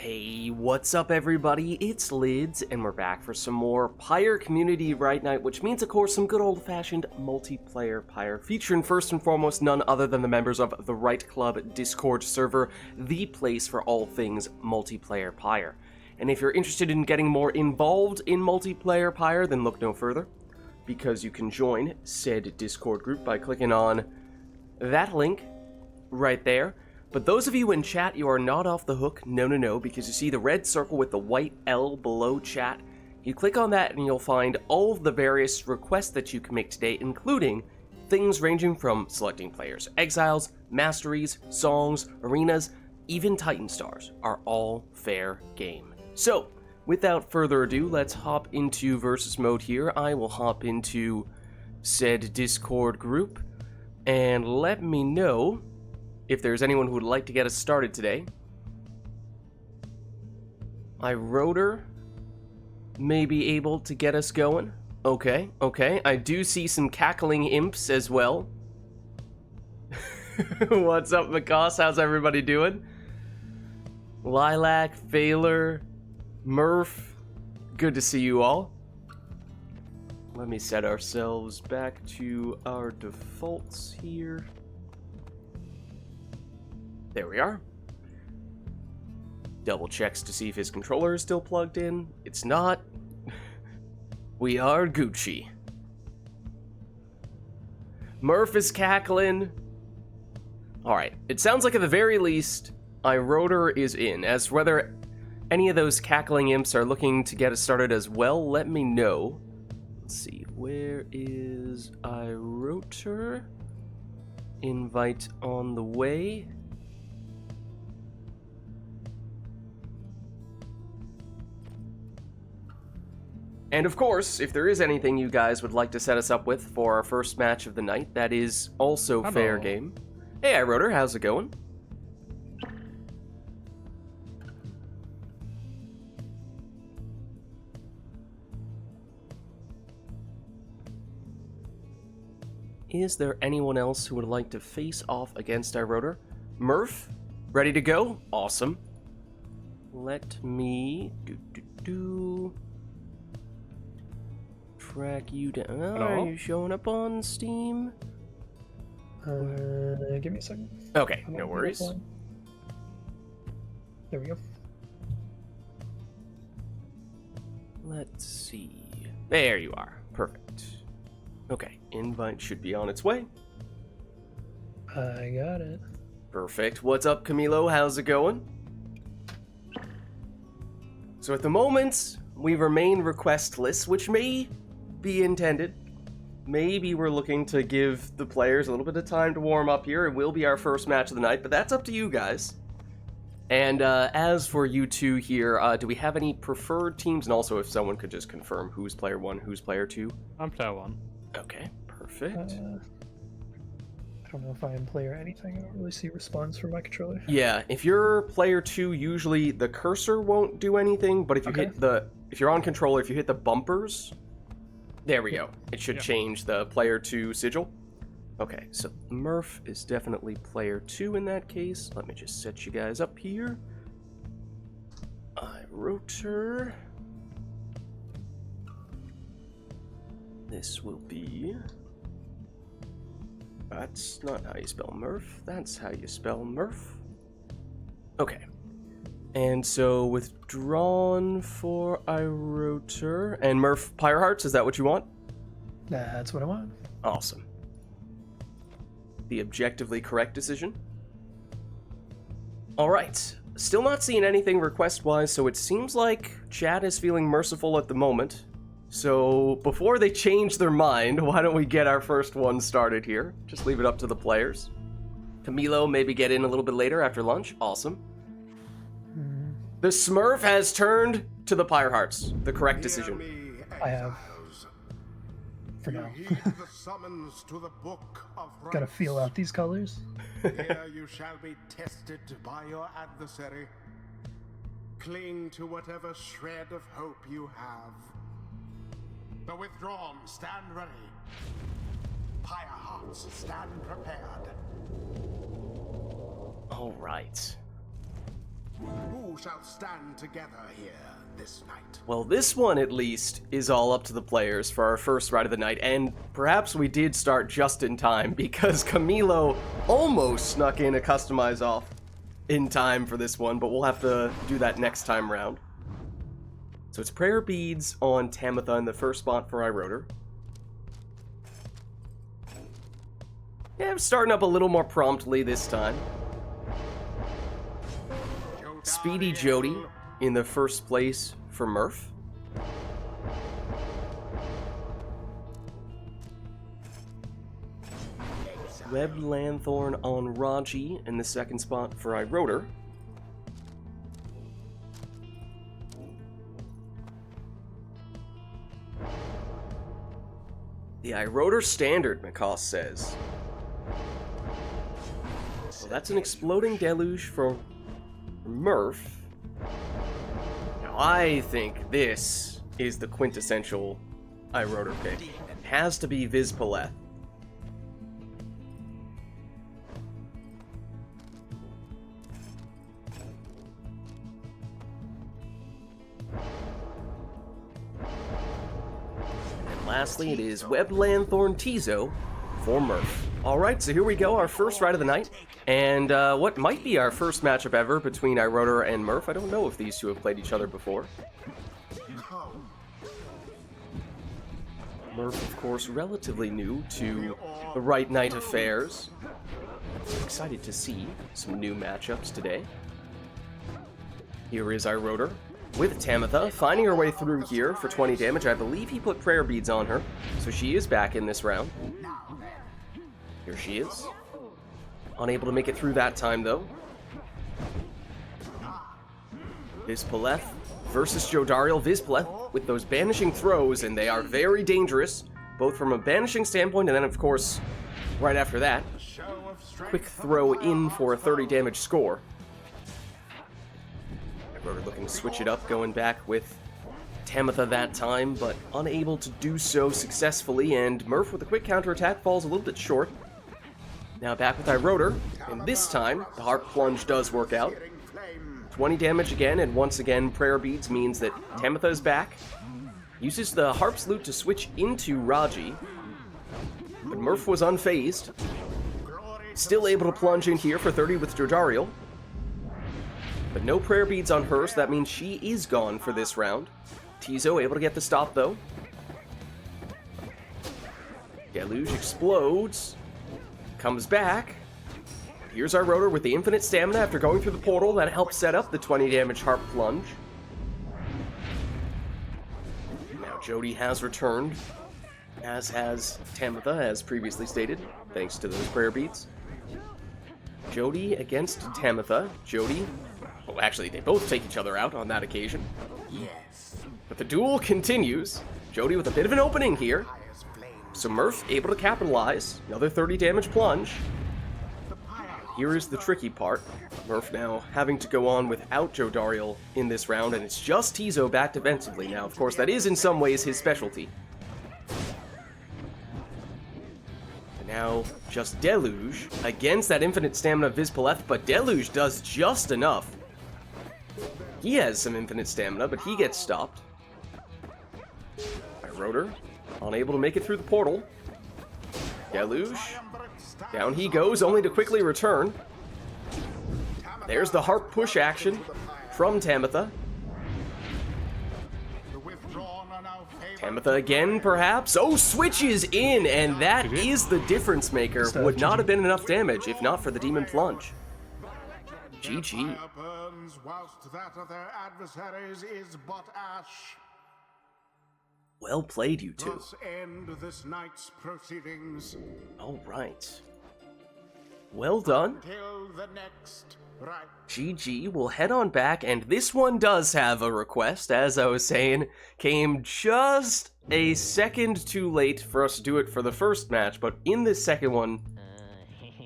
Hey, what's up everybody? It's Lids, and we're back for some more Pyre Community RITE Night, which means, of course, some good old-fashioned multiplayer Pyre, featuring first and foremost none other than the members of the RITE Club Discord server, the place for all things multiplayer Pyre. And if you're interested in getting more involved in multiplayer Pyre, then look no further, because you can join said Discord group by clicking on that link right there. But those of you in chat, you are not off the hook, no, because you see the red circle with the white L below chat. You click on that and you'll find all of the various requests that you can make today, including things ranging from selecting players' exiles, masteries, songs, arenas, even Titan stars are all fair game. So, without further ado, let's hop into versus mode here. I will hop into said Discord group, and let me know if there's anyone who would like to get us started today. Rotor may be able to get us going. Okay. I do see some cackling imps as well. What's up, Macaws? How's everybody doing? Lilac, Veiler, Murph, good to see you all. Let me set ourselves back to our defaults here. There we are. Double checks to see if his controller is still plugged in. It's not. We are Gucci. Murph is cackling. Alright, it sounds like at the very least, Rotor is in. As for whether any of those cackling imps are looking to get us started as well, let me know. Let's see, where is Rotor? Invite on the way. And of course, if there is anything you guys would like to set us up with for our first match of the night, that is also fair game. Hey, Rotor, how's it going? Is there anyone else who would like to face off against Rotor? Murph, ready to go? Awesome. Let me track you down. Are you showing up on Steam? Give me a second. Okay, no worries. There we go. Let's see. There you are. Perfect. Okay, invite should be on its way. I got it. Perfect. What's up, Camilo? How's it going? So at the moment, we remain requestless, which may be intended. Maybe we're looking to give the players a little bit of time to warm up here. It will be our first match of the night, but that's up to you guys. And as for you two here, do we have any preferred teams? And also if someone could just confirm who's player one, who's player two. I'm player one. Okay, perfect. I don't know if I am player anything. I don't really see response from my controller. Yeah, if you're player two, usually the cursor won't do anything, but if you hit if you're on controller, if you hit the bumpers, there we go. It should change the player 2 sigil. Okay, so Murph is definitely player 2 in that case. Let me just set you guys up here. Rotor. This will be... That's not how you spell Murph. That's how you spell Murph. Okay. And so, withdrawn for Rotor. And Murph, Pyre Hearts, is that what you want? That's what I want. Awesome. The objectively correct decision. Alright. Still not seeing anything request-wise, so it seems like chat is feeling merciful at the moment. So, before they change their mind, why don't we get our first one started here? Just leave it up to the players. Camilo, maybe get in a little bit later after lunch. Awesome. The Smurf has turned to the Pyre Hearts. The correct decision. I have. For now. Gotta feel out these colors. Here you shall be tested by your adversary. Cling to whatever shred of hope you have. The withdrawn, stand ready. Pyre Hearts, stand prepared. All right. Who shall stand together here this night? Well, this one, at least, is all up to the players for our first ride of the night, and perhaps we did start just in time, because Camilo almost snuck in a customize off in time for this one, but we'll have to do that next time round. So it's Prayer Beads on Tamitha in the first spot for iRotor. Yeah, I'm starting up a little more promptly this time. Speedy Jody in the first place for Murph. Webbed Lanthorn on Raji in the second spot for iRotor. The iRotor Standard, McCoss says. Well, that's an Exploding Deluge for Murph. Now, I think this is the quintessential iRotor pick. It has to be Viz Paleth. And lastly, it is Webbed Lanthorn Tizo for Murph. Alright, so here we go, our first ride of the night. And what might be our first matchup ever between iRotor and Murph. I don't know if these two have played each other before. Murph, of course, relatively new to the RITE NITE affairs. Excited to see some new matchups today. Here is iRotor with Tamitha, finding her way through here for 20 damage. I believe he put Prayer Beads on her, so she is back in this round. Here she is. Unable to make it through that time, though. Viz Paleth versus Jodariel. Viz Paleth with those banishing throws, and they are very dangerous, both from a banishing standpoint, and then, of course, right after that, quick throw in for a 30 damage score. iRotor looking to switch it up, going back with Tamitha that time, but unable to do so successfully, and Murph with a quick counterattack falls a little bit short. Now back with iRotor, and this time, the Harp Plunge does work out. 20 damage again, and once again, Prayer Beads means that Tamitha is back. Uses the Harp's Loot to switch into Raji, but Murph was unfazed. Still able to plunge in here for 30 with Jodariel. But no Prayer Beads on her, so that means she is gone for this round. Tizo able to get the stop, though. Deluge explodes. Comes back. Here's iRotor with the infinite stamina after going through the portal. That helps set up the 20 damage Harp Plunge. Now Jody has returned, as has Tamitha, as previously stated, thanks to those Prayer Beads. Jody against Tamitha. Jody, well, actually, they both take each other out on that occasion. Yes. But the duel continues. Jody with a bit of an opening here. So Murph able to capitalize. Another 30 damage plunge. Here is the tricky part. Murph now having to go on without Jodariel in this round, and it's just Tizo back defensively now. Of course, that is in some ways his specialty. And now, just Deluge against that infinite stamina of Viz Paleth, but Deluge does just enough. He has some infinite stamina, but he gets stopped. iRotor, unable to make it through the portal. Deluge. Down he goes, only to quickly return. There's the Harp push action from Tamitha. Tamitha again, perhaps. Oh, switches in, and that is the difference maker. Would not have been enough damage if not for the Demon Plunge. GG. Whilst that of their adversaries is but ash. Well played, you two. Thus end this night's proceedings. All right. Well done. Till the next right. GG, we'll head on back, and this one does have a request, as I was saying. Came just a second too late for us to do it for the first match, but in this second one,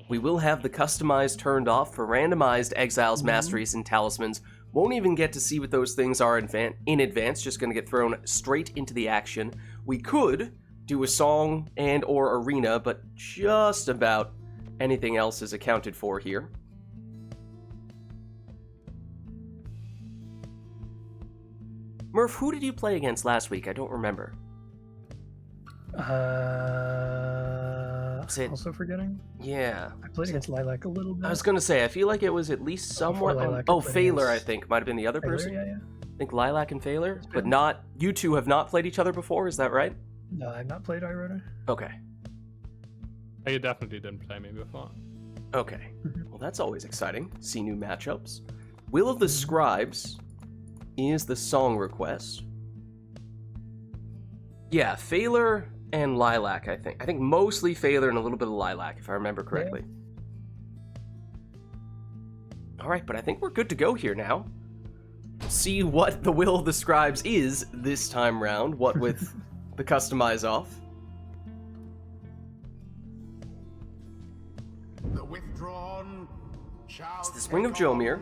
we will have the customized turned off for randomized Exiles, Masteries, and Talismans. Won't even get to see what those things are in advance, just gonna get thrown straight into the action. We could do a song and or arena, but just about anything else is accounted for here. Murph, who did you play against last week? I don't remember. Also forgetting. Yeah. I played against Lilac a little bit. I was gonna say, I feel like it was at least somewhat. Oh, Phaler, I think, might have been the other person. Yeah. I think Lilac and Phaler, but not. You two have not played each other before. Is that right? No, I've not played iRotor. Okay. You definitely didn't play me before. Okay. Well, that's always exciting. See new matchups. Will of the Scribes is the song request. Yeah, Phaler and Lilac, I think. I think mostly Phaler and a little bit of Lilac, if I remember correctly. Yeah. All right, but I think we're good to go here now. See what the Will of the Scribes is this time round, what with the customize off. The withdrawn shall It's the Spring of Jomir.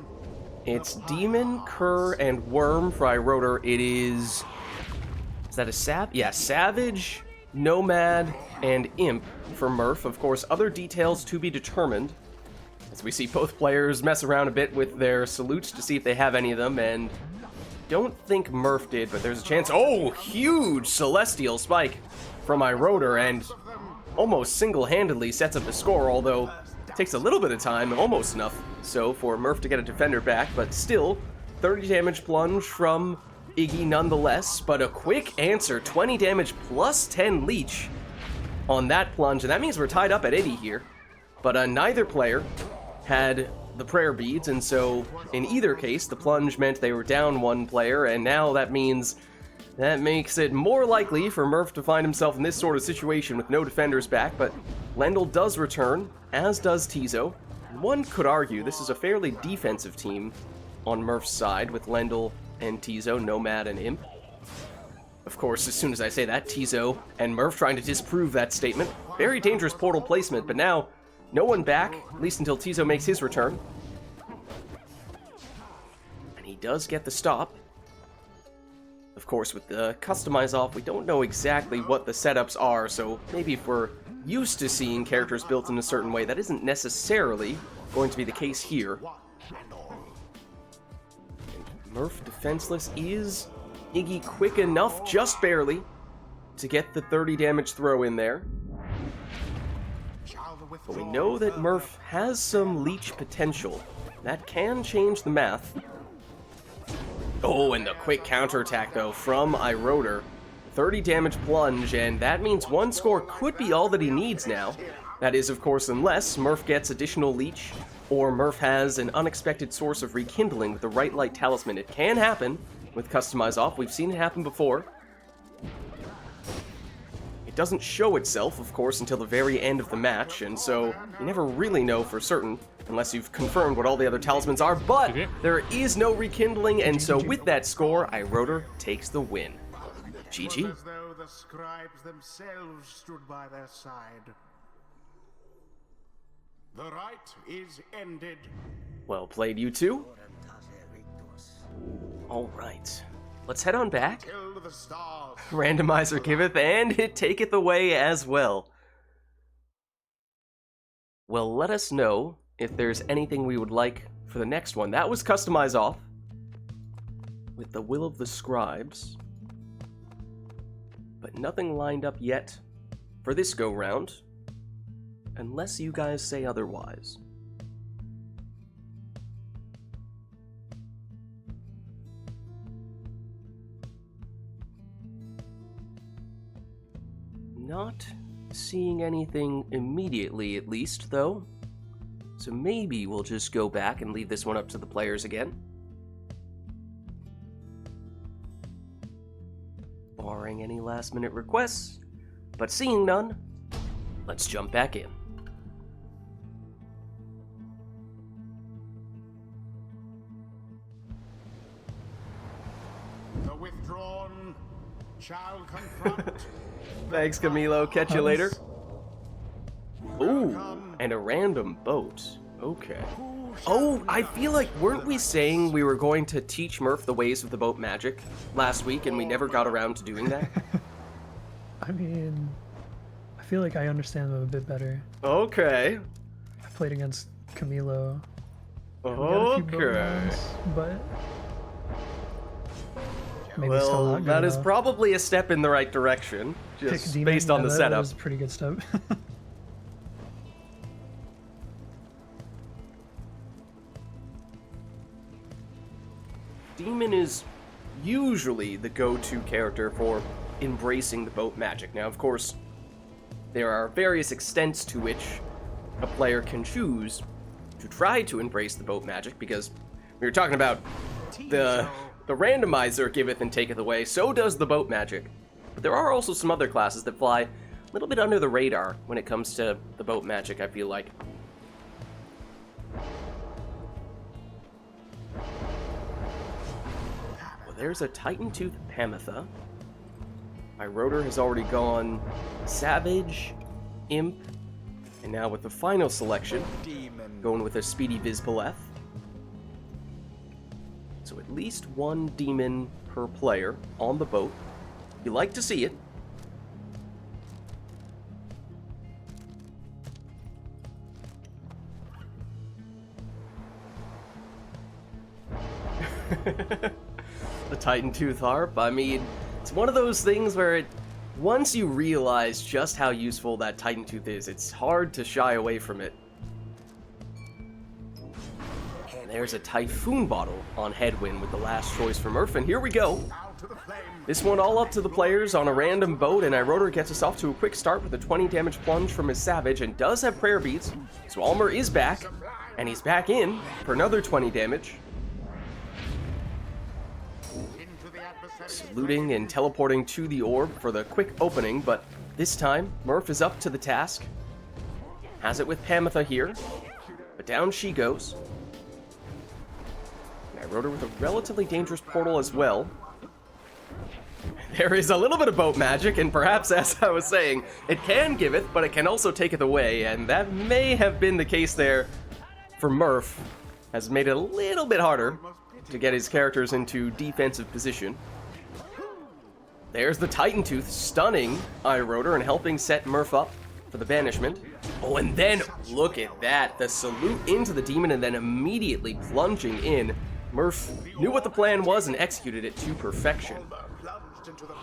It's Demon, Cur, and Worm for iRotor. It is that a Yeah, Savage, Nomad, and Imp for Murph. Of course, other details to be determined. As we see both players mess around a bit with their salutes to see if they have any of them, and don't think Murph did, but there's a chance. Oh, huge Celestial Spike from iRotor, and almost single-handedly sets up the score, although it takes a little bit of time, almost enough so for Murph to get a defender back, but still, 30 damage plunge from Iggy nonetheless, but a quick answer, 20 damage plus 10 leech on that plunge, and that means we're tied up at 80 here. But neither player had the prayer beads, and so in either case, the plunge meant they were down one player, and now that means that makes it more likely for Murph to find himself in this sort of situation with no defenders back, but Lendl does return, as does Tizo. One could argue this is a fairly defensive team on Murph's side with Lendl and Tizo, Nomad and Imp. Of course, as soon as I say that, Tizo and Murph trying to disprove that statement. Very dangerous portal placement, but now no one back, at least until Tizo makes his return. And he does get the stop. Of course, with the customize off, we don't know exactly what the setups are, so maybe if we're used to seeing characters built in a certain way, that isn't necessarily going to be the case here. Murph defenseless. Is Iggy quick enough, just barely, to get the 30 damage throw in there? But we know that Murph has some leech potential. That can change the math. Oh, and the quick counterattack, though, from iRotor. 30 damage plunge, and that means one score could be all that he needs now. That is, of course, unless Murph gets additional leech, or Murph has an unexpected source of rekindling with the RITE Light Talisman. It can happen with customize off. We've seen it happen before. It doesn't show itself, of course, until the very end of the match, and so you never really know for certain unless you've confirmed what all the other talismans are, but there is no rekindling, and so with that score, iRotor takes the win. GG. As though the scribes themselves stood by their side. The rite is ended. Well played, you two. Alright. Let's head on back. Till the stars. Randomizer giveth, and it taketh away as well. Well, let us know if there's anything we would like for the next one. That was customize off with the Will of the Scribes. But nothing lined up yet for this go-round, unless you guys say otherwise. Not seeing anything immediately, at least, though. So maybe we'll just go back and leave this one up to the players again. Barring any last-minute requests, but seeing none, let's jump back in. The withdrawn shall confront. Thanks, Camilo. Catch you later. Ooh, and a random boat. Okay. Oh, I feel like, weren't we saying we were going to teach Murph the ways of the boat magic last week, and we never got around to doing that? I mean, I feel like I understand them a bit better. Okay. I played against Camilo. Okay. But Maybe still Well, not good that is enough. probably a step in the right direction, Pick just demon, based on yeah, the that setup. was a pretty good step. Demon is usually the go-to character for embracing the boat magic. Now, of course, there are various extents to which a player can choose to try to embrace the boat magic, because we were talking about the randomizer giveth and taketh away, so does the boat magic. But there are also some other classes that fly a little bit under the radar when it comes to the boat magic, I feel like. Well, there's a Titan Tooth Pamitha. My rotor has already gone Savage, Imp, and now with the final selection, going with a Speedy Vizpaleth. So at least one demon per player on the boat. You like to see it. The Titan Tooth Harp, I mean, it's one of those things where once you realize just how useful that Titan Tooth is, it's hard to shy away from it. And there's a Typhoon Bottle on Headwind with the last choice from Murph, and here we go. This one all up to the players on a random boat, and Iroder gets us off to a quick start with a 20 damage plunge from his Savage, and does have prayer beads, so Almer is back, and he's back in for another 20 damage. Saluting and teleporting to the orb for the quick opening, but this time, Murph is up to the task. Has it with Pamitha here, but down she goes. And I rode her with a relatively dangerous portal as well. There is a little bit of boat magic, and perhaps, as I was saying, it can giveth, but it can also taketh away, and that may have been the case there for Murph, has made it a little bit harder to get his characters into defensive position. There's the Titan Tooth stunning Iroder and helping set Murph up for the banishment. Oh, and then look at that. The salute into the demon and then immediately plunging in. Murph knew what the plan was and executed it to perfection.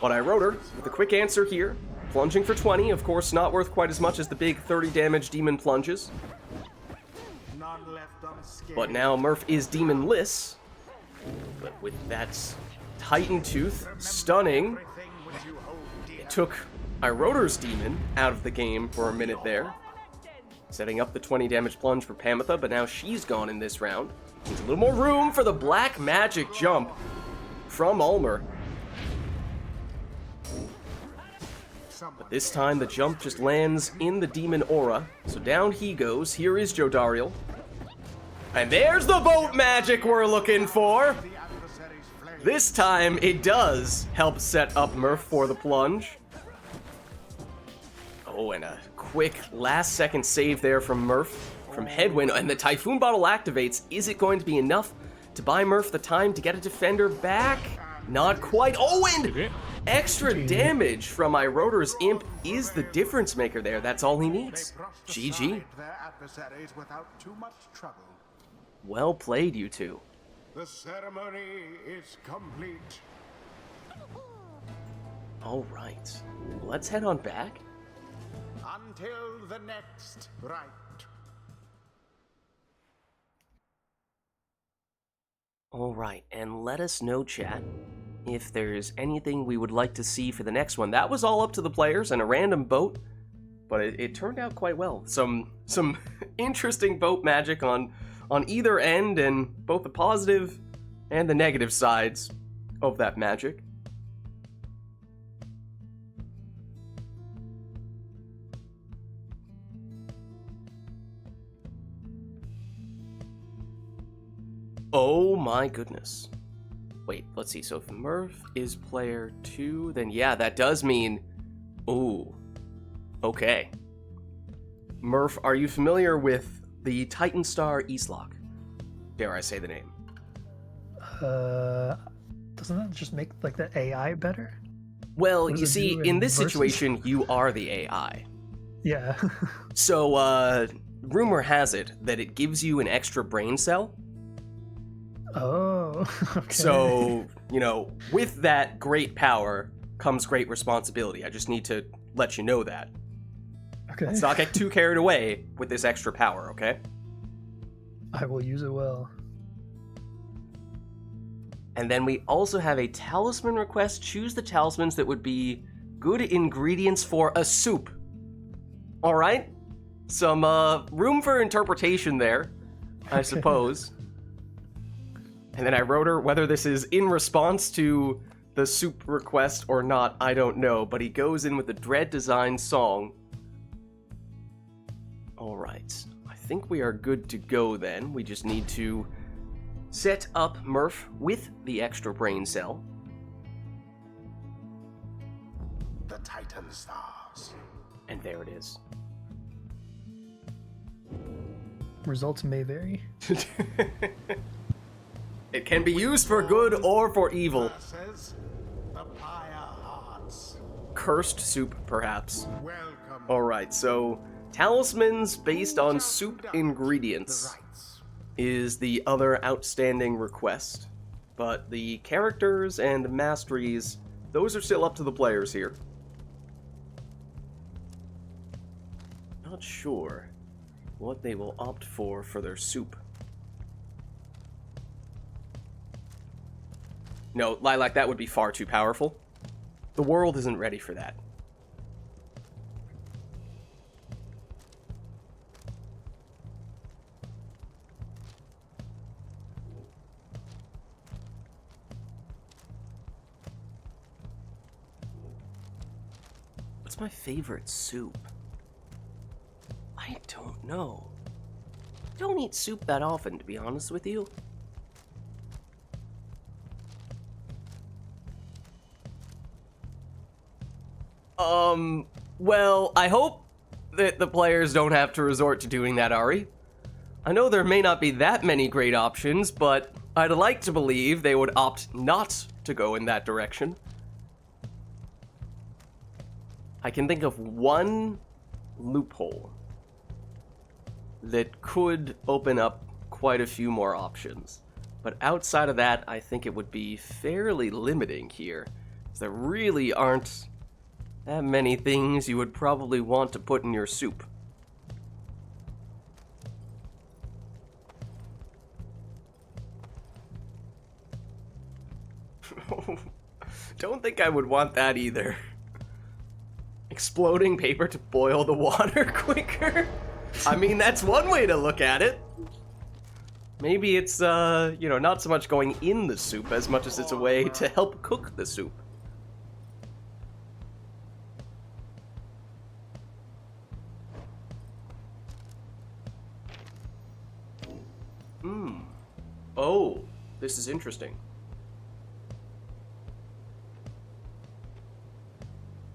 But Iroder with a quick answer here. Plunging for 20, of course not worth quite as much as the big 30 damage demon plunges. But now Murph is demonless. But with that Titan Tooth stunning, it took Iroder's demon out of the game for a minute there. Setting up the 20 damage plunge for Pamitha, but now she's gone in this round. There's a little more room for the black magic jump from Ulmer. But this time the jump just lands in the demon aura. So down he goes. Here is Jodariel. And there's the boat magic we're looking for. This time it does help set up Murph for the plunge. Oh, and a quick last second save there from Murph from Headwind. And the Typhoon Bottle activates. Is it going to be enough to buy Murph the time to get a defender back? Not quite. Oh, and extra damage from Iroder's Imp is the difference maker there. That's all he needs. GG. Well played, you two. The ceremony is complete. All right. Let's head on back. Until the next rite. All right, and let us know, chat, if there's anything we would like to see for the next one. That was all up to the players and a random boat, but it turned out quite well. Some interesting boat magic on either end, and both the positive and the negative sides of that magic. Oh my goodness. Wait, let's see. So if Murph is player 2, then yeah, that does mean... Ooh. Okay. Murph, are you familiar with the Titan Star Eastlock? Dare I say the name? Doesn't that just make like the AI better? Well, does you it see, do in this versus? situation, you are the AI. Yeah. So, rumor has it that it gives you an extra brain cell. Oh. Okay. So, you know, with that great power comes great responsibility. I just need to let you know that. Okay. Let's not get too carried away with this extra power, okay? I will use it well. And then we also have a talisman request. Choose the talismans that would be good ingredients for a soup. All right? Some room for interpretation there, I suppose. And then I wrote her whether this is in response to the soup request or not, I don't know. But he goes in with the Dread Design song. All right. I think we are good to go then. We just need to set up Murph with the extra brain cell. The Titan stars. And there it is. Results may vary. It can be used for good or for evil. Versus the Pyre hearts. Cursed soup, perhaps. Welcome. Alright, so talismans based on Shall soup conduct ingredients the rites. is the other outstanding request. But the characters and masteries, those are still up to the players here. Not sure what they will opt for their soup. No, Lilac, that would be far too powerful. The world isn't ready for that. What's my favorite soup? I don't know. I don't eat soup that often, to be honest with you. Well, I hope that the players don't have to resort to doing that, Ari. I know there may not be that many great options, but I'd like to believe they would opt not to go in that direction. I can think of one loophole that could open up quite a few more options. But outside of that, I think it would be fairly limiting here. 'Cause there really aren't that many things you would probably want to put in your soup. Don't think I would want that either. Exploding paper to boil the water quicker? I mean, that's one way to look at it. Maybe it's, you know, not so much going in the soup as much as it's a way to help cook the soup. Oh, this is interesting.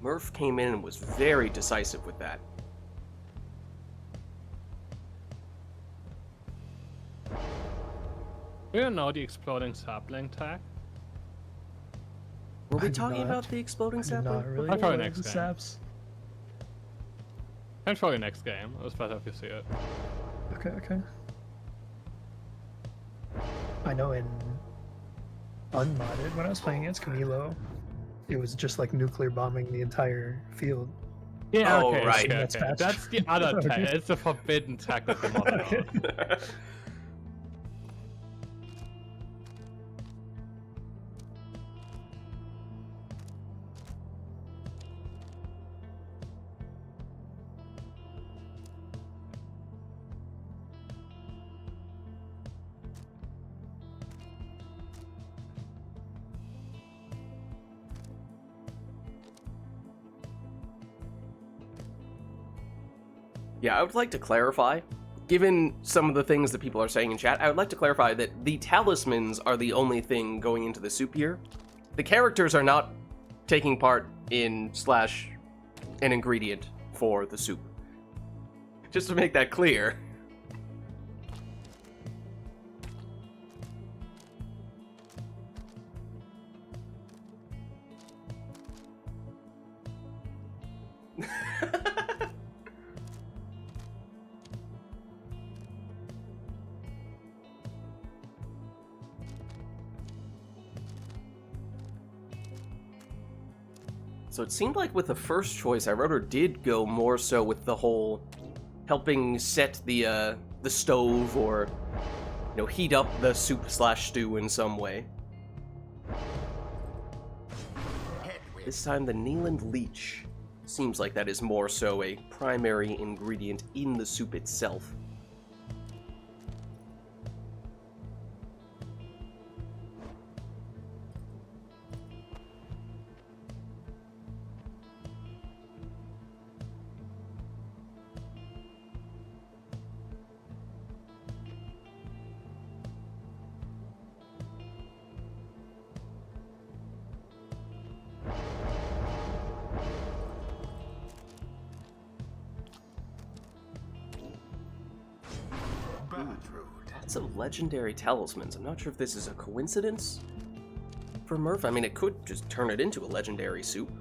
Murph came in and was very decisive with that. Do you know the exploding sapling tag? Were we I did talking not. about the exploding I did sapling? not really I'll try know next the game. saps. Can show you next game. It was better if you see it. Okay. I know in Unmodded, when I was playing against Camilo, it was just like nuclear bombing the entire field. Yeah, Oh, okay, right. okay, That's okay. patched. That's the other tag. Okay. It's the forbidden tag that the mod Okay. found. Yeah, I would like to clarify, given some of the things that people are saying in chat, I would like to clarify that the talismans are the only thing going into the soup here. The characters are not taking part in / an ingredient for the soup. Just to make that clear. So it seemed like with the first choice, iRotor did go more so with the whole helping set the stove or, you know, heat up the soup/stew in some way. This time the Neeland Leech seems like that is more so a primary ingredient in the soup itself. Lots of legendary talismans. I'm not sure if this is a coincidence for Murph. I mean, it could just turn it into a legendary soup.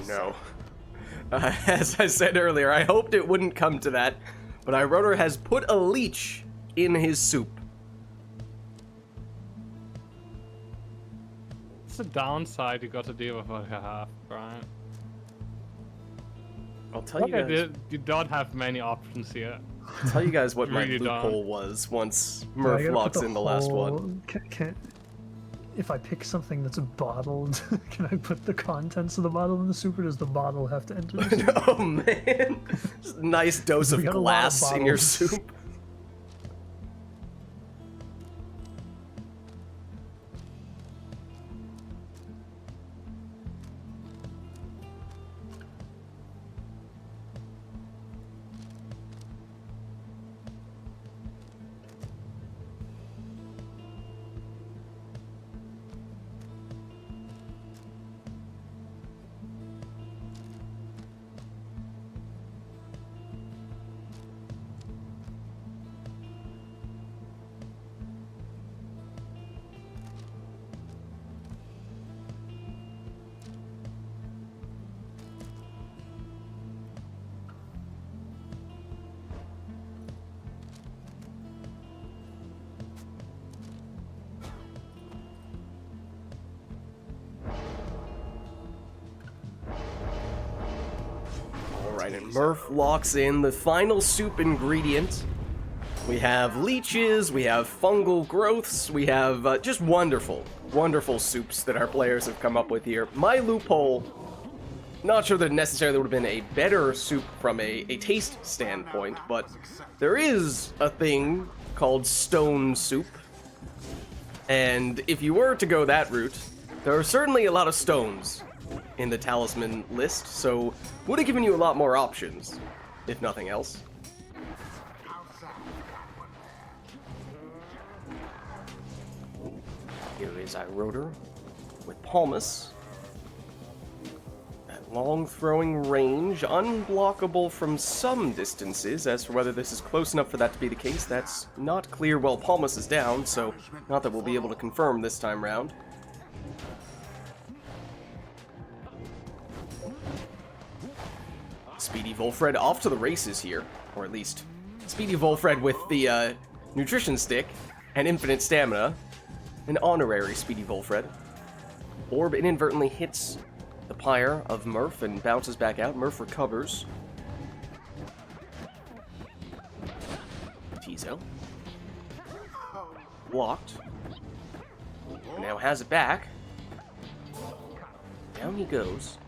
No. As I said earlier, I hoped it wouldn't come to that, but iRotor has put a leech in his soup. It's the downside you got to deal with what you have, right? I'll tell you guys. You don't have many options here. I'll tell you guys what my Really don't. loophole was once I Murph gotta put locks in the last whole- one. If I pick something that's bottled, can I put the contents of the bottle in the soup, or does the bottle have to enter the soup? Oh man, just a nice dose We of got a lot of glass in your bottles. soup. Alright, and Murph locks in the final soup ingredient. We have leeches, we have fungal growths, we have just wonderful, wonderful soups that our players have come up with here. My loophole, not sure that necessarily would have been a better soup from a taste standpoint, but there is a thing called stone soup. And if you were to go that route, there are certainly a lot of stones in the talisman list, so would have given you a lot more options, if nothing else. Here is iRotor with Palmas. At long throwing range, unblockable from some distances. As for whether this is close enough for that to be the case, that's not clear while Palmas is down, so not that we'll be able to confirm this time round. Speedy Volfred off to the races here, or at least Speedy Volfred with the nutrition stick and infinite stamina, an honorary Speedy Volfred. Orb inadvertently hits the Pyre of Murph and bounces back out. Murph recovers. Tizo. Blocked. Now has it back. Down he goes.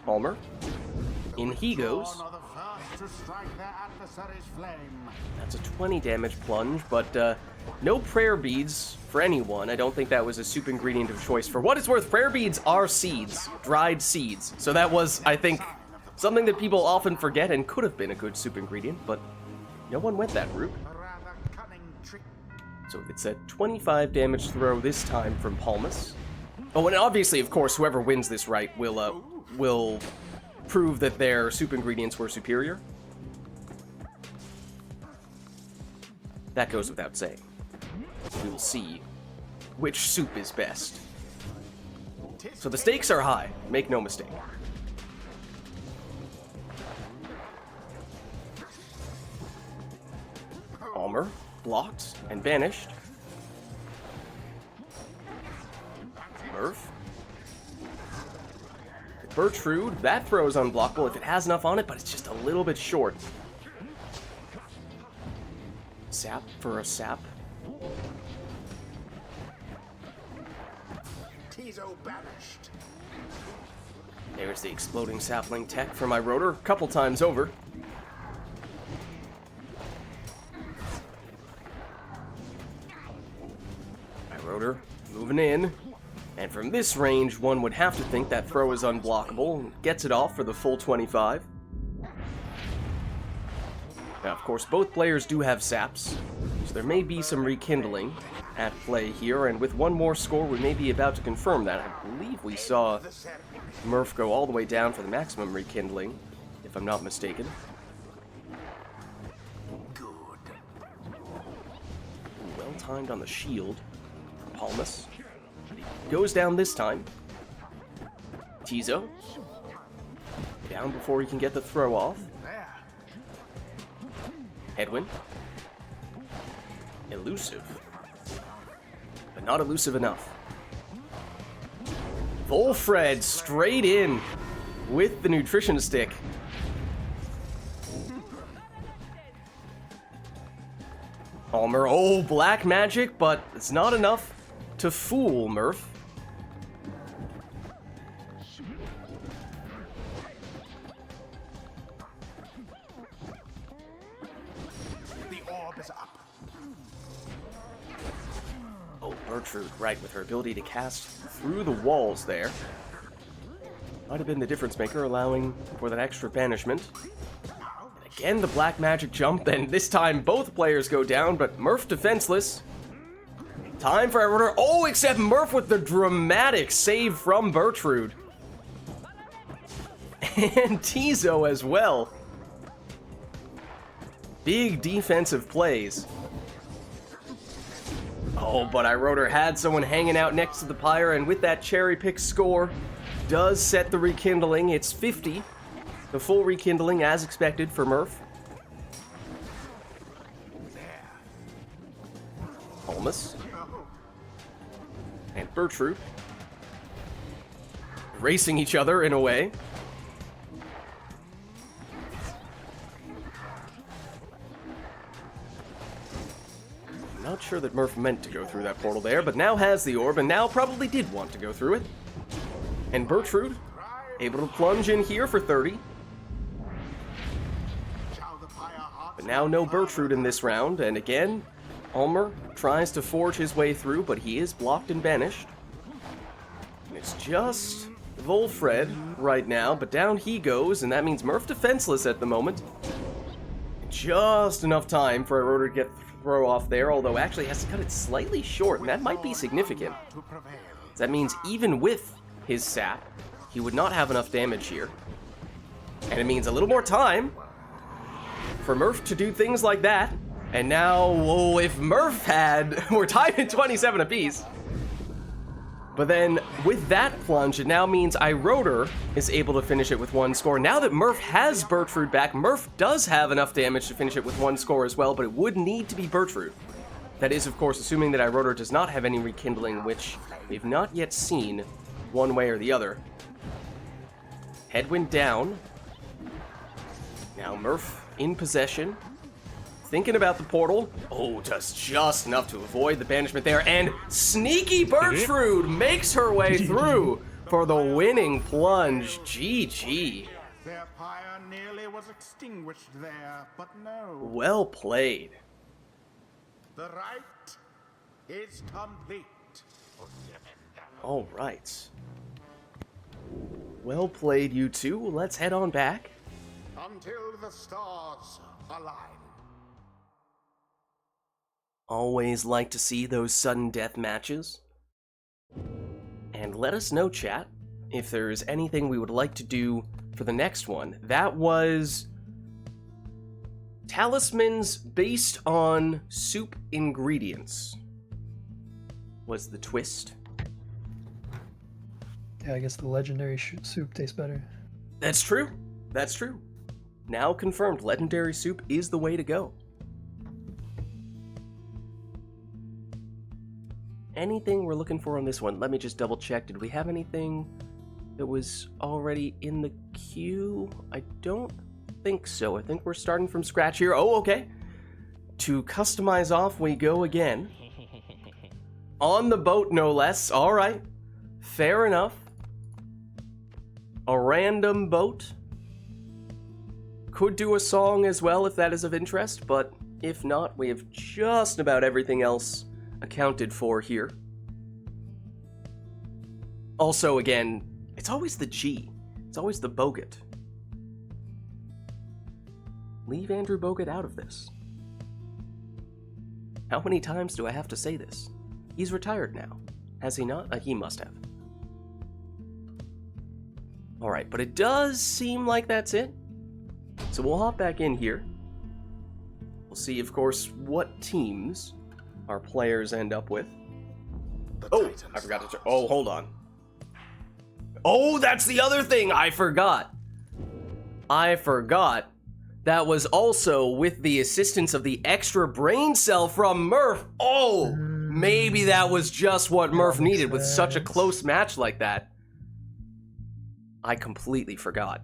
Palmer. In he goes. That's a 20 damage plunge, but no prayer beads for anyone. I don't think that was a soup ingredient of choice. For what it's worth, prayer beads are seeds, dried seeds. So that was, I think, something that people often forget and could have been a good soup ingredient, but no one went that route. So it's a 25 damage throw this time from Palmas. Oh, and obviously, of course, whoever wins this right will prove that their soup ingredients were superior. That goes without saying. We will see which soup is best. So the stakes are high, make no mistake. Almer, blocked and banished. Murph. Bertrude, that throw is unblockable if it has enough on it, but it's just a little bit short. Sap for a sap. Tizo banished. There's the exploding sapling tech for my rotor, a couple times over. My rotor moving in. And from this range, one would have to think that throw is unblockable. Gets it off for the full 25. Now, of course, both players do have saps, so there may be some rekindling at play here, and with one more score, we may be about to confirm that. I believe we saw Murph go all the way down for the maximum rekindling, if I'm not mistaken. Good. Well timed on the shield. Palmas. Goes down this time. Tizo. Down before he can get the throw off. There. Edwin. Elusive. But not elusive enough. Volfred straight in with the nutrition stick. Almer, oh, black magic, but it's not enough to fool Murph. The orb is up. Oh, Bertrude, right, with her ability to cast through the walls there. Might have been the difference maker, allowing for that extra banishment. And again, the black magic jump, and this time both players go down, but Murph defenseless. Time for Rotor. Oh, except Murph with the dramatic save from Bertrude. And Tizo as well. Big defensive plays. Oh, but Rotor had someone hanging out next to the Pyre, and with that cherry pick score, does set the rekindling. It's 50. The full rekindling as expected for Murph. Almas. And Bertrude. Racing each other in a way. I'm not sure that Murph meant to go through that portal there, but now has the orb, and now probably did want to go through it. And Bertrude, able to plunge in here for 30. But now no Bertrude in this round, and again, Almer tries to forge his way through, but he is blocked and banished. And it's just Volfred right now, but down he goes, and that means Murph defenseless at the moment. Just enough time for a rotor to get throw off there, although actually has to cut it slightly short, and that might be significant. That means even with his sap, he would not have enough damage here. And it means a little more time for Murph to do things like that. And now, whoa, if Murph had... We're tied at 27 apiece. But then, with that plunge, it now means Rotor is able to finish it with one score. Now that Murph has Bertrude back, Murph does have enough damage to finish it with one score as well, but it would need to be Bertrude. That is, of course, assuming that Rotor does not have any rekindling, which we've not yet seen one way or the other. Headwind down. Now Murph in possession. Thinking about the portal. Oh, just enough to avoid the banishment there. And sneaky Bertrude makes her way through for the winning plunge. GG. Their pyre nearly was extinguished there, but no. Well played. The rite is complete. All right. Well played, you two. Let's head on back. Until the stars align. Always like to see those sudden death matches. And let us know, chat, if there's anything we would like to do for the next one. That was talismans based on soup ingredients. Was the twist. Yeah, I guess the legendary soup tastes better. That's true. That's true. Now confirmed, legendary soup is the way to go. Anything we're looking for on this one? Let me just double check. Did we have anything that was already in the queue? I don't think so. I think we're starting from scratch here. Oh, okay. To customize off we go again. On the boat, no less. All right. Fair enough. A random boat. Could do a song as well if that is of interest, but if not, we have just about everything else accounted for here. Also, again, it's always the G. It's always the Bogut. Leave Andrew Bogut out of this. How many times do I have to say this? He's retired now. Has he not? He must have. Alright, but it does seem like that's it. So we'll hop back in here. We'll see, of course, what teams our players end up with. Oh, I forgot to... Oh, hold on. Oh, that's the other thing I forgot. That was also with the assistance of the extra brain cell from Murph. Oh, maybe that was just what Murph needed with such a close match like that. I completely forgot.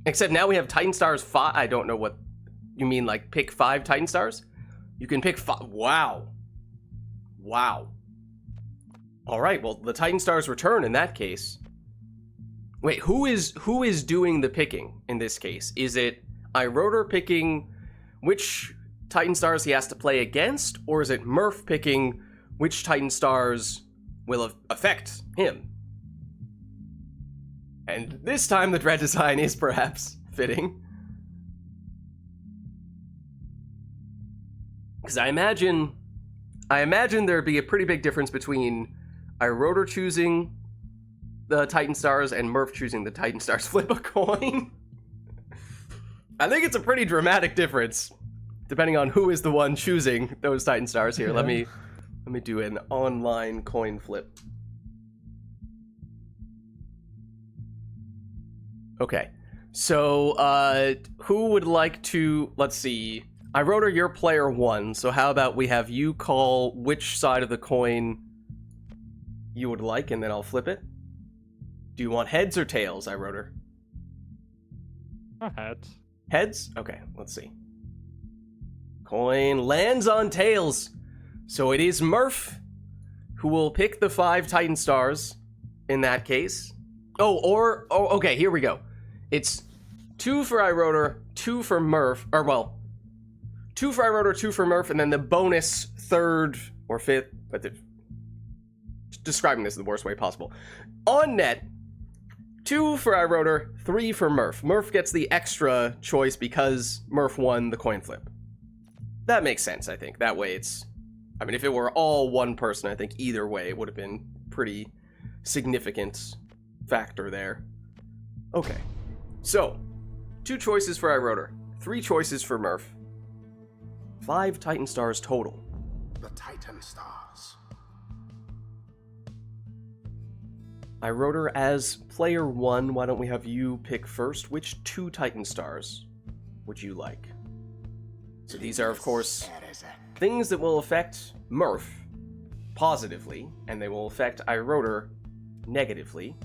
Except now we have Titan Stars 5. I don't know what you mean, like pick 5 Titan Stars? You can pick 5. Wow. Wow. All right, well, the Titan Stars return in that case. Wait, who is doing the picking in this case? Is it iRotor picking which Titan Stars he has to play against, or is it Murph picking which Titan Stars will affect him? And this time the dread design is perhaps fitting. Because I imagine there'd be a pretty big difference between iRotor choosing the Titan Stars and Murph choosing the Titan Stars. Flip a coin. I think it's a pretty dramatic difference, depending on who is the one choosing those Titan Stars here. Yeah. Let me do an online coin flip. Okay, so who would like to, let's see, iRotor, you're player 1, so how about we have you call which side of the coin you would like, and then I'll flip it. Do you want heads or tails, iRotor? Heads. Heads? Okay, let's see. Coin lands on tails. So it is Murph who will pick the 5 Titan Stars in that case. Oh, okay, here we go. It's 2 for iRotor, 2 for Murph, or well, 2 for iRotor, 2 for Murph, and then the bonus 3rd or 5th, but describing this the worst way possible. On net, 2 for iRotor, 3 for Murph. Murph gets the extra choice because Murph won the coin flip. That makes sense, I think. That way it's... I mean, if it were all one person, I think either way it would have been pretty significant factor there. Okay. So, 2 choices for iRotor, 3 choices for Murph. 5 Titan Stars total. The Titan Stars. iRotor, as player 1, why don't we have you pick first? Which 2 Titan Stars would you like? So these are, of course, things that will affect Murph positively, and they will affect iRotor negatively.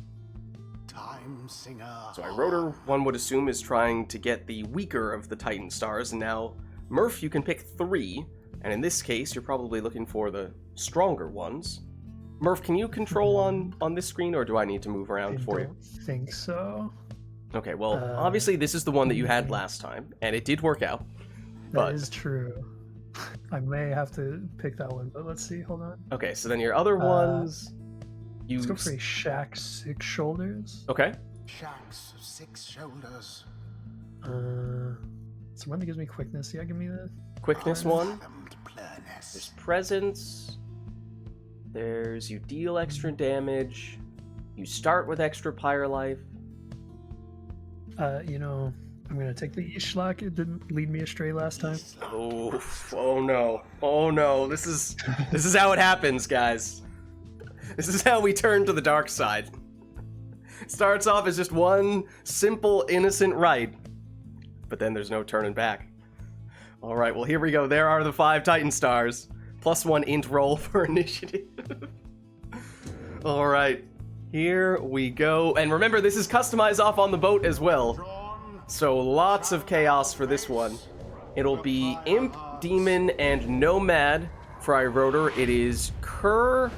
Time Singer. So iRotor, one would assume, is trying to get the weaker of the Titan Stars, and now Murph, you can pick 3, and in this case, you're probably looking for the stronger ones. Murph, can you control on this screen, or do I need to move around for you? I don't think so. Okay, well, obviously this is the one that you had last time, and it did work out. That is true. I may have to pick that one, but let's see. Hold on. Okay, so then your other ones... Let's go for a Shack 6 Shoulders. Okay. Shanks of 6 shoulders. So one that gives me quickness. Yeah, give me the... Quickness one. Unfathomed plurness. There's presence. There's you deal extra damage. You start with extra Pyre life. You know, I'm gonna take the Ishlock. It didn't lead me astray last time. Oh no. Oh no. This is how it happens, guys. This is how we turn to the dark side. Starts off as just one simple, innocent rite, but then there's no turning back. Alright, well here we go. There are the 5 Titan Stars. +1 int roll for initiative. Alright, here we go. And remember, this is customized off on the boat as well. So lots of chaos for this one. It'll be Imp, Demon, and Nomad for Iroder. It is Cur,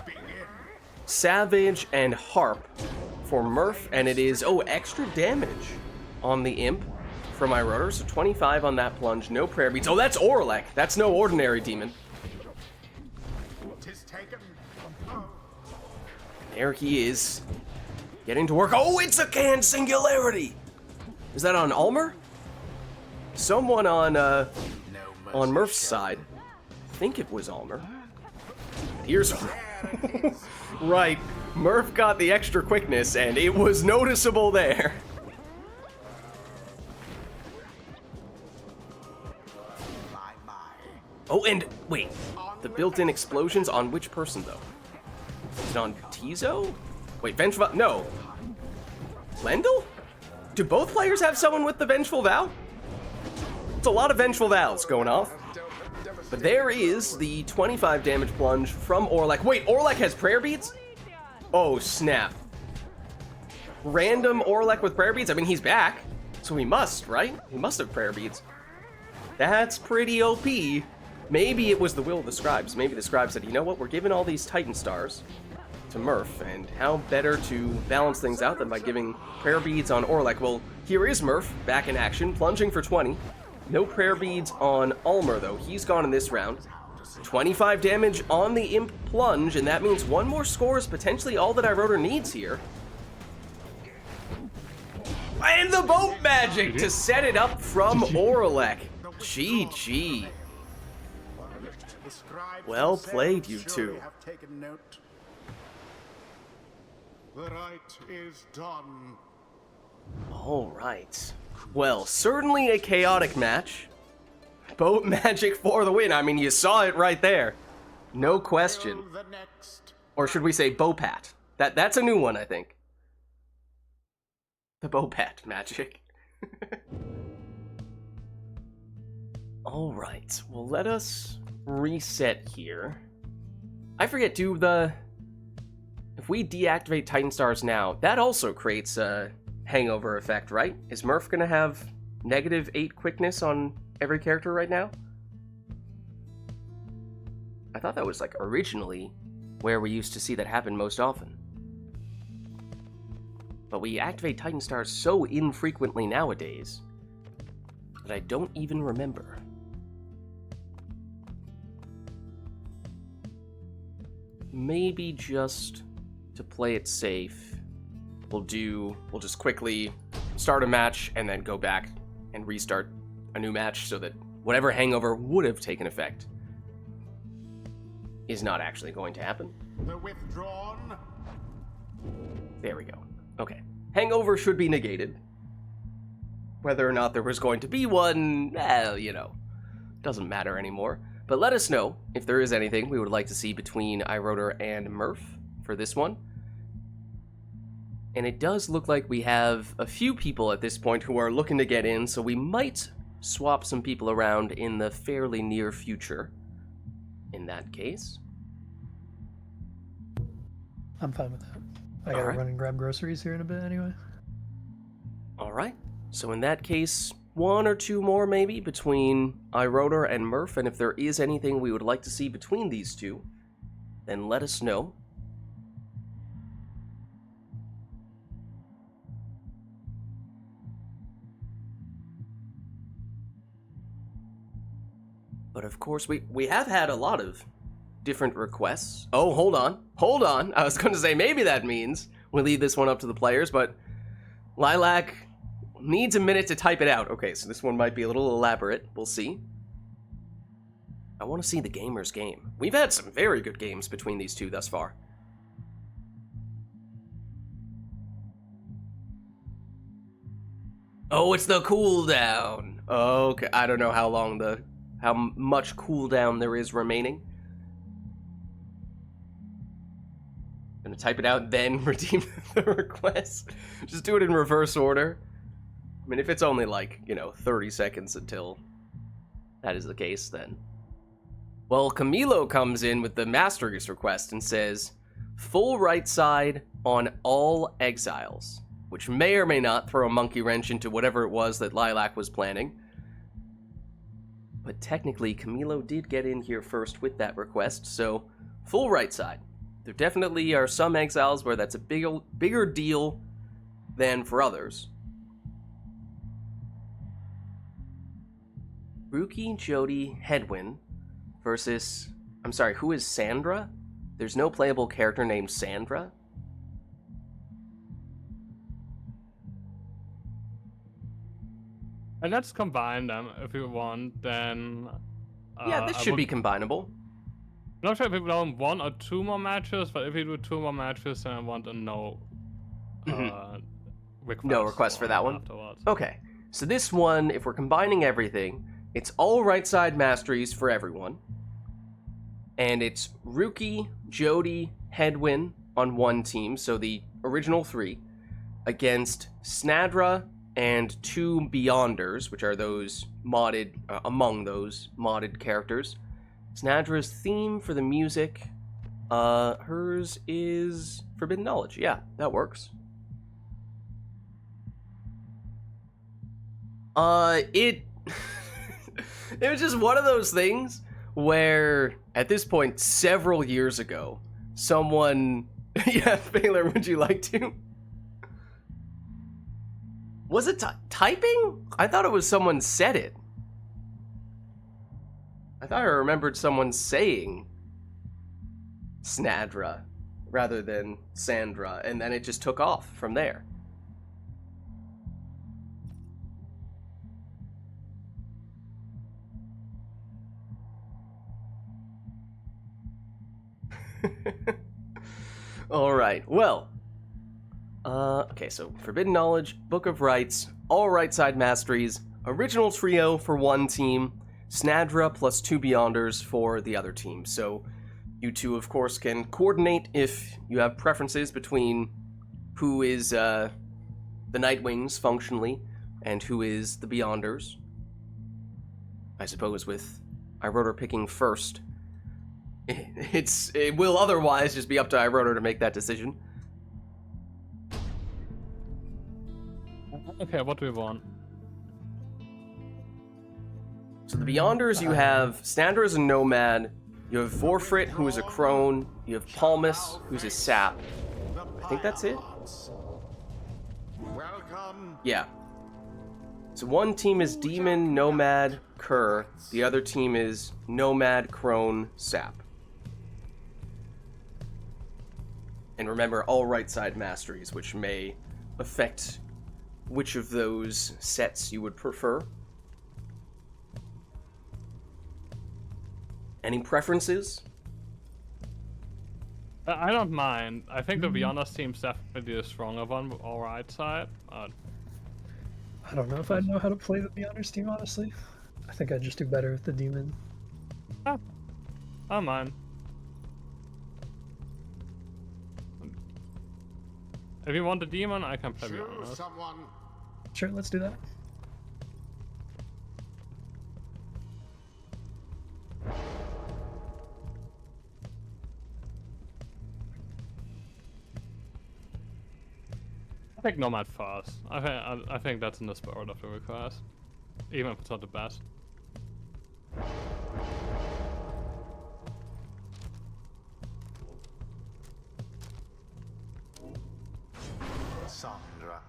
Savage, and Harp for Murph. And it is, extra damage on the Imp from Iroder. So 25 on that plunge, no prayer beads. Oh, that's Orlek. That's no ordinary demon. There he is, getting to work. Oh, it's a canned singularity! Is that on Ulmer? Someone on Murph's side. I think it was Ulmer. Here's right, Murph got the extra quickness, and it was noticeable there. Oh, and wait, the built-in explosions on which person, though? Is it on Tizo? Wait, Vengeful... No. Lendl? Do both players have someone with the Vengeful Vow? It's a lot of Vengeful Vows going off. But there is the 25 damage plunge from Orlek. Wait, Orlek has prayer beads? Oh, snap. Random Orlek with prayer beads? I mean, he's back, so he must, right? He must have prayer beads. That's pretty OP. Maybe it was the will of the scribes. Maybe the scribes said, you know what, we're giving all these Titan Stars to Murph, and how better to balance things out than by giving prayer beads on Orlek. Well, here is Murph, back in action, plunging for 20. No prayer beads on Ulmer, though. He's gone in this round. 25 damage on the Imp plunge, and that means one more score is potentially all that Iroder needs here. And the boat magic to set it up from Orlek. GG. Well played, you two. The rite is done. All right. Well, certainly a chaotic match. Boat magic for the win. I mean, you saw it right there. No question. Or should we say Bopat? That's a new one, I think. The Bopat magic. All right. Well, let us reset here. I forget, if we deactivate Titan Stars now, that also creates a hangover effect, right? Is Murph gonna have -8 quickness on every character right now? I thought that was like originally where we used to see that happen most often. But we activate Titan Stars so infrequently nowadays that I don't even remember. Maybe just to play it safe, we'll just quickly start a match and then go back and restart a new match so that whatever hangover would have taken effect is not actually going to happen. The withdrawn. There we go. Okay. Hangover should be negated. Whether or not there was going to be one, doesn't matter anymore. But let us know if there is anything we would like to see between Iroder and Murph for this one. And it does look like we have a few people at this point who are looking to get in, so we might swap some people around in the fairly near future. In that case. I'm fine with that. I gotta run and grab groceries here in a bit anyway. Alright. So in that case, one or two more maybe between Iroder and Murph, and if there is anything we would like to see between these two, then let us know. But of course, we have had a lot of different requests. Oh, hold on. I was going to say maybe that means we leave this one up to the players, but Lilac needs a minute to type it out. Okay, so this one might be a little elaborate. We'll see. I want to see the gamer's game. We've had some very good games between these two thus far. Oh, it's the cooldown. Okay, I don't know how much cooldown there is remaining. Gonna type it out, then redeem the request. Just do it in reverse order. I mean, if it's only like, 30 seconds until that is the case, then. Well, Camilo comes in with the Masteries request and says, full right side on all exiles, which may or may not throw a monkey wrench into whatever it was that Lilac was planning. But technically, Camilo did get in here first with that request, so full right side. There definitely are some exiles where that's a bigger deal than for others. Ruki, Jody, Hedwin versus... I'm sorry, who is Sandra? There's no playable character named Sandra? And let's combine them if you want, then... Yeah, this should be combinable. I'm not sure if we want 1 or 2 more matches, but if we do 2 more matches, then I want a request for that one? Afterwards. Okay, so this one, if we're combining everything, it's all right side masteries for everyone. And it's Ruki, Jody, Hedwin on one team, so the original 3, against Snadra and 2 Beyonders, which are those modded, among those modded characters. Snadra's theme for the music, hers is Forbidden Knowledge. Yeah, that works. It was just one of those things where, at this point, several years ago, someone... Yeah, Baylor, would you like to? Was it typing? I thought it was someone said it. I thought I remembered someone saying Snadra rather than Sandra, and then it just took off from there. All right, well, okay, so Forbidden Knowledge, Book of Rites, all right side masteries, original trio for one team, Snadra plus 2 Beyonders for the other team. So you two, of course, can coordinate if you have preferences between who is the Nightwings functionally and who is the Beyonders. I suppose with iRotor picking first, it will otherwise just be up to iRotor to make that decision. Okay, what do we want? So the Beyonders, you have Snadra as a Nomad, you have Vorfrit, who is a Crone, you have Palmus, who's a Sap. I think that's it? Welcome. Yeah. So one team is Demon, Nomad, Cur. The other team is Nomad, Crone, Sap. And remember, all right side masteries, which may affect which of those sets you would prefer. Any preferences? I don't mind. I think the Beyonders team's definitely the stronger one, all right side. I don't know if I'd know how to play the Beyonders team, honestly. I think I'd just do better with the Demon. I don't mind. If you want the Demon, I can play Choose Beyonders. someone. Sure, let's do that. I think Nomad first. I think that's in the spirit of the request, even if it's not the best. Sandra.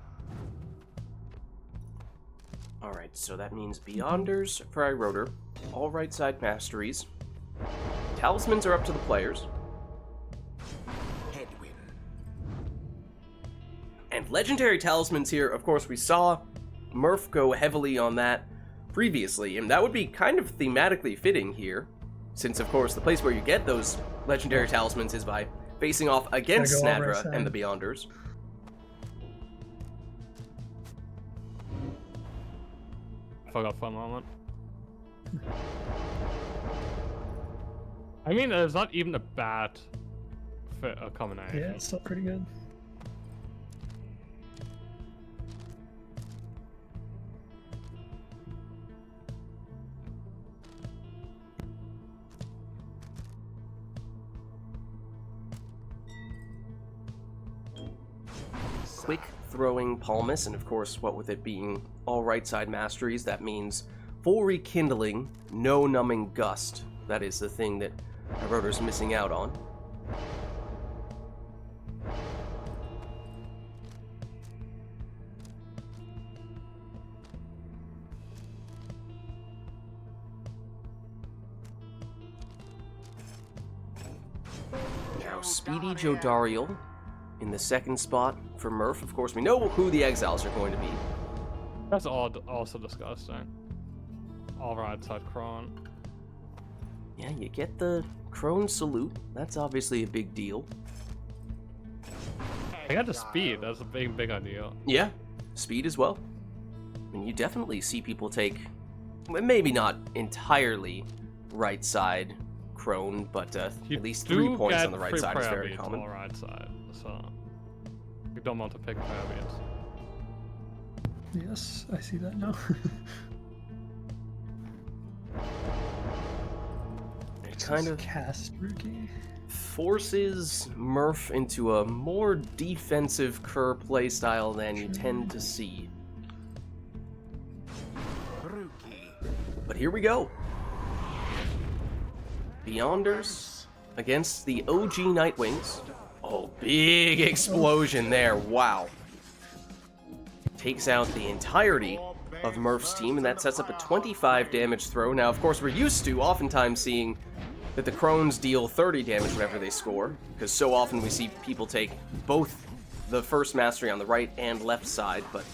Alright, so that means Beyonders for iRotor, all right side masteries. Talismans are up to the players. Hedwin. And legendary talismans here, of course, we saw Murph go heavily on that previously, and that would be kind of thematically fitting here, since, of course, the place where you get those legendary talismans is by facing off against Gotta go all right Snadra side. and the Beyonders. forgot for a moment. I mean, it's not even a bad combination. Yeah, it's still pretty good. Quick throwing Palmus, and of course, what with it being all right side masteries, that means full rekindling, no numbing gust. That is the thing that Rotor's missing out on. Now, Speedy Jodariel in the second spot for Murph. Of course, we know who the exiles are going to be. That's also disgusting. All right side Kron. Yeah, you get the Crone salute. That's obviously a big deal. I got the speed. That's a big idea. Yeah, speed as well. I mean, you definitely see people take, well, maybe not entirely right side Crone, but at least 3 points on the right side is very common. All right side, so you don't want to pick prayer beads. Yes, I see that now. It kind of cast rookie. forces Murph into a more defensive Kerr playstyle than you tend to see. But here we go. Beyonders against the OG Nightwings. Oh, big explosion there. Wow. Takes out the entirety of Murph's team, and that sets up a 25 damage throw. Now, of course, we're used to oftentimes seeing that the Crones deal 30 damage whenever they score, because so often we see people take both the first mastery on the right and left side, but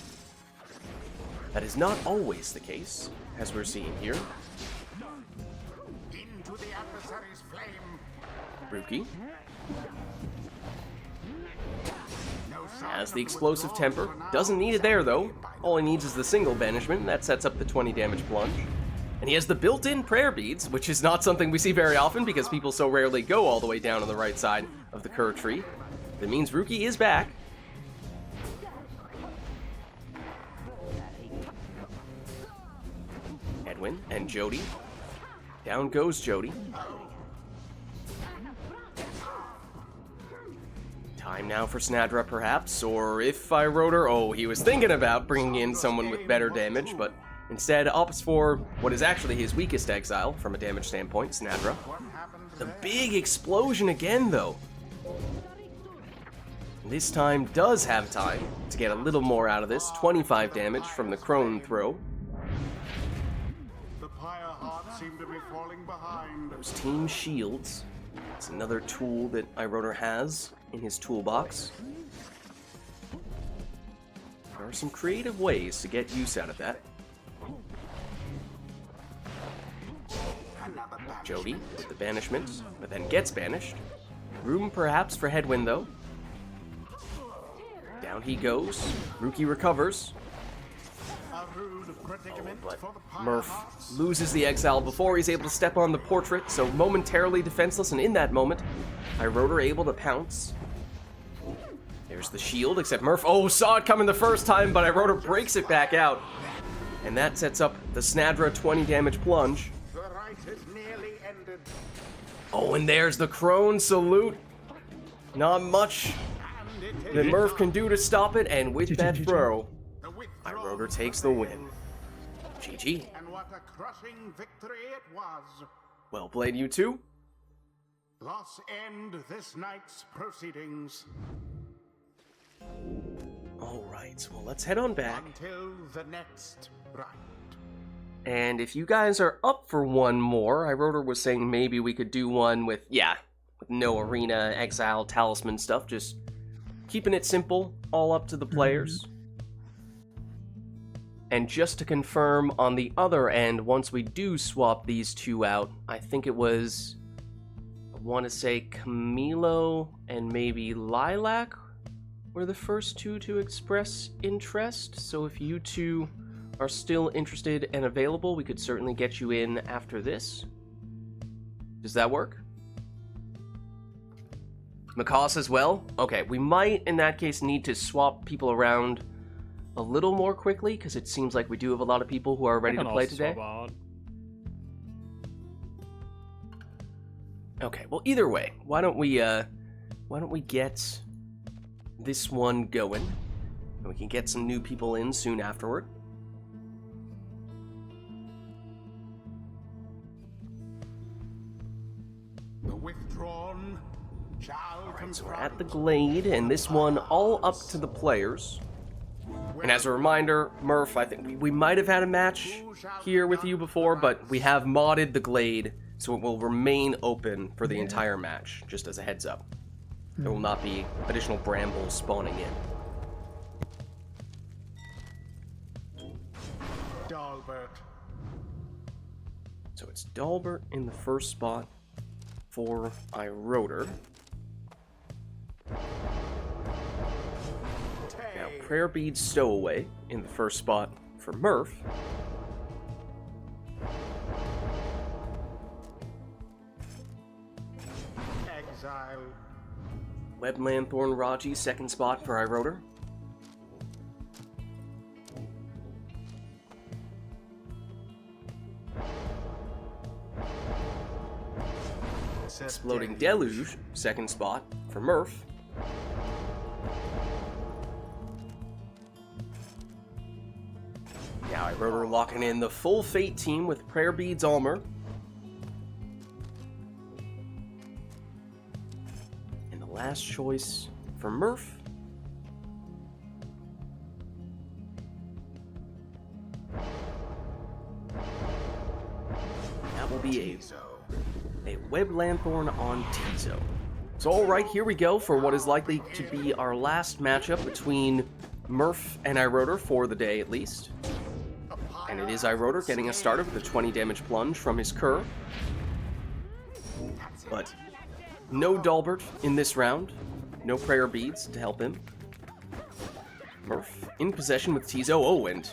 that is not always the case, as we're seeing here. Into the adversary's flame. Rookie No has the explosive temper. Doesn't need it there, though. All he needs is the single banishment, and that sets up the 20 damage plunge. And he has the built-in prayer beads, which is not something we see very often because people so rarely go all the way down on the right side of the Kerr tree. That means Rookie is back. Edwin and Jody. Down goes Jody. Time now for Snadra, perhaps, or if I Rotor, oh, he was thinking about bringing in someone with better damage, but instead opts for what is actually his weakest exile from a damage standpoint, Snadra. The big explosion again, though. This time does have time to get a little more out of this. 25 damage from the Crone throw. The Pyre heart seemed to be falling behind. Those team shields. It's another tool that iRotor has in his toolbox. There are some creative ways to get use out of that. Jody with the banishment, but then gets banished. Room perhaps for Headwind, though. Down he goes. Rookie recovers. But Murph loses the exile before he's able to step on the portrait, so momentarily defenseless, and in that moment, iRotor able to pounce. There's the shield, except Murph, oh, saw it coming the first time, but iRotor breaks it back out. And that sets up the Snadra 20 damage plunge. The rite is nearly ended. Oh, and there's the Crone salute. Not much that Murph can do to stop it, and with that throw, iRotor takes the win. GG. And what a crushing victory it was. Well played, you two. Thus end this night's proceedings. Alright, well let's head on back. Until the next rite. And if you guys are up for one more, iRotor was saying maybe we could do one with, with no arena, exile, talisman stuff, just keeping it simple, all up to the players. And just to confirm, on the other end, once we do swap these two out, I think it was, I want to say Camilo and maybe Lilac were the first two to express interest. So if you two are still interested and available, we could certainly get you in after this. Does that work? Macaws as well? Okay, we might, in that case, need to swap people around a little more quickly, because it seems like we do have a lot of people who are ready to play today. Okay, well, either way, why don't we get this one going, and we can get some new people in soon afterward. The withdrawn shall So we're at the Glade, and this one all up to the players. And as a reminder, Murph, I think we might have had a match here with you before, but we have modded the Glade, so it will remain open for the entire match, just as a heads up. There will not be additional brambles spawning in. Dalbert. So it's Dalbert in the first spot for Iroder. Now, Prayer Bead Stowaway in the first spot for Murph. Exile. Web Lanthorn Raji, second spot for Iroder. Exploding Deluge, second spot for Murph. Now Iroder locking in the full Fate team with Prayer Beads Almer. And the last choice for Murph. That will be a Web Lanthorn on Tizo. So alright, here we go for what is likely to be our last matchup between Murph and Iroder for the day at least. And it is Iroder getting us started with a 20 damage plunge from his Cur. But no Dalbert in this round. No Prayer Beads to help him. Murph in possession with Tizo. Oh, and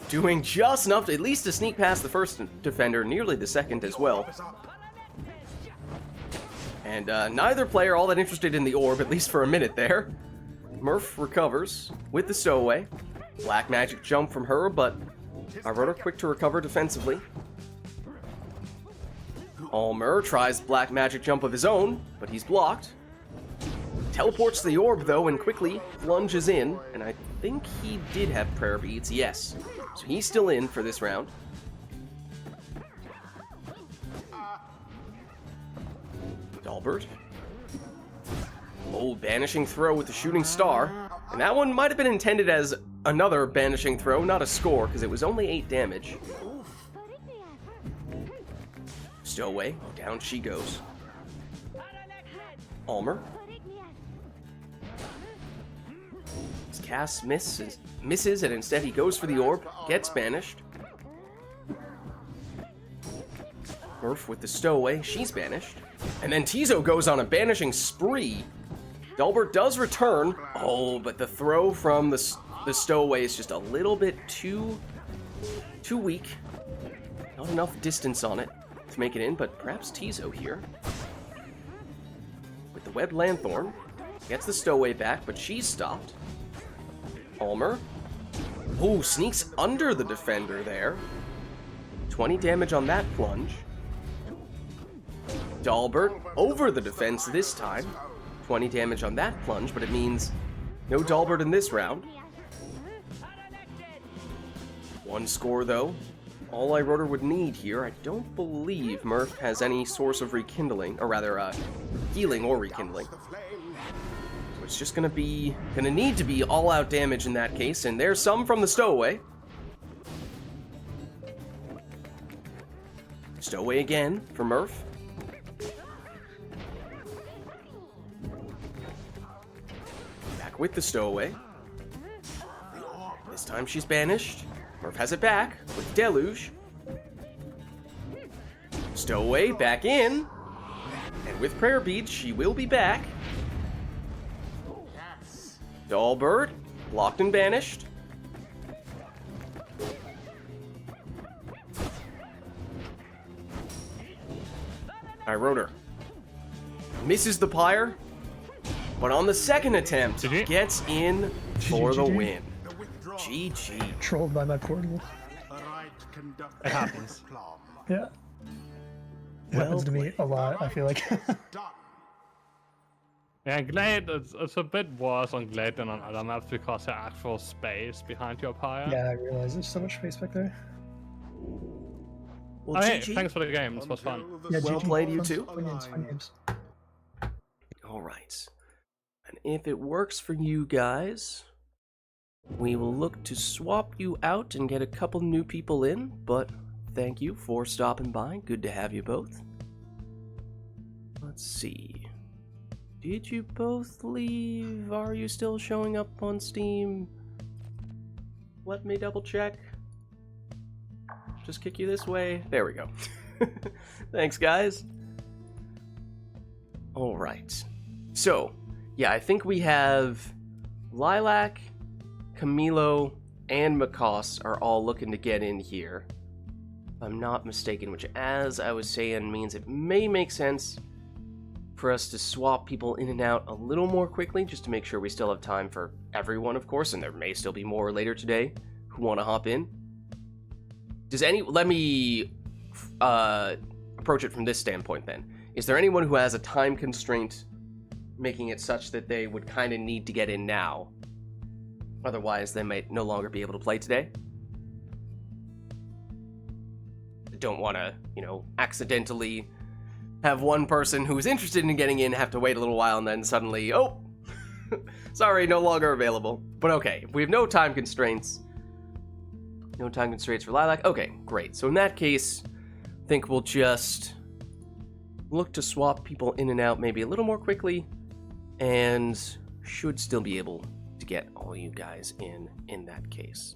doing just enough to at least to sneak past the first defender, nearly the second as well. And neither player all that interested in the orb, at least for a minute there. Murph recovers with the stowaway. Black magic jump from her, but Iroder quick to recover defensively. Almer tries black magic jump of his own, but he's blocked. Teleports to the orb though and quickly plunges in, and I think he did have prayer beads, yes. So he's still in for this round. Dalbert. Oh, banishing throw with the shooting star. And that one might have been intended as another banishing throw, not a score, because it was only 8 damage. Stowaway, down she goes. Almer. His cast misses, and instead he goes for the orb, gets banished. Murph with the stowaway, she's banished. And then Tizo goes on a banishing spree. Dalbert does return. Oh, but the throw from the stowaway is just a little bit too weak. Not enough distance on it to make it in, but perhaps Tizo here. With the Web Lanthorn. Gets the stowaway back, but she's stopped. Almer. Oh, sneaks under the defender there. 20 damage on that plunge. Dalbert over the defense this time. 20 damage on that plunge, but it means no Dalbert in this round. 1 score though. All Iroder would need here. I don't believe Murph has any source of rekindling, or rather, healing or rekindling. So it's just gonna need to be all-out damage in that case, and there's some from the stowaway. Stowaway again for Murph. Back with the stowaway. This time she's banished. Murph has it back with Deluge. Stowaway back in. And with Prayer Beads, she will be back. Yes. Dalbert, blocked and banished. Alright, Rotor. Misses the Pyre, but on the second attempt, GG. gets in for the GG. win. The withdrawal. GG. Trolled by my portal. A rite conducted It happens. with aplomb. Yeah. It Well happens to me played. a lot, I feel like. Done. Yeah, Glade, it's a bit worse on Glade than on other maps because there's actual space behind your Pyre. Yeah, I realize there's so much space back there. Well, Oh, hey, GG. thanks for the game. This was fun. Until the Yeah, Well GG. played, you Fun- too. Fun games, fun games. Alright. And if it works for you guys, we will look to swap you out and get a couple new people in, but thank you for stopping by. Good to have you both. Let's see. Did you both leave? Are you still showing up on Steam? Let me double check. Just kick you this way. There we go. Thanks, guys. Alright. So, yeah, I think we have Lilac, Camilo, and Macoss are all looking to get in here. If I'm not mistaken, which, as I was saying, means it may make sense for us to swap people in and out a little more quickly, just to make sure we still have time for everyone, of course, and there may still be more later today who want to hop in. Let me approach it from this standpoint then. Is there anyone who has a time constraint making it such that they would kind of need to get in now? Otherwise, they might no longer be able to play today. Don't want to, accidentally have one person who's interested in getting in have to wait a little while and then suddenly, oh, sorry, no longer available. But okay, if we have no time constraints for Lilac, okay, great. So in that case, I think we'll just look to swap people in and out maybe a little more quickly, and should still be able to get all you guys in that case.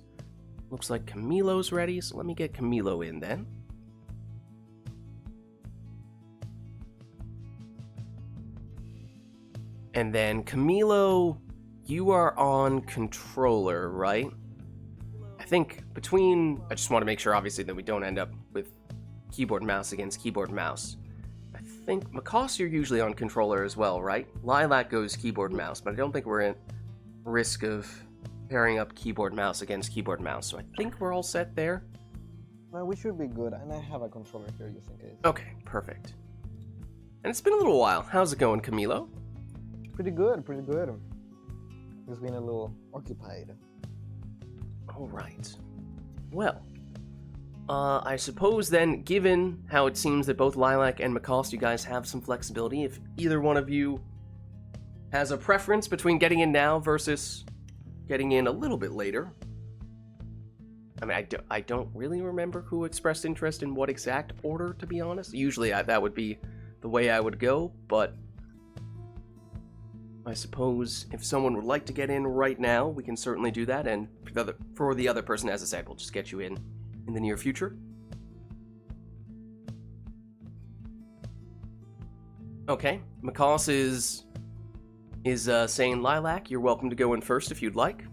Looks like Camilo's ready, so let me get Camilo in then. And then, Camilo, you are on controller, right? I think I just want to make sure, obviously, that we don't end up with keyboard and mouse against keyboard and mouse. I think, Macoss, you're usually on controller as well, right? Lilac goes keyboard and mouse, but I don't think we're at risk of pairing up keyboard and mouse against keyboard and mouse, so I think we're all set there. Well, we should be good, and I have a controller here just in case. Okay, perfect. And it's been a little while. How's it going, Camilo? Pretty good, pretty good. Just been a little occupied. All right. Well, I suppose then, given how it seems that both Lilac and Macoss, you guys have some flexibility, if either one of you has a preference between getting in now versus getting in a little bit later. I mean, I don't really remember who expressed interest in what exact order, to be honest. Usually that would be the way I would go, but I suppose if someone would like to get in right now, we can certainly do that, and for the other person, as I said, we'll just get you in the near future. Okay, Macoss is saying, Lilac, you're welcome to go in first if you'd like.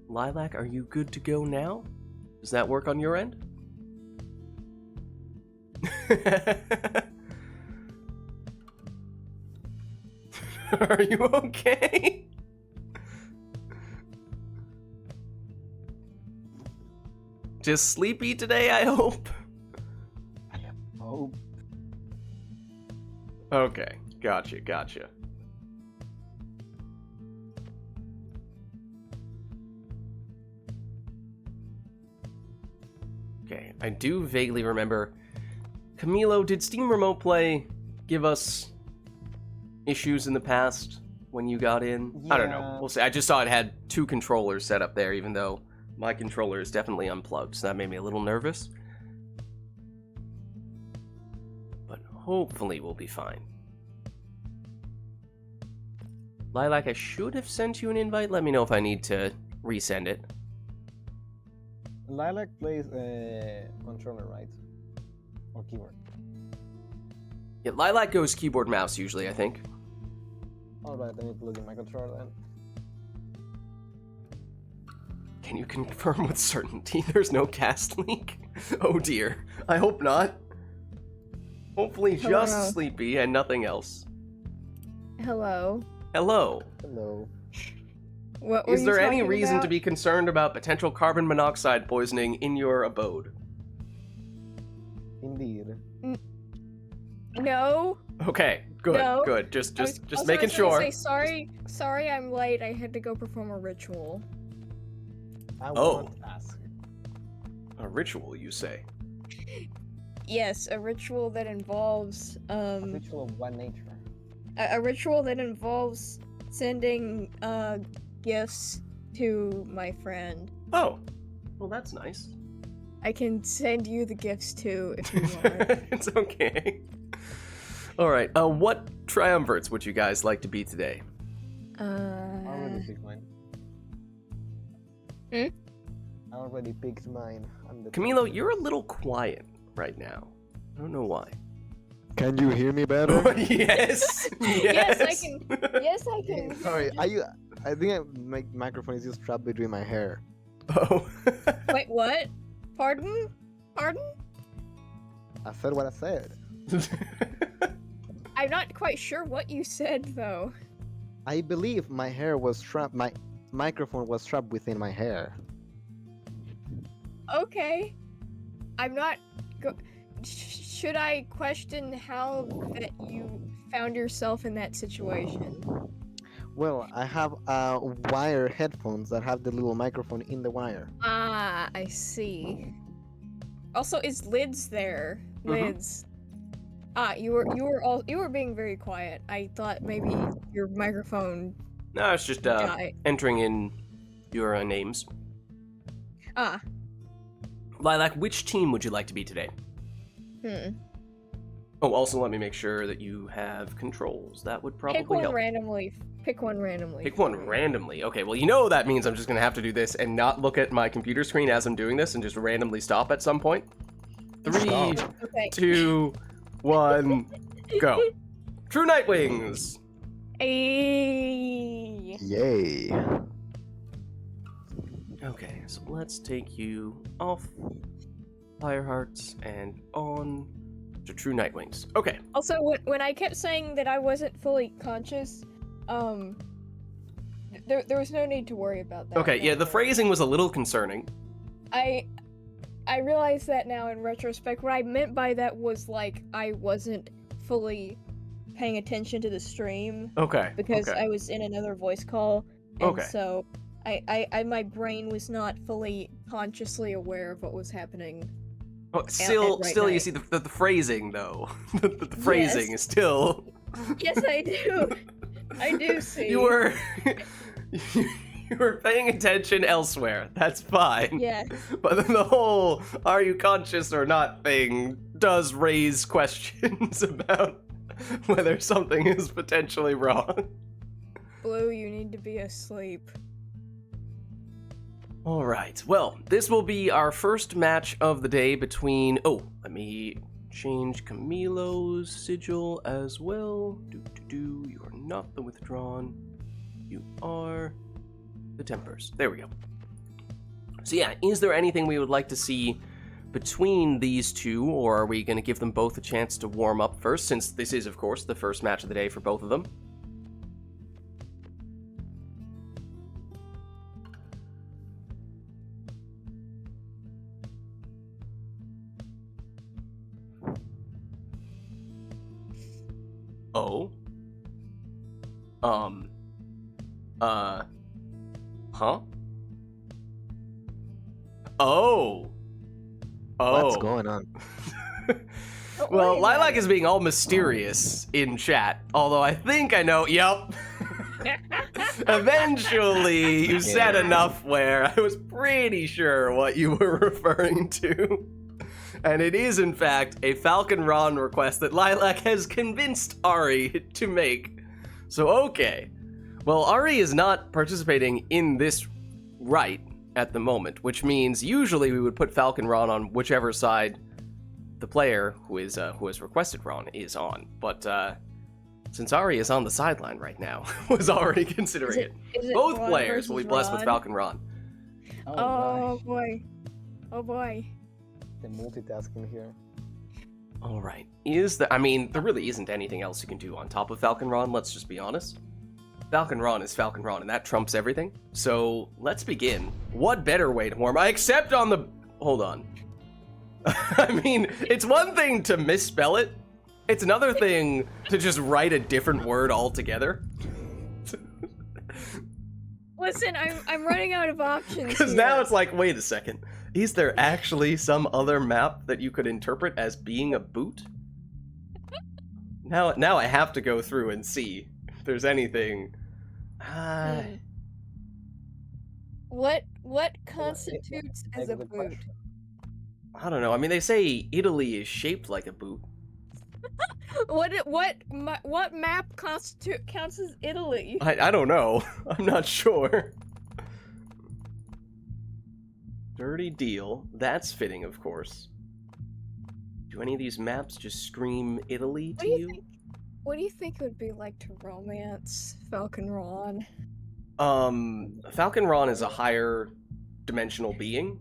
Lilac, are you good to go now? Does that work on your end? Are you okay? Just sleepy today, I hope? Oh, Okay, gotcha. Okay, I do vaguely remember. Camilo, did Steam Remote Play give us issues in the past when you got in? I don't know. Yeah. We'll see. I just saw it had two controllers set up there, even though my controller is definitely unplugged, so that made me a little nervous. But hopefully we'll be fine. Lilac, I should have sent you an invite. Let me know if I need to resend it. Lilac plays controller, right? Or keyboard. Yeah, Lilac goes keyboard mouse usually, I think. Alright, I need to look in my controller then. Can you confirm with certainty there's no cast leak? Oh dear. I hope not. Hopefully Hello. just sleepy and nothing else. Hello. Hello. Hello. What were Is you there any talking reason to about? be concerned about potential carbon monoxide poisoning in your abode? Indeed. No. Okay, good, No. good. Just Also, making I was gonna sure. say, sorry, I'm late. I had to go perform a ritual. I Oh. won't ask. A ritual, you say? Yes, a ritual that involves Ritual of one nature. a ritual that involves sending gifts to my friend. Oh, well, that's nice. I can send you the gifts too if you want. It's okay. All right. What triumvirs would you guys like to be today? I already picked mine. Hmm? I already picked mine. I'm the Camilo, you're a little quiet right now. I don't know why. Can you hear me better? Yes. Yes, I Yes. can. Yes, I can. Sorry, I think my microphone is just trapped between my hair. Oh. Wait, what? Pardon? Pardon? I said what I said. I'm not quite sure what you said though. I believe my hair was trapped. My microphone was trapped within my hair. Okay. I'm not. Should I question how that you found yourself in that situation? Well, I have wire headphones that have the little microphone in the wire. Ah, I see. Also, is Lids there? Lids. Ah, you were being very quiet. I thought maybe your microphone No, it's just died. entering in your names. Ah. Lilac, which team would you like to be today? Oh, also let me make sure that you have controls. That would probably Pick one help. randomly. Pick one randomly. Pick one randomly. Okay, well, you know that means I'm just going to have to do this and not look at my computer screen as I'm doing this and just randomly stop at some point. 3, Okay. 2, 1, go. True Nightwings! Ayy. Yay! Okay, so let's take you off Firehearts and on to True Nightwings. Okay. Also, when I kept saying that I wasn't fully conscious, there was no need to worry about that. Okay, yeah, the phrasing was a little concerning. I realize that now in retrospect. What I meant by that was like I wasn't fully paying attention to the stream Okay. because okay. I was in another voice call, and Okay. so my brain was not fully consciously aware of what was happening. Oh, still, Right you Night. see the phrasing though. the phrasing is still. Yes, I do. I do see. You were, you were paying attention elsewhere. That's fine. Yeah. But then the whole "are you conscious or not" thing does raise questions about whether something is potentially wrong. Blue, you need to be asleep. All right. Well, this will be our first match of the day between. Oh, let me change Camilo's sigil as well. You are not the withdrawn. You are the Tempers. There we go. So yeah, is there anything we would like to see between these two, or are we going to give them both a chance to warm up first, since this is, of course, the first match of the day for both of them? Oh. Huh? Oh. What's going on? Well, Wait a Lilac minute. is being all mysterious in chat, although I think I know. Yup. Eventually, you said enough where I was pretty sure what you were referring to. And it is, in fact, a Falcon Ron request that Lilac has convinced Ari to make. So, okay. Well, Ari is not participating in this rite at the moment, which means usually we would put Falcon Ron on whichever side the player who has requested Ron is on. But since Ari is on the sideline right now, was already considering it. Is it Both Ron players will be versus blessed with Ron? Falcon Ron. Oh boy. Oh boy. the multitasking here. All right. I mean, there really isn't anything else you can do on top of Falcon Ron, let's just be honest. Falcon Ron is Falcon Ron, and that trumps everything. So, let's begin. What better way to warm except on the... Hold on. I mean, it's one thing to misspell it. It's another thing to just write a different word altogether. Listen, I'm running out of options. Because now it's like, wait a second. Is there actually some other map that you could interpret as being a boot? Now I have to go through and see if there's anything. What constitutes as a boot? I don't know. I mean, they say Italy is shaped like a boot. What map counts as Italy? I don't know. I'm not sure. Dirty deal. That's fitting, of course. Do any of these maps just scream Italy to you? What do you think it would be like to romance Falcon Ron? Falcon Ron is a higher dimensional being.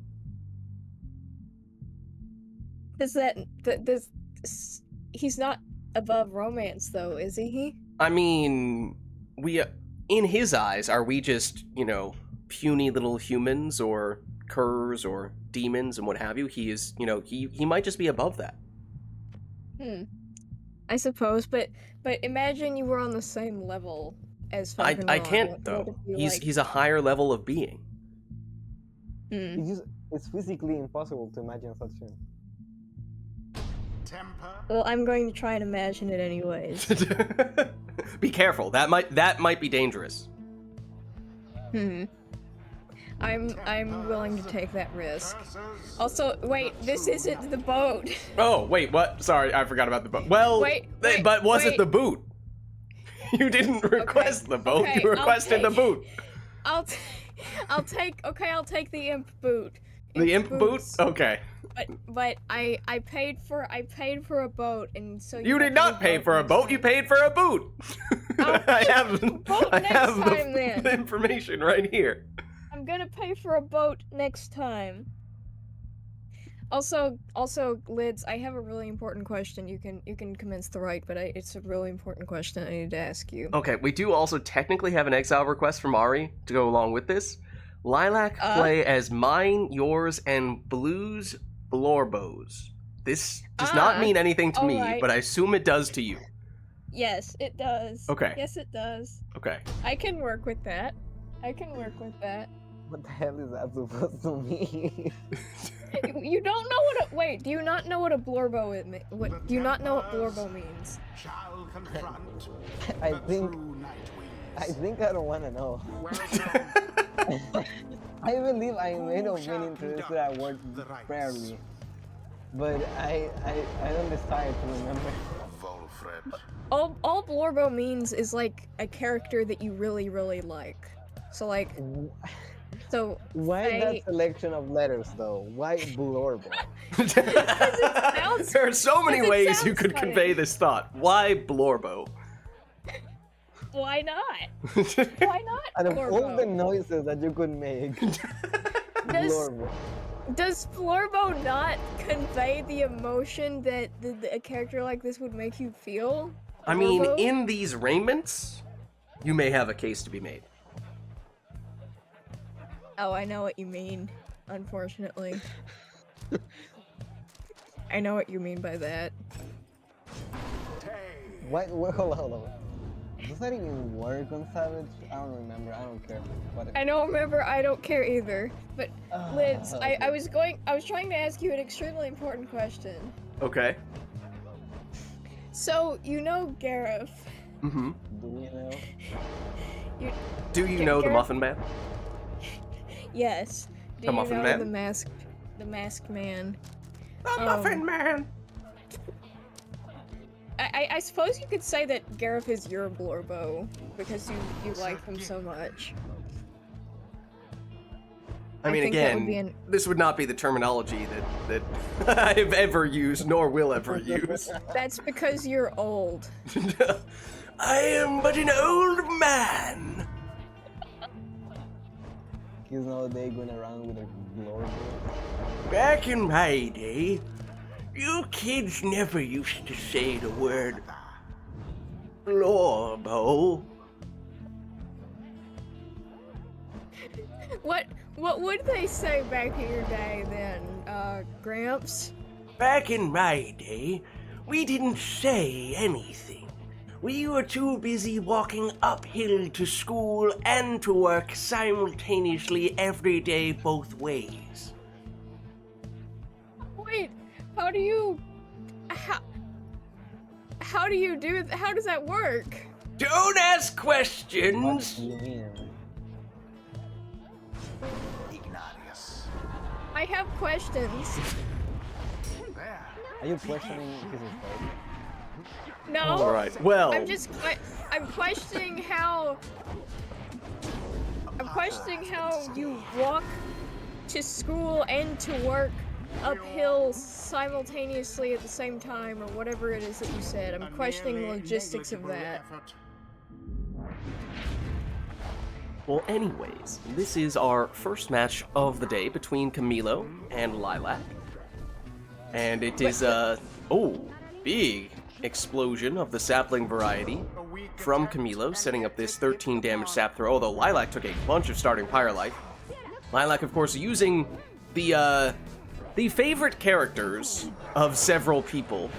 He's not above romance though, is he? I mean, in his eyes, are we just, puny little humans or curs or demons and what have you? He is, he might just be above that. I suppose, but imagine you were on the same level as Falcon Ron. I can't though. He's a higher level of being. It's physically impossible to imagine such thing. Well, I'm going to try and imagine it anyways. Be careful. That might be dangerous. I'm willing to take that risk. Also, wait, this isn't the boat. Oh, wait, what? Sorry, I forgot about the boat. Well, but was it the boot? You didn't request the boat. Okay, you requested the boot. I'll take the imp boot. The imp boot? Okay. But I paid for a boat, and so you did not pay for a boat. You paid for a boot. I have the information right here. I'm gonna pay for a boat next time. Also, Lids, I have a really important question. You can commence the rite, but it's a really important question I need to ask you. Okay, we do also technically have an exile request from Ari to go along with this. Lilac play as mine, yours, and Blue's Blorbos. This does not mean anything to me, but I assume it does to you. Yes, it does. Okay. Yes, it does. Okay. I can work with that. What the hell is that supposed to mean? You don't know what a... Wait, do you not know what a Blorbo is? Do you not know what Blorbo means? I think I don't want to know. I believe I may have been introduced at work rarely, but I don't decide to remember. All Blorbo means is like a character that you really, really like. So like... So why that selection of letters though? Why Blorbo? There are so many ways you could convey this thought. Why Blorbo? Why not? Why not? Out of Blorbo? all the noises that you could make, Blorbo. Does Blorbo not convey the emotion that a character like this would make you feel? I mean, Blorbo? in these raiments, you may have a case to be made. Oh, I know what you mean, unfortunately. I know what you mean by that. What? Hold on. Does that even work on Savage? I don't remember. I don't care. I don't remember. I don't care either. But Liz, okay. I was trying to ask you an extremely important question. Okay. So you know Gareth. Mm-hmm. Do you know? Do you know the Muffin Man? Yes. Do The you Muffin know Man? the masked man? The Muffin Man. I suppose you could say that Gareth is your Blorbo because you like him so much. I mean, think that would be again, this would not be the terminology that I've ever used nor will ever use. That's because you're old. I am but an old man. He's nowadays going around with a blower. Back in my day, you kids never used to say the word Lorbo. What would they say back in your day then, Gramps? Back in my day, we didn't say anything. We were too busy walking uphill to school and to work simultaneously every day both ways. Wait, how do you do how does that work? Don't ask What questions! do you mean? Ignatius. I have questions. There. Are you questioning his face? No. Alright, well... I'm questioning how you walk to school and to work uphill simultaneously at the same time, or whatever it is that you said. I'm questioning the logistics of that. Well, anyways, this is our first match of the day between Camilo and Lilac. And it is, big explosion of the sapling variety from Camilo, setting up this 13 damage sap throw, although Lilac took a bunch of starting Pyre life. Lilac, of course, using the favorite characters of several people,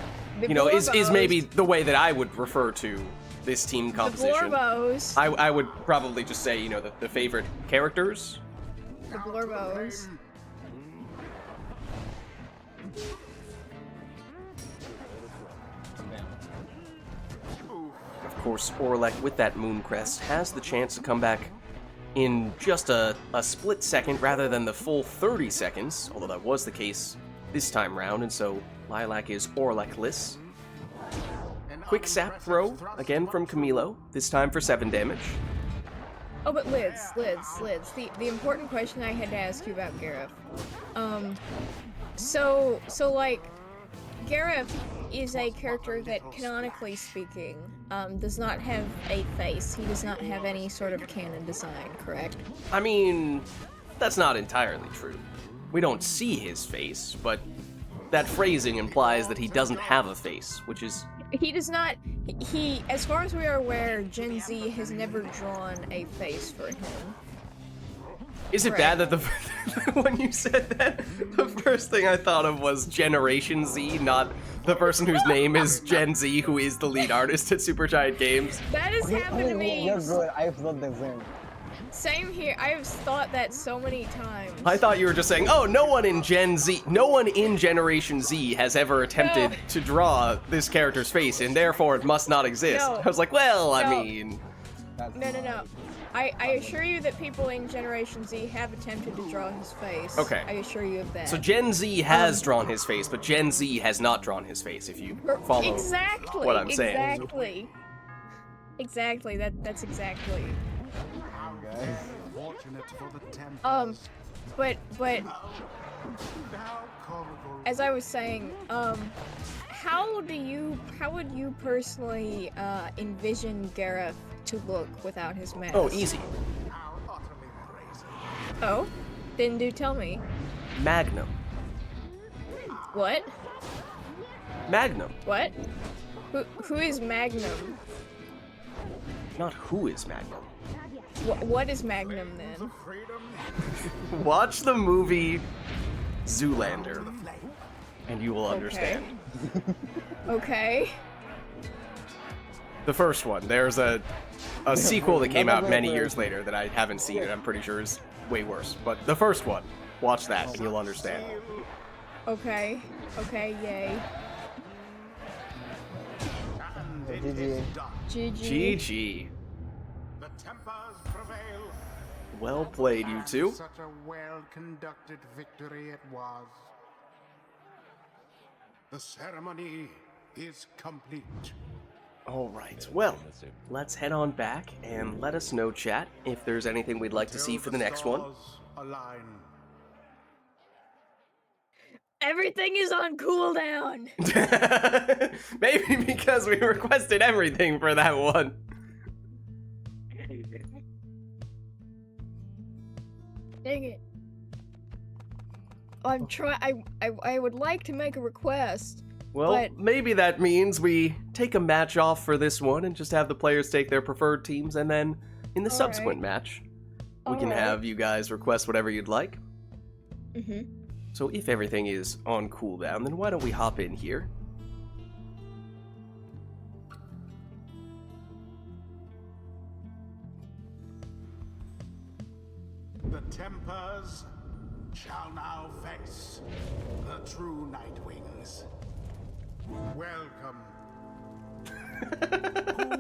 The you know, is Blorbos. maybe the way that I would refer to this team The composition. Blorbos. I would probably just say, you know, the favorite characters. The Blorbos. Of course, Orlek, with that Moon Crest, has the chance to come back in just a split second rather than the full 30 seconds, although that was the case this time round, and so Lilac is Orlek-less. Quick sap throw, again from Camilo, this time for 7 damage. Oh, but Lids. The important question I had to ask you about Gareth. So like, Gareth is a character that, canonically speaking, does not have a face. He does not have any sort of canon design, correct? I mean, that's not entirely true. We don't see his face, but that phrasing implies that he doesn't have a face, which is... He does not. He, as far as we are aware, Gen Z has never drawn a face for him. Is it bad that when you said that, the first thing I thought of was Generation Z, not the person whose name is Gen Z, who is the lead artist at Supergiant Games? That has happened to me. You're good. I've thought the same. Same here. I've thought that so many times. I thought you were just saying, oh, no one in Generation Z has ever attempted No. to draw this character's face, and therefore it must not exist. No. I was like, well, I No. mean... No. I assure you that people in Generation Z have attempted to draw his face. Okay. I assure you of that. So Gen Z has drawn his face, but Gen Z has not drawn his face, if you follow exactly, what I'm saying. Exactly. That's exactly. Fortunate for the Templars. But How comical. as I was saying, how would you personally envision Gareth to look without his mask? Oh, easy. How utterly brazen. Oh, then do tell me. Magnum. What? Magnum. What? Who is Magnum? Not who is Magnum. What is Magnum then? Freedom Watch the movie Zoolander, and you will understand. Okay. The first one. There's a sequel that came out many years later that I haven't seen, and I'm pretty sure is way worse. But the first one, watch that, and you'll understand. Okay, yay. and it GG. is done. GG. GG. The Templars prevail. Well played, you And two. Such a well-conducted victory it was. The ceremony is complete. All right, well, let's head on back and let us know, chat, if there's anything we'd like to see for the next one. Stars align. Everything is on cooldown. Maybe because we requested everything for that one. Dang it. I'm I would like to make a request. Well, But- maybe that means we take a match off for this one and just have the players take their preferred teams, and then in the All subsequent right. match, we can All right. have you guys request whatever you'd like. Mm-hmm. So if everything is on cooldown, then why don't we hop in here? The Tempers shall now face the true Nightwings. Welcome.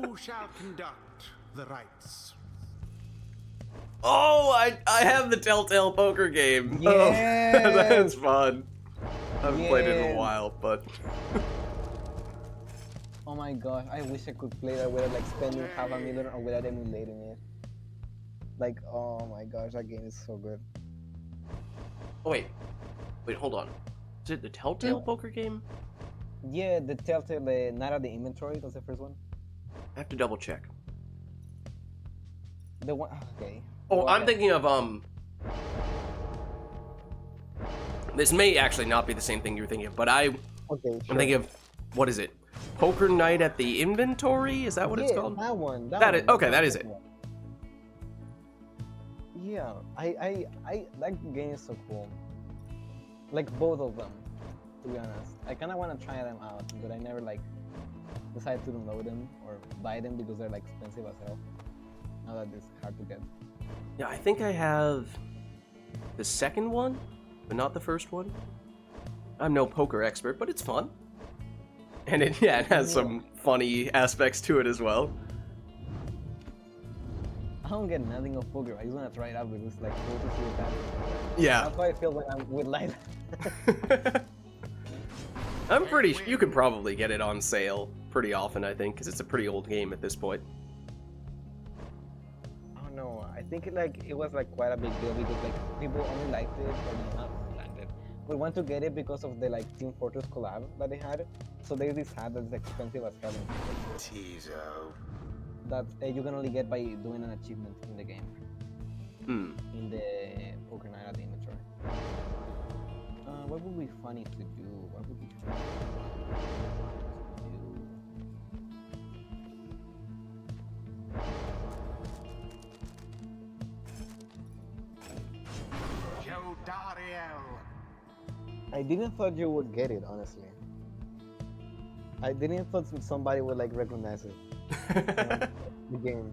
Who shall conduct the rites? Oh, I have the Telltale poker game. Yes. Oh, that's fun. I haven't played it in a Yes. while, but Oh my gosh, I wish I could play that without like spending $500,000 or without emulating it. Like, oh my gosh, that game is so good. oh wait, hold on. Is it the Telltale poker game? Yeah, the Telltale Night of the Inventory, that's the first one. I have to double check. The one, okay. Oh, Go I'm ahead. thinking of This may actually not be the same thing you're thinking of, but Okay, I'm sure. thinking of, what is it? Poker Night at the Inventory? Is that what it's Yeah, called? that one. That That is- one. okay, that is it. Yeah, that game is so cool. Like both of them, to be honest. I kind of want to try them out, but I never like decided to download them or buy them because they're like expensive as hell. Now that it's hard to get. Yeah, I think I have the second one, but not the first one. I'm no poker expert, but it's fun. And it has some funny aspects to it as well. I don't get nothing of poker. I just want to try it out because like go to see that. Yeah. That's how I feel when I'm with Light. I'm pretty sure you can probably get it on sale pretty often, I think, because it's a pretty old game at this point. I don't know. I think it was like quite a big deal because like people only liked it or not liked it. We want to get it because of the like Team Fortress collab that they had. So there's this hat that's expensive as hell. Tizo. That you can only get by doing an achievement in the game. Hmm. In the Poker Night at the Inventory. What would be funny to do? What would be funny Joe Dariel. I didn't thought you would get it, honestly. I didn't thought somebody would like recognize it. The game.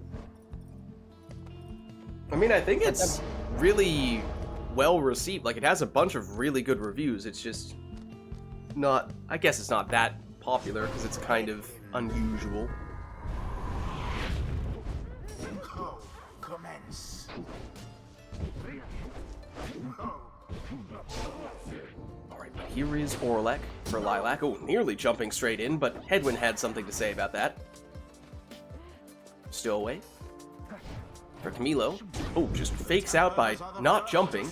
I mean, I think it's really well received. Like, it has a bunch of really good reviews. It's just not... I guess it's not that popular because it's kind of unusual. Ho, commence. Ho. Alright, but here is Orlek for Lilac. Oh, nearly jumping straight in, but Hedwyn had something to say about that. Stowaway. For Camilo. Oh, just fakes out by not jumping.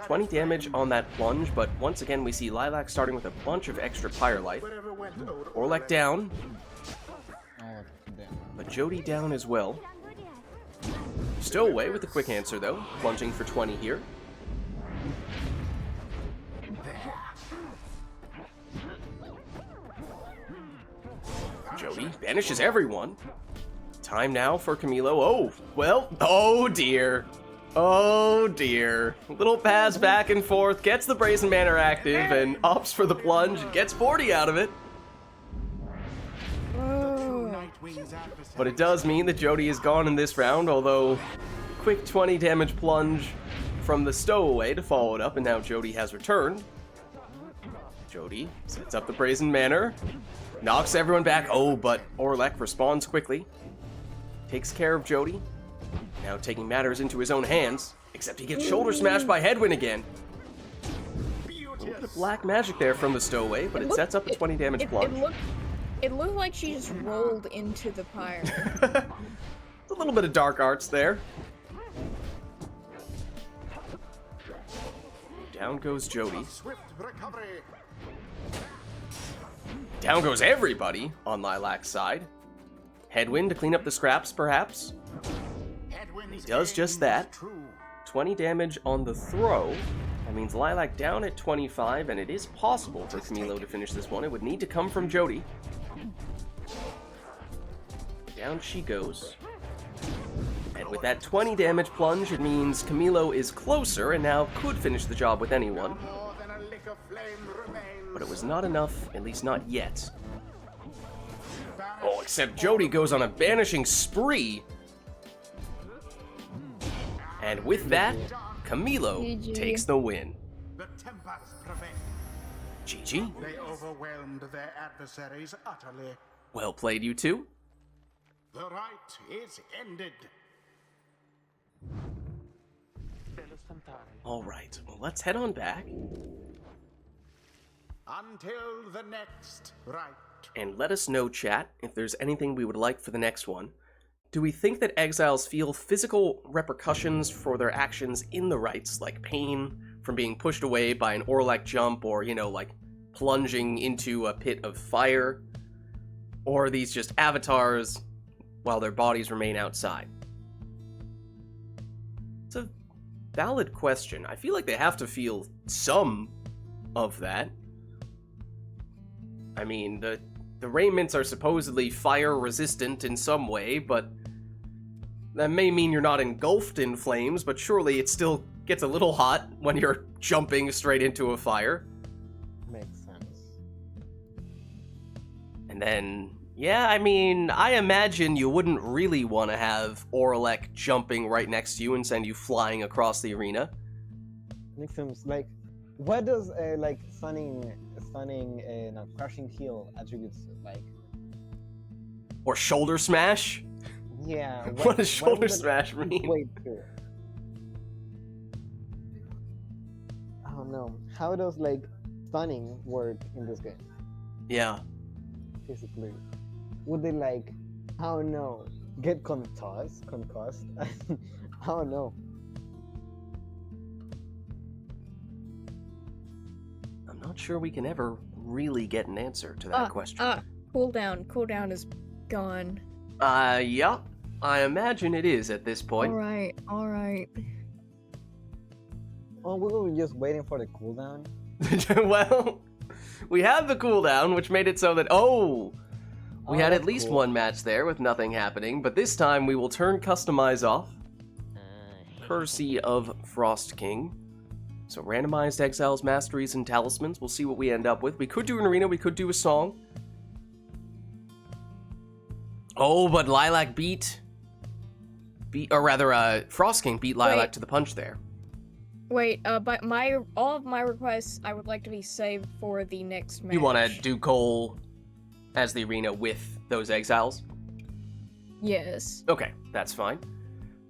20 damage on that plunge, but once again we see Lilac starting with a bunch of extra Pyre life. Orlek down, Oh, damn. but Jody down as well. Stowaway with a quick answer though, plunging for 20 here. Jody banishes everyone. Time now for Camilo. Oh, well, oh dear. Oh dear. Little pass back and forth, gets the Brazen Banner active, and opts for the plunge, and gets 40 out of it. But it does mean that Jody is gone in this round, although quick 20 damage plunge from the Stowaway to follow it up, and now Jody has returned. Jody sets up the Brazen Banner, knocks everyone back. Oh, but Orlek responds quickly. Takes care of Jody. Now taking matters into his own hands, except he gets shoulder smashed by Hedwyn again. A little bit of black magic there from the Stowaway, but it sets up a 20 damage plunge. It looked like she just rolled into the pyre. A little bit of dark arts there. Down goes Jody. Swift recovery. Down goes everybody on Lilac's side. Hedwyn to clean up the scraps, perhaps. Hedwyn's Does just aim that. is true. 20 damage on the throw. That means Lilac down at 25, and it is possible for Camilo to finish this one. It would need to come from Jody. Down she goes. And with that 20 damage plunge, it means Camilo is closer and now could finish the job with anyone. More than a lick of flame remains. But it was not enough, at least not yet. Oh, except Jody goes on a banishing spree. And with that, Camilo GG. takes the win. The Tempers prevail. GG. They overwhelmed their adversaries utterly. Well played, you two. The rite is ended. Alright, well, let's head on back. Until the next rite. And let us know, chat, if there's anything we would like for the next one. Do we think that exiles feel physical repercussions for their actions in the rites, like pain from being pushed away by an Orlac jump, or, you know, like plunging into a pit of fire? Or are these just avatars while their bodies remain outside? It's a valid question. I feel like they have to feel some of that. I mean, the raiments are supposedly fire resistant in some way, but that may mean you're not engulfed in flames, but surely it still gets a little hot when you're jumping straight into a fire. Makes sense. And then, yeah, I mean, I imagine you wouldn't really want to have Orlac jumping right next to you and send you flying across the arena. Makes sense. Like, what does like stunning, no, crushing heal attributes like? Or shoulder smash? Yeah. What does shoulder would it smash mean? equate to? I don't know. How does like stunning work in this game? Yeah. Basically, would they like, I don't know, get concussed? I don't know. I'm not sure we can ever really get an answer to that question. Cooldown is gone. Yeah. I imagine it is at this point. Alright. Oh, we were just waiting for the cooldown. Well, we have the cooldown, which made it so that, we had at that's least cool. one match there with nothing happening, but this time we will turn Customize off, courtesy of Frost King. So randomized exiles, masteries, and talismans. We'll see what we end up with. We could do an arena, we could do a song. Oh, but Lilac Frost King beat Lilac Wait. to the punch there. Wait, but all of my requests I would like to be saved for the next match. You want to do Cole as the arena with those exiles? Yes. Okay, that's fine.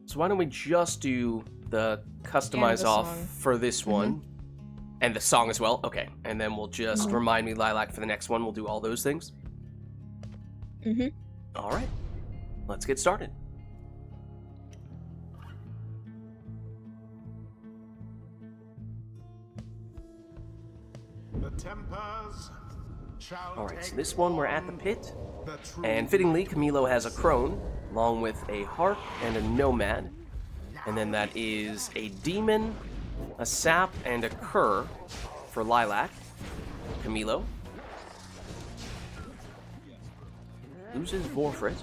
So why don't we just do the customize the off song. for this one, and the song as well? Okay, and then we'll just remind me Lilac for the next one. We'll do all those things. Mhm. All right, let's get started. The Tempers shall All right, so take this one we're at the on pit, the true and fittingly, Camilo has a crone, along with a harp and a nomad, and then that is a demon, a sap, and a cur for Lilac. Camilo loses Vorfrit.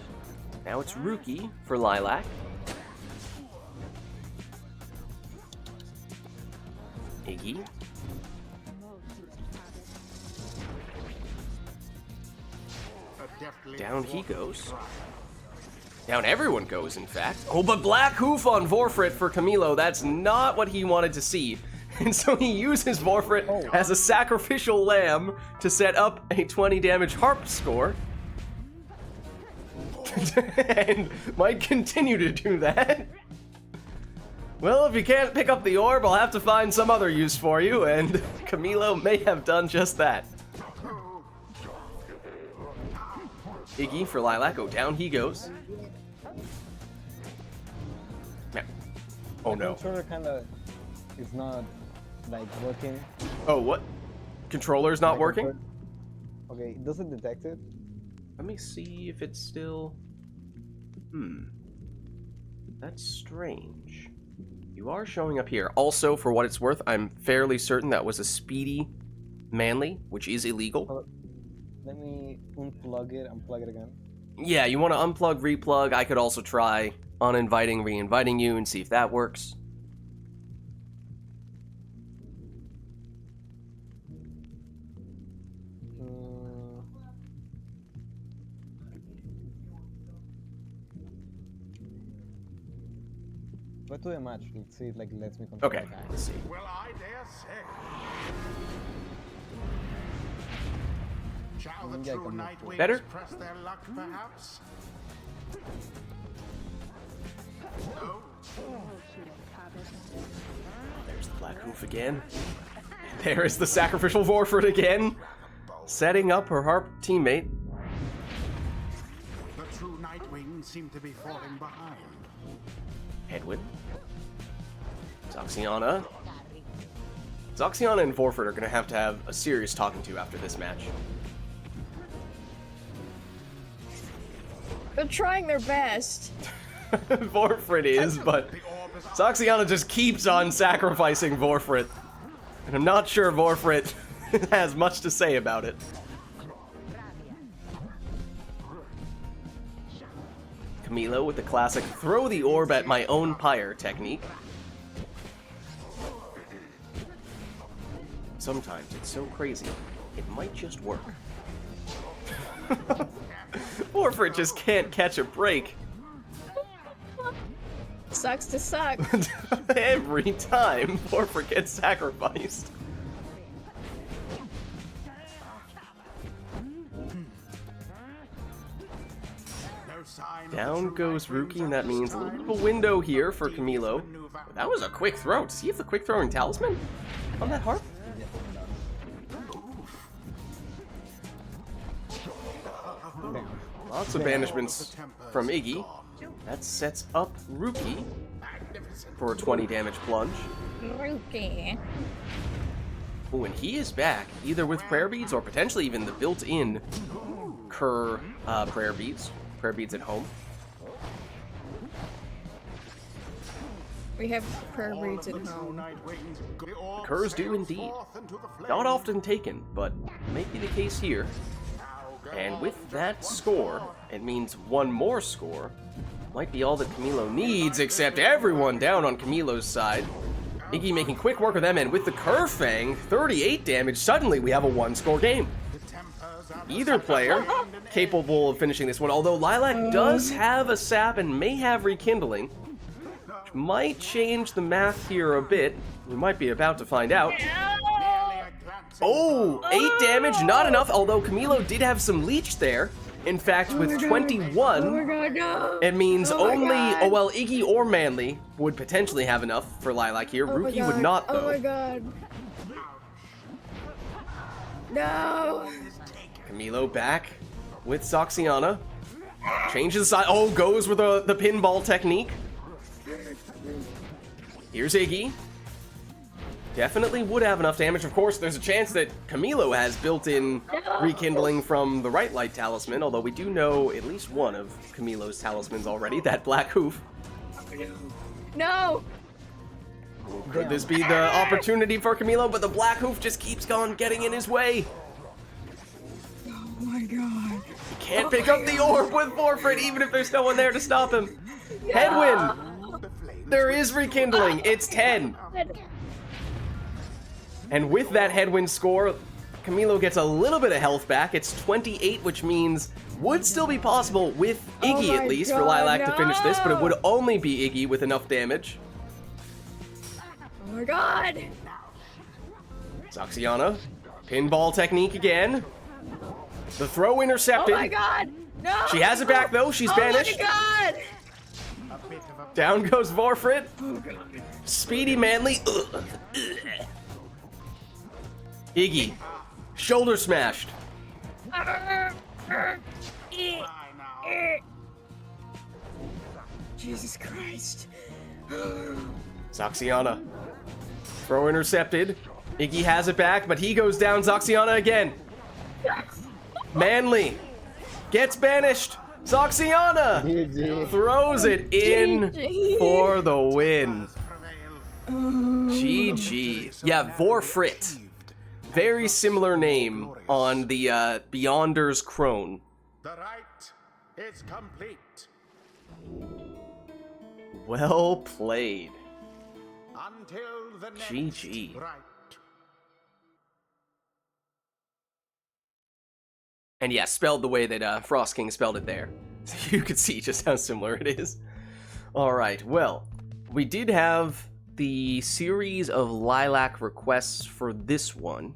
Now it's Rookie for Lilac. Iggy. a deftly Down he thwarted goes. strike. Down everyone goes, in fact. Oh, but Black Hoof on Vorfrit for Camilo. That's not what he wanted to see. And so he uses Vorfrit as a sacrificial lamb to set up a 20 damage harp score. And might continue to do that. Well, if you can't pick up the orb, I'll have to find some other use for you, and Camilo may have done just that. Iggy for Lilac. Oh, down he goes. Yeah. Oh no. Controller kind of is not like working. Oh, what? Controller's not My working? controller- Okay, does it detect it? Let me see if it's still... That's strange. You are showing up here. Also, for what it's worth, I'm fairly certain that was a speedy manly, which is illegal. Let me unplug it and plug it again. Yeah, you want to unplug, replug. I could also try uninviting, re-inviting you and see if that works. Go to the match. Let's see if like lets me control Okay, the guy. let's see. Well, I dare say. Shall the Yeah, true come night on. wings Better? press their luck, perhaps? No. There's the Black Hoof again. There is the sacrificial Vorford again, setting up her harp teammate. The true night wings seem to be falling behind. Headwind. Zoxiana. Zoxiana and Vorford are going to have a serious talking to after this match. They're trying their best. Vorford is, but Zoxiana just keeps on sacrificing Vorford. And I'm not sure Vorford has much to say about it. Camilo with the classic throw the orb at my own pyre technique. Sometimes it's so crazy, it might just work. Vorford just can't catch a break. Sucks to suck. Every time Vorford gets sacrificed. No sign of the Down true goes night wings Rookie, and that at means this a time. little window here for Camilo. Maneuver. That was a quick throw. Does he have the quick throwing talisman on that harp? Lots of banishments from Iggy. That sets up Rookie for a 20 damage plunge. Rookie. Oh, and he is back, either with prayer beads or potentially even the built-in Kerr prayer beads at home. We have prayer All reads of at the true home. night wings go- the orb Kerrs do sails indeed. forth into the flame. Not often taken, but may be the case here. Now go And with on, that just score, once more. it means one more score. Might be all that Camilo needs, except everyone down on Camilo's side. Iggy making quick work of them, and with the Kerr Fang, 38 damage, suddenly we have a one-score game. The tempers are Either player capable of finishing this one, although Lilac does have a sap and may have rekindling, which might change the math here a bit. We might be about to find out. merely a glancing Oh, 8 damage, not enough, although Camilo did have some leech there. In fact, with Oh my 21, god, no! it means Oh my only, God. oh well, Iggy or Manly would potentially have enough for Lilac here. Oh my Rookie would God. not, Oh my though. god. No! Camilo back with Zoxiana. Changes the side. Oh, goes with the pinball technique. Here's Iggy. Definitely would have enough damage. Of course, there's a chance that Camilo has built-in rekindling from the right light talisman, although we do know at least one of Camilo's talismans already, that Black Hoof. No! Could this be the opportunity for Camilo? But the Black Hoof just keeps on getting in his way. Oh my god. He can't pick up the orb with Vorford, even if there's no one there to stop him. Headwind! the flames. There is rekindling. It's 10. And with that headwind score, Camilo gets a little bit of health back. It's 28, which means would still be possible with Iggy Oh at my least for God, Lilac to finish this, but it no! would only be Iggy with enough damage. Oh my god! Zoxiana, pinball technique again. The throw Oh intercepted. my god! No! She has it back though. She's Oh banished. my god! A bit of a Down goes Vorfrit. Speedy Manly. Ugh. Iggy, shoulder smashed. cry now. Jesus Christ. Zoxiana. Throw intercepted. Iggy has it back, but he goes down. Zoxiana again. Manly gets banished. Soxiana GG. throws it in GG. for the win. Prevail. GG. Yeah, Vorfrit. Very similar name on the Beyonder's Crone. The rite is complete. Well played. Until the next GG. rite. And yeah, spelled the way that Frost King spelled it there. So you could see just how similar it is. Alright, well, we did have the series of Lilac requests for this one.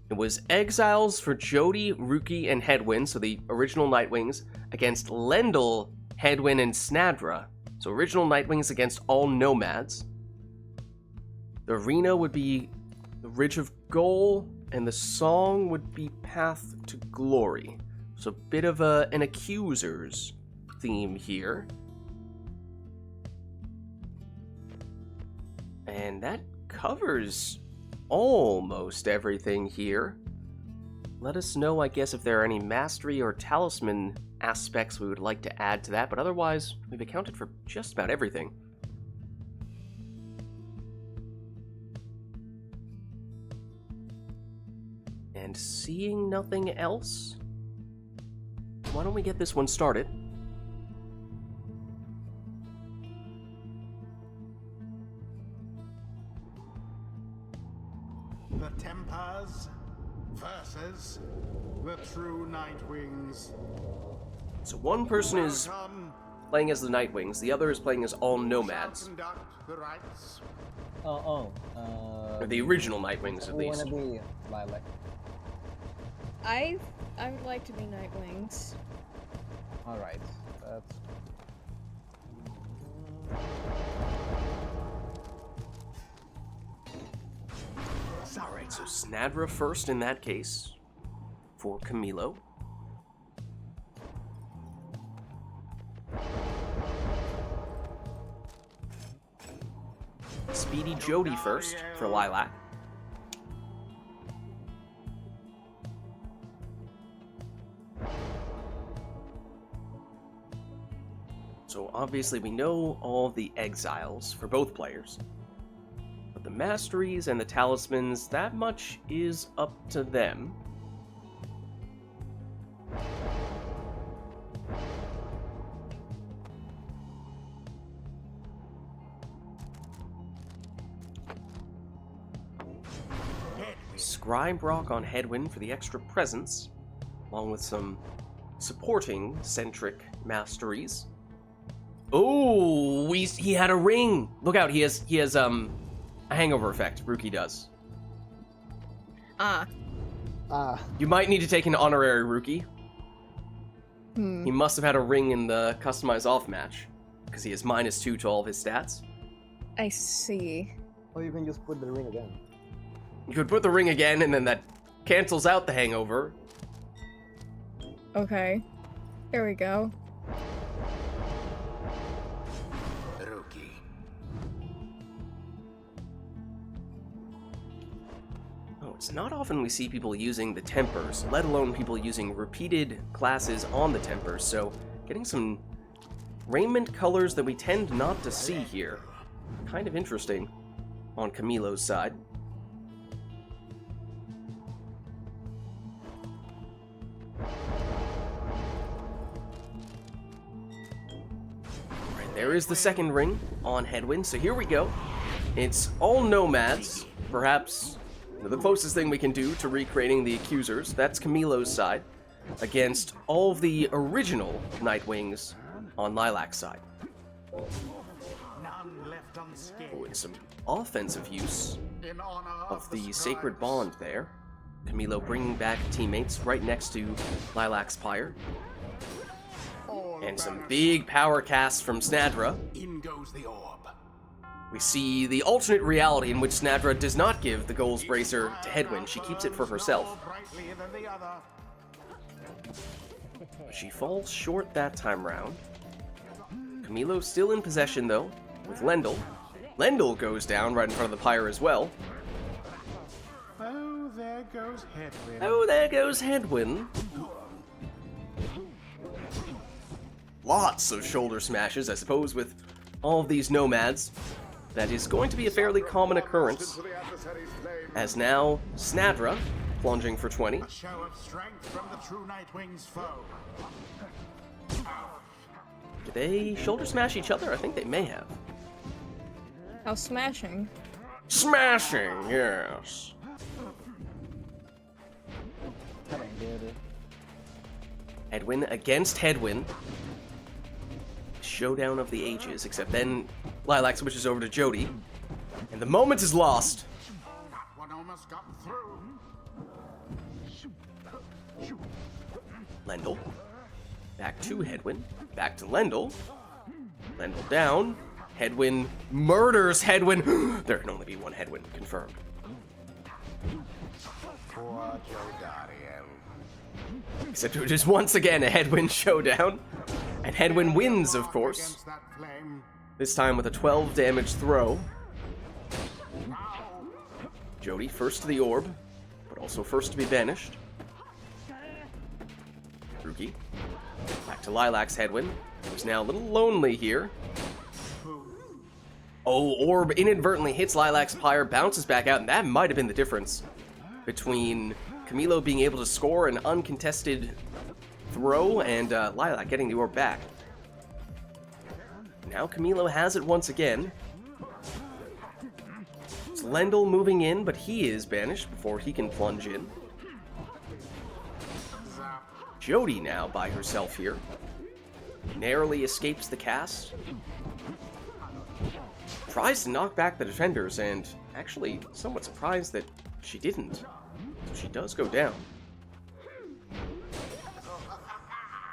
It was Exiles for Jody, Rookie, and Headwind, so the original Nightwings, against Lendl, Headwind, and Snadra. So original Nightwings against all Nomads. The arena would be the Ridge of Goal, and the song would be Path to Glory. So a bit of an Accusers theme here. And that covers almost everything here. Let us know, I guess, if there are any mastery or talisman aspects we would like to add to that, but otherwise, we've accounted for just about everything. And seeing nothing else, why don't we get this one started? The Tempers versus the True Nightwings. So one person is Welcome. playing as the Nightwings, the other is playing as all Shall Nomads. conduct the rites. Or The original Nightwings, at we least. wanna be Lilac. I would like to be Nightwings. Alright, that's... Alright, so Snadra first in that case, for Camilo. Speedy Jody first, for Lilac. So obviously we know all the exiles for both players. But the masteries and the talismans, that much is up to them. Scribe Rock on Headwind for the extra presence, along with some supporting centric masteries. Oh, he had a ring. Look out, he has a hangover effect. Rookie does. Ah. You might need to take an honorary Rookie. Hmm. He must have had a ring in the customized off match, because he has -2 to all of his stats. I see. Or you can just put the ring again. You could put the ring again, and then that cancels out the hangover. Okay. There we go. Rookie. Oh, it's not often we see people using the Tempers, let alone people using repeated classes on the Tempers, so getting some raiment colors that we tend not to see here. Kind of interesting on Camilo's side. Alright, there is the second ring on Headwind, so here we go. It's all Nomads, perhaps the closest thing we can do to recreating the Accusers. That's Camilo's side, against all of the original Nightwings on Lilac's side. None left unscathed. Oh, and some offensive use In honor of the Sacred scribes. Bond there. Camilo bringing back teammates right next to Lilac's Pyre. All And some banners. big power casts from Snadra. In goes the orb. We see the alternate reality in which Snadra does not give the Goals Bracer to Headwind. She keeps it for herself. More brightly than the other. She falls short that time round. Camilo still in possession though, with Lendl. Lendl goes down right in front of the Pyre as well. Oh, there goes Headwind. Oh, there goes Headwind. lots of shoulder smashes, I suppose, with all of these nomads. That is going to be a fairly common occurrence. As now, Snadra, plunging for 20. A show of strength from the true Nightwing's foe. Do they shoulder smash each other? I think they may have. How smashing? Smashing, yes. I don't get it. Headwind against Headwind. Showdown of the ages, except then Lilac switches over to Jody. And the moment is lost. That one almost got through. Lendl. Back to Headwind. Back to Lendl. Lendl down. Headwind murders Headwind. There can only be one Headwind, confirmed. Poor Jodariel. Except it is once again a Headwind showdown. And Headwind wins, of course. Against that flame. This time with a 12 damage throw. Jody first to the orb, but also first to be banished. Rookie. Back to Lilac's Headwind, who's now a little lonely here. Oh, orb inadvertently hits Lilac's Pyre, bounces back out, and that might have been the difference between Camilo being able to score an uncontested throw and Lilac getting the orb back. Now Camilo has it once again. It's Lendl moving in, but he is banished before he can plunge in. Jody now by herself here. Narrowly escapes the cast. Tries to knock back the defenders, and actually somewhat surprised that she didn't. So she does go down.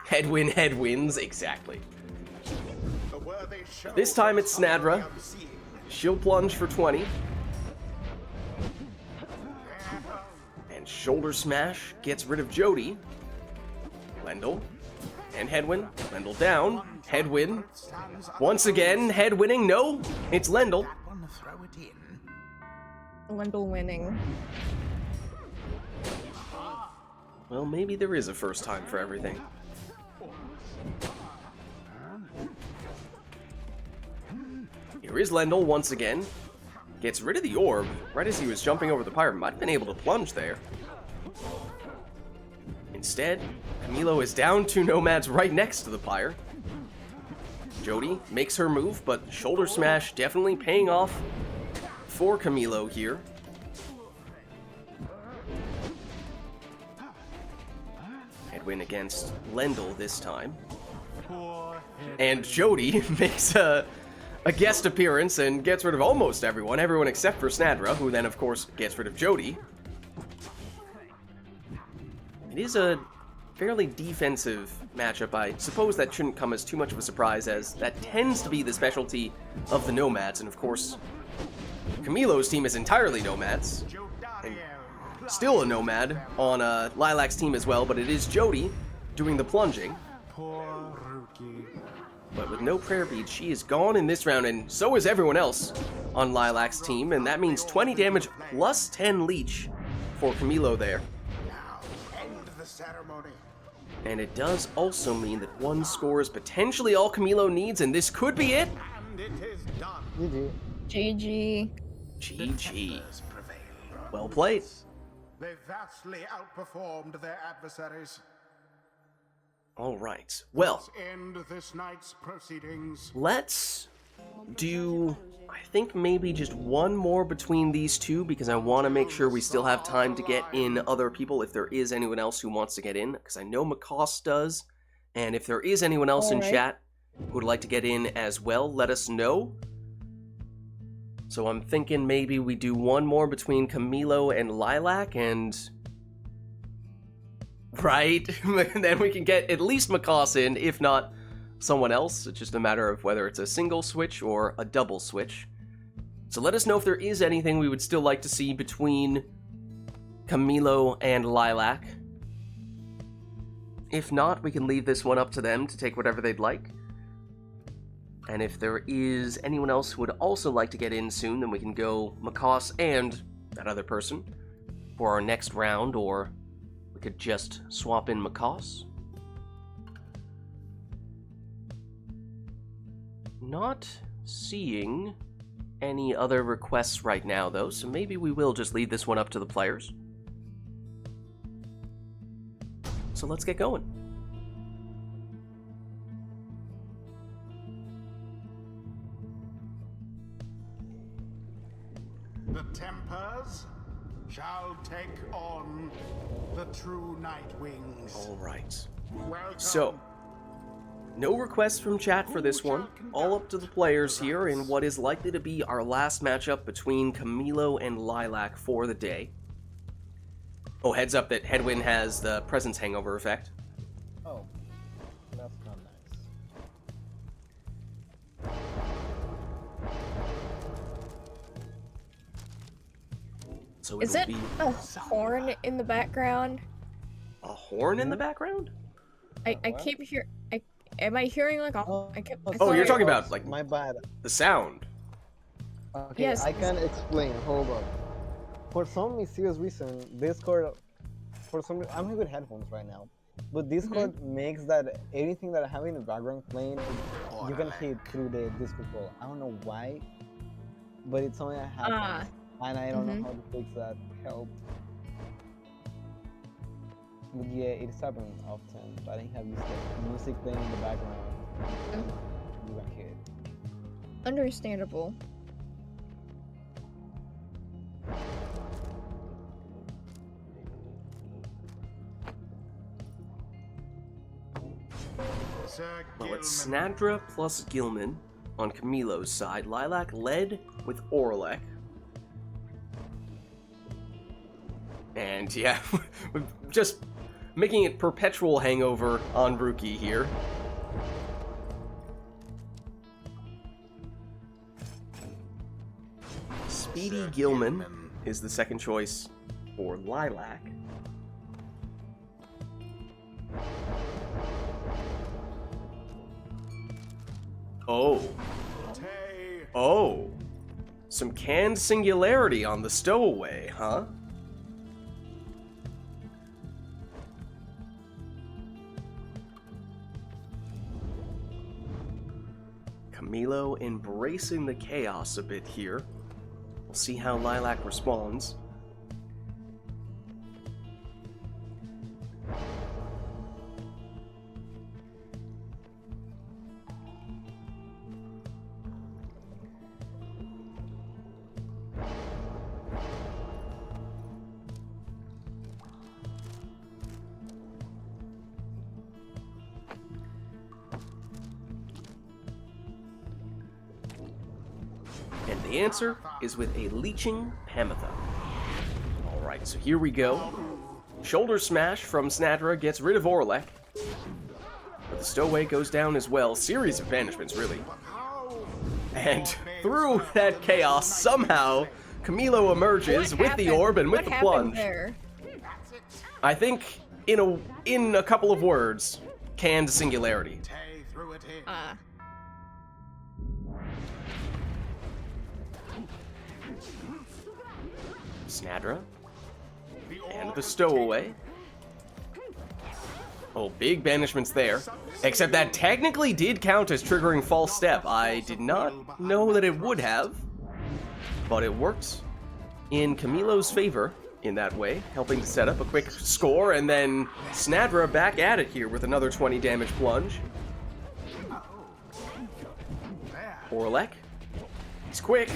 Head wins, exactly. This time it's Snadra. She'll plunge for 20. And shoulder smash gets rid of Jody. Lendl. And Headwind. Lendl down. Headwind. Once again, Head winning. No, it's Lendl. Lendl winning. Well, maybe there is a first time for everything. Here is Lendl once again. Gets rid of the orb right as he was jumping over the Pyre. Might have been able to plunge there. Instead, Camilo is down 2 nomads right next to the Pyre. Jody makes her move, but shoulder smash definitely paying off for Camilo here. Headwind against Lendl this time. And Jody makes a guest appearance and gets rid of almost everyone except for Snadra, who then of course gets rid of Jody. It is a fairly defensive matchup. I suppose that shouldn't come as too much of a surprise, as that tends to be the specialty of the Nomads, and of course, Camilo's team is entirely Nomads. And still a Nomad on Lilac's team as well, but it is Jody doing the plunging. Poor Rookie. But with no prayer bead, she is gone in this round, and so is everyone else on Lilac's team, and that means 20 damage plus 10 leech for Camilo there. Now, end the ceremony. And it does also mean that one score is potentially all Camilo needs, and this could be it. And it is done. GG. GG. GG. Well played. They vastly outperformed their adversaries. All right. Well, Let's end this night's proceedings. let's do, I think, maybe just one more between these two, because I want to make sure we still have time to get in other people if there is anyone else who wants to get in, because I know Macost does, and if there is anyone else in Alright. chat who would like to get in as well, let us know. So I'm thinking maybe we do one more between Camilo and Lilac, and... Right? And then we can get at least Macost in, if not someone else. It's just a matter of whether it's a single switch or a double switch. So let us know if there is anything we would still like to see between Camilo and Lilac. If not, we can leave this one up to them to take whatever they'd like. And if there is anyone else who would also like to get in soon, then we can go Macost and that other person for our next round, or we could just swap in Macost. Not seeing any other requests right now, though, so maybe we will just leave this one up to the players. So let's get going. The Tempers shall take on the true Night Wings. All right. Welcome. So, no requests from chat for this one. All up to the players here in what is likely to be our last matchup between Camilo and Lilac for the day. Oh, heads up that Headwind has the Presence Hangover effect. Oh, that's not nice. So Is it'll it be a horn in the background? a horn in the background? I What? keep hear. Am I hearing like a? I Oh, thought you're I- talking about, like, My bad. the sound. Okay, Yes. I can explain. Hold on. For some mysterious reason, Discord, I'm with headphones right now, but Discord makes that anything that I have in the background playing, you can hear it through the Discord call. I don't know why, but it's something that happens, and I don't know how to fix that. Help. But yeah, it's happened often, but I have this like, music playing in the background. You can hear it. Understandable. Sir Well, it's Gilman. Snadra plus Gilman on Camilo's side. Lilac led with Orlek. And yeah, just making it perpetual hangover on Rookie here. Speedy Sir Gilman is the second choice for Lilac. Oh. Tay. Oh. Some canned singularity on the stowaway, huh? Camilo embracing the chaos a bit here. We'll see how Lilac responds. And the answer is with a Leeching Pamitha. Alright, so here we go. Shoulder Smash from Snadra gets rid of Orlek. But the Stowaway goes down as well. Series of banishments, really. And through that chaos, somehow, Camilo emerges with the orb and with What the happened plunge. there? I think, in a couple of words, canned singularity. Tay threw it in. Snadra. And the Stowaway. Oh, big banishments there. Except that technically did count as triggering False Step. I did not know that it would have. But it worked in Camilo's favor in that way, helping to set up a quick score, and then Snadra back at it here with another 20 damage plunge. Orlek. He's quick,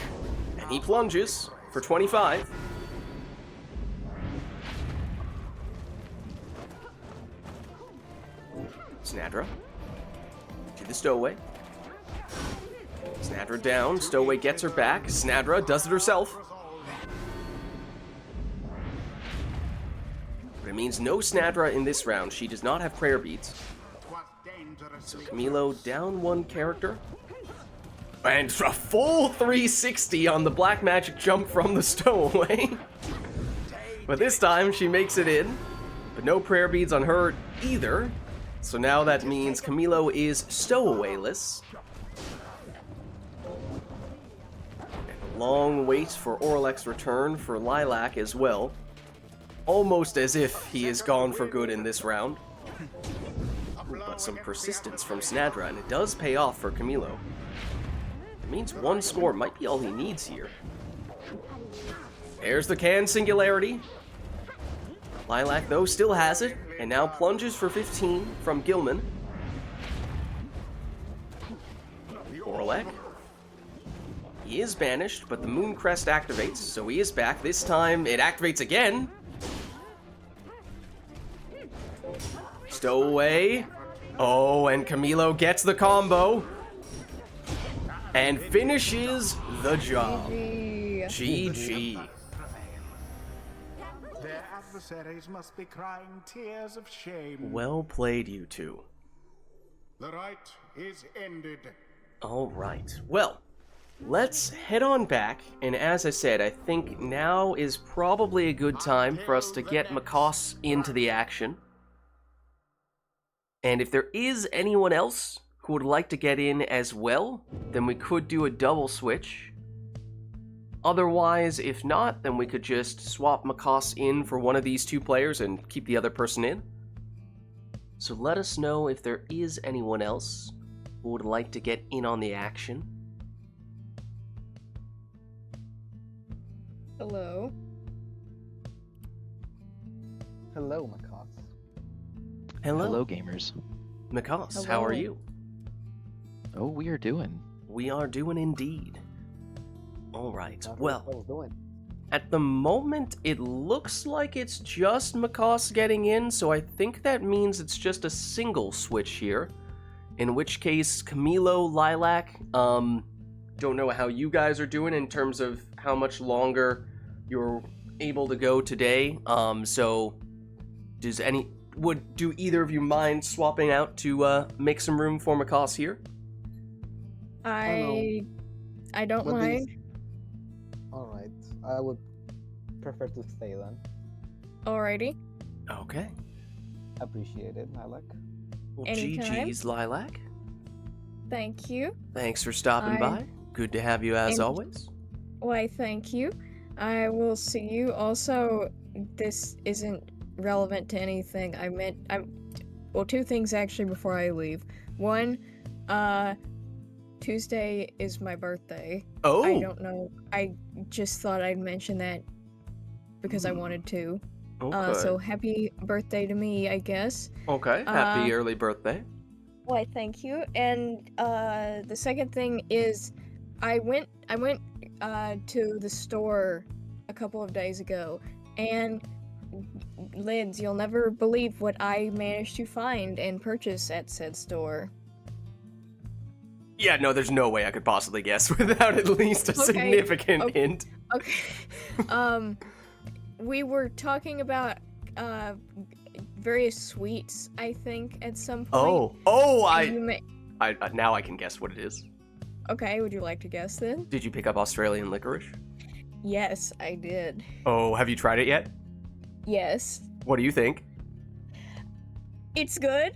and he plunges for 25. Snadra to the Stowaway. Snadra down. Stowaway gets her back. Snadra does it herself. But it means no Snadra in this round. She does not have prayer beads. So Camilo down one character. And a full 360 on the black magic jump from the Stowaway. But this time she makes it in. But no prayer beads on her either. So now that means Camilo is Stowawayless. And a long wait for Orlek's return for Lilac as well. Almost as if he is gone for good in this round. But some persistence from Snadra, and it does pay off for Camilo. Means one score might be all he needs here. There's the can singularity. Lilac, though, still has it, and now plunges for 15 from Gilman. Orlek. He is banished, but the Moon Crest activates, so he is back. This time, it activates again. Stowaway. Oh, and Camilo gets the combo. And finishes the job. GG. Their adversaries must be crying tears of shame. Well played, you two. The rite is ended. All right. Well, let's head on back. And as I said, I think now is probably a good time for us to get Macaws into the action. And if there is anyone else who would like to get in as well, then we could do a double switch. Otherwise, if not, then we could just swap Macaws in for one of these two players and keep the other person in. So let us know if there is anyone else who would like to get in on the action. Hello. Hello, Macaws. Hello, gamers. Macaws, how are Hello. you? Oh, we are doing. We are doing indeed. All right, How's well, everybody doing? at the moment, it looks like it's just Macaws getting in, so I think that means it's just a single switch here. In which case, Camilo, Lilac, don't know how you guys are doing in terms of how much longer you're able to go today. So, do either of you mind swapping out to make some room for Macaws here? I don't What mind. Alright, I would prefer to stay then. Alrighty. Okay. Appreciate it, Lilac. Well, Anytime. GG's, Lilac. Thank you. Thanks for stopping I- by. Good to have you as And- always. Why, thank you. I will see you. Also, this isn't relevant to anything. Well, two things actually before I leave. One, Tuesday is my birthday. Oh, I don't know. I just thought I'd mention that because I wanted to. okay. So happy birthday to me, I guess. Okay, happy early birthday. Why, thank you. And the second thing is, I went to the store a couple of days ago, and Lids, you'll never believe what I managed to find and purchase at said store. Yeah, no, there's no way I could possibly guess without at least a Okay, significant okay. hint. Okay. We were talking about various sweets, I think, at some point. And you now I can guess what it is. Okay, would you like to guess then? Did you pick up Australian licorice? Yes, I did. Oh, have you tried it yet? Yes. What do you think? It's good.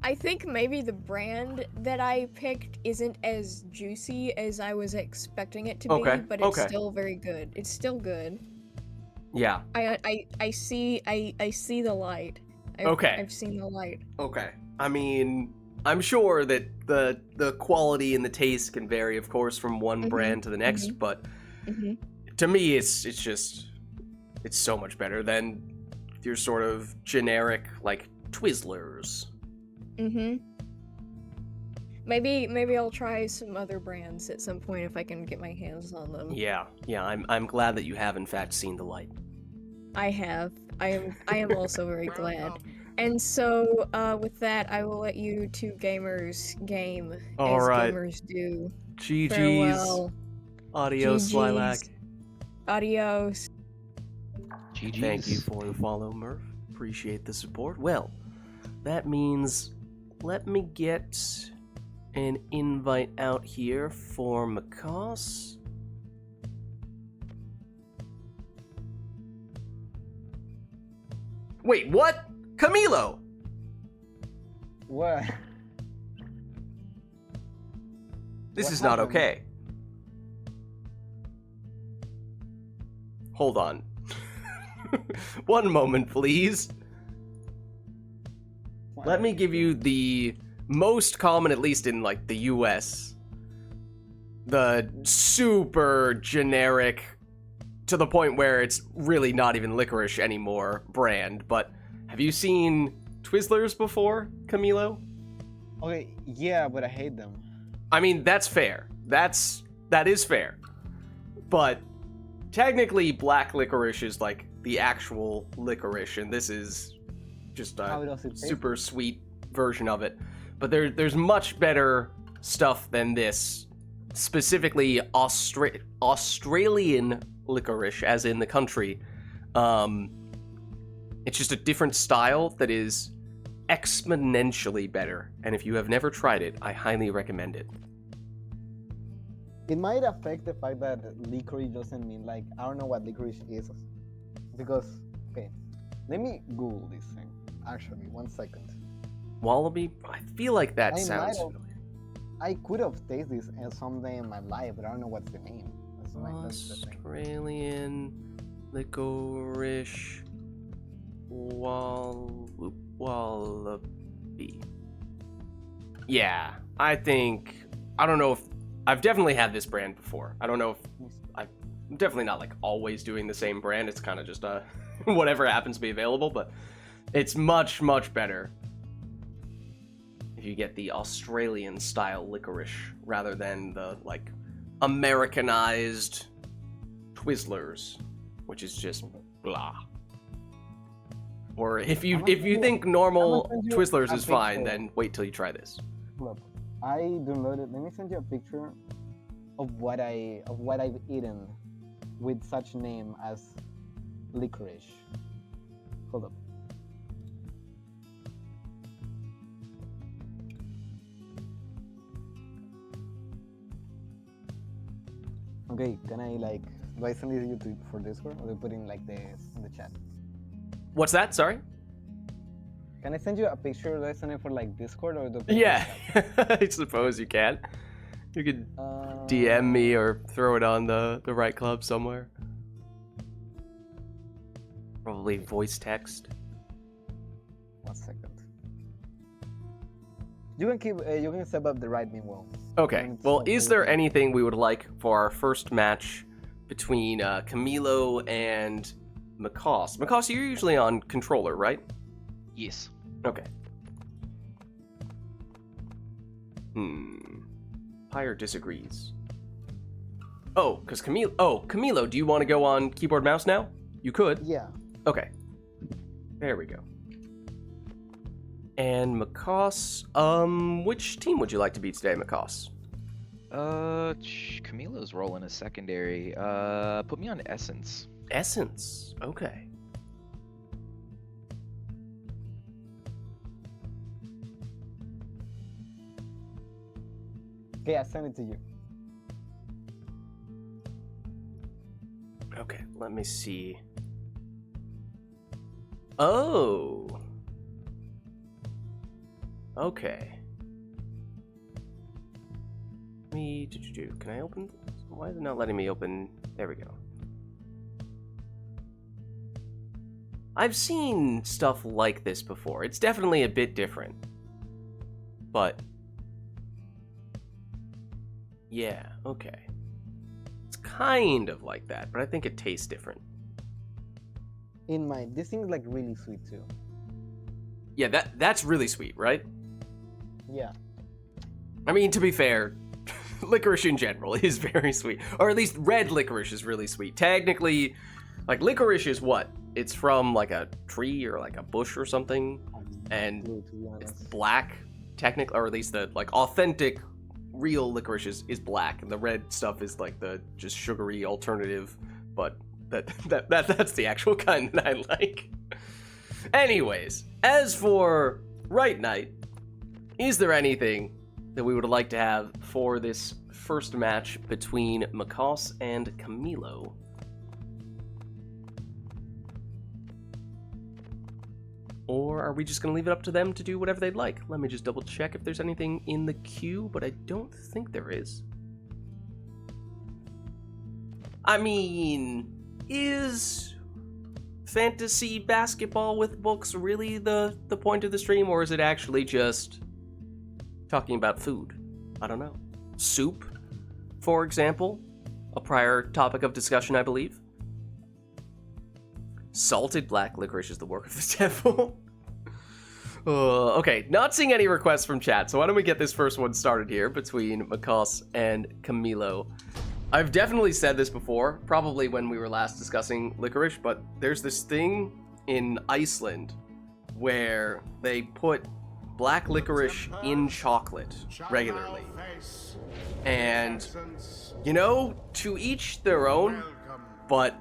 I think maybe the brand that I picked isn't as juicy as I was expecting it to be, Okay, but it's okay. still very good. It's still good. Yeah. I see the light. Okay. I've seen the light. Okay. I mean, I'm sure that the quality and the taste can vary, of course, from one Mhm, brand to the next, mhm. but Mhm. to me, it's so much better than your sort of generic, like, Twizzlers. Mhm. Maybe I'll try some other brands at some point if I can get my hands on them. Yeah, I'm glad that you have, in fact, seen the light. I have. I am also very glad. And so, with that, I will let you two gamers game All as right. gamers do. GG's. Farewell. Adios, GG's. Lilac. Adios. GG's. Thank you for the follow, Murph. Appreciate the support. Well, that means let me get an invite out here for Macaws. Wait, what? Camilo! What? This What is not happened? okay. Hold on. One moment, please. Let me give you the most common, at least in like the US, the super generic, to the point where it's really not even licorice anymore brand. But have you seen Twizzlers before, Camilo? Okay, yeah, but I hate them. I mean, that's fair. That is fair. But technically, black licorice is like the actual licorice, and this is just How a does it taste? super sweet version of it. But there's much better stuff than this. Specifically, Australian licorice, as in the country. It's just a different style that is exponentially better. And if you have never tried it, I highly recommend it. It might affect the fact that licorice doesn't mean like I don't know what licorice is, because okay, let me Google this thing. Actually, 1 second. Wallaby? I feel like that I sounds might have- familiar. I could have tasted this as someday in my life, but I don't know what's the name. That's the thing. Australian licorice wallaby. Yeah, I don't know if I've definitely had this brand before. I don't know if I'm definitely not like always doing the same brand. It's kind of just whatever happens to be available, but it's much better if you get the Australian style licorice rather than the like Americanized Twizzlers, which is just blah. Or if you think normal I'm gonna send you Twizzlers a is fine, picture. then wait till you try this. Look, I downloaded. Let me send you a picture of what I've eaten with such name as licorice. Hold up. Okay, can I like? Do I send it to you for Discord, or do I put in like in the chat? What's that? Sorry? Can I send you a picture? Do I send it for like Discord, or do I put it in the Yeah, chat? I suppose you can. You could Uh, DM me or throw it on the Right Club somewhere. Probably voice text. 1 second. You can keep. You can step up the right meanwhile. Okay, well, is there anything we would like for our first match between Camilo and Macoss? Macoss, you're usually on controller, right? Yes. Okay. Pyre disagrees. Oh, because Camilo, do you want to go on keyboard mouse now? You could. Yeah. Okay. There we go. And Macoss, which team would you like to beat today, Macoss? Camilo's rolling a secondary. Put me on Essence. Essence. Okay. Okay, I send it to you. Okay, let me see. Oh. Okay. Can I open? Why is it not letting me open? There we go. I've seen stuff like this before. It's definitely a bit different. But yeah, okay. It's kind of like that, but I think it tastes different. In my, this thing is like really sweet too. Yeah, that's really sweet, right? Yeah. I mean, to be fair, licorice in general is very sweet. Or at least red licorice is really sweet. Technically, like, licorice is what? It's from, like, a tree or, like, a bush or something. And Blue, to be it's honest. black, technically, or at least the, like, authentic, real licorice is black. And the red stuff is, like, the just sugary alternative. But that's the actual kind that I like. Anyways, as for Right Night, is there anything that we would like to have for this first match between Macoss and Camilo? Or are we just going to leave it up to them to do whatever they'd like? Let me just double check if there's anything in the queue, but I don't think there is. I mean, is fantasy basketball with books really the point of the stream, or is it actually just talking about food. I don't know. Soup, for example, a prior topic of discussion, I believe. Salted black licorice is the work of the devil. Okay, not seeing any requests from chat, so why don't we get this first one started here between Makos and Camilo. I've definitely said this before, probably when we were last discussing licorice, but there's this thing in Iceland where they put black licorice in chocolate regularly. And, you know, to each their own, but,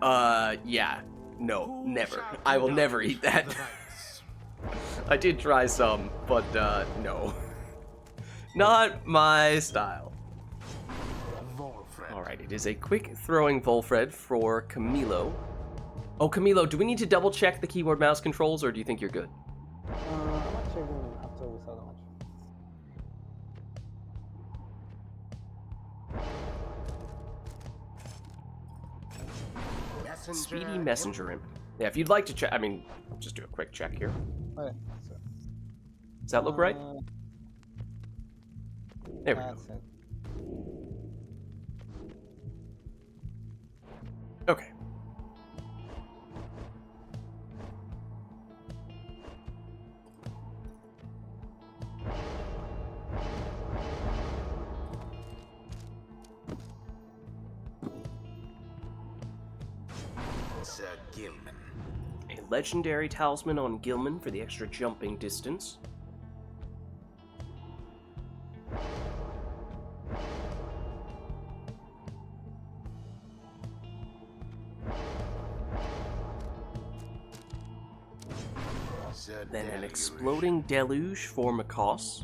yeah, no, never. I will never eat that. I did try some, but, no. Not my style. Alright, it is a quick throwing Volfred for Camilo. Oh, Camilo, do we need to double check the keyboard mouse controls, or do you think you're good? I'm not checking after we saw the match. Speedy messenger imp. Yeah, if you'd like to check, I mean, just do a quick check here. Okay, so, Does that look right? There we go. that's it. Okay. Sir Gilman. A legendary talisman on Gilman for the extra jumping distance. Sir Then an Deluge. exploding deluge for Makos.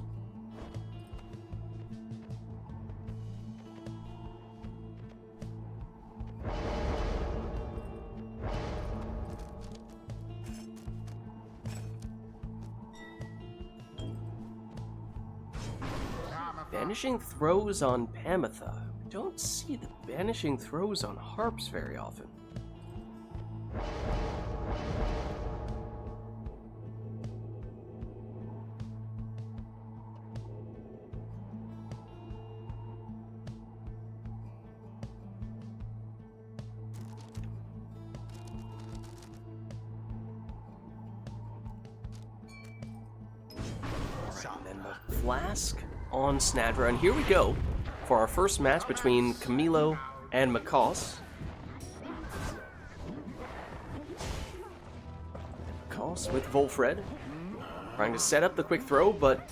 Banishing throws on Pamitha. We don't see the banishing throws on harps very often. And then the flask on Snadra, and here we go for our first match between Camilo and Makos. Makos with Volfred, trying to set up the quick throw, but...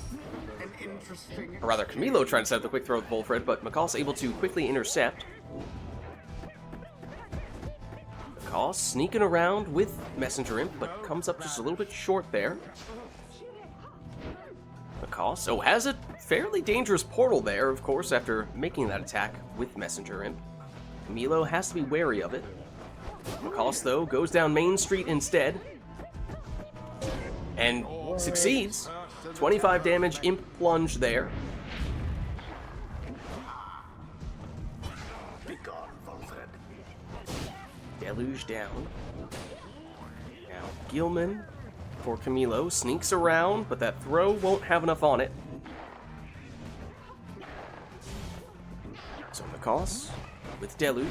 Or rather, Camilo trying to set up the quick throw with Volfred, but Makos able to quickly intercept. Makos sneaking around with Messenger Imp, but comes up just a little bit short there. Makos, oh, has a fairly dangerous portal there, of course, after making that attack with Messenger Imp. Camilo has to be wary of it. Makos, though, goes down Main Street instead. And succeeds. 25 damage, Imp plunge there. Deluge down. Now, Gilman for Camilo sneaks around, but that throw won't have enough on it. So Makos with Deluge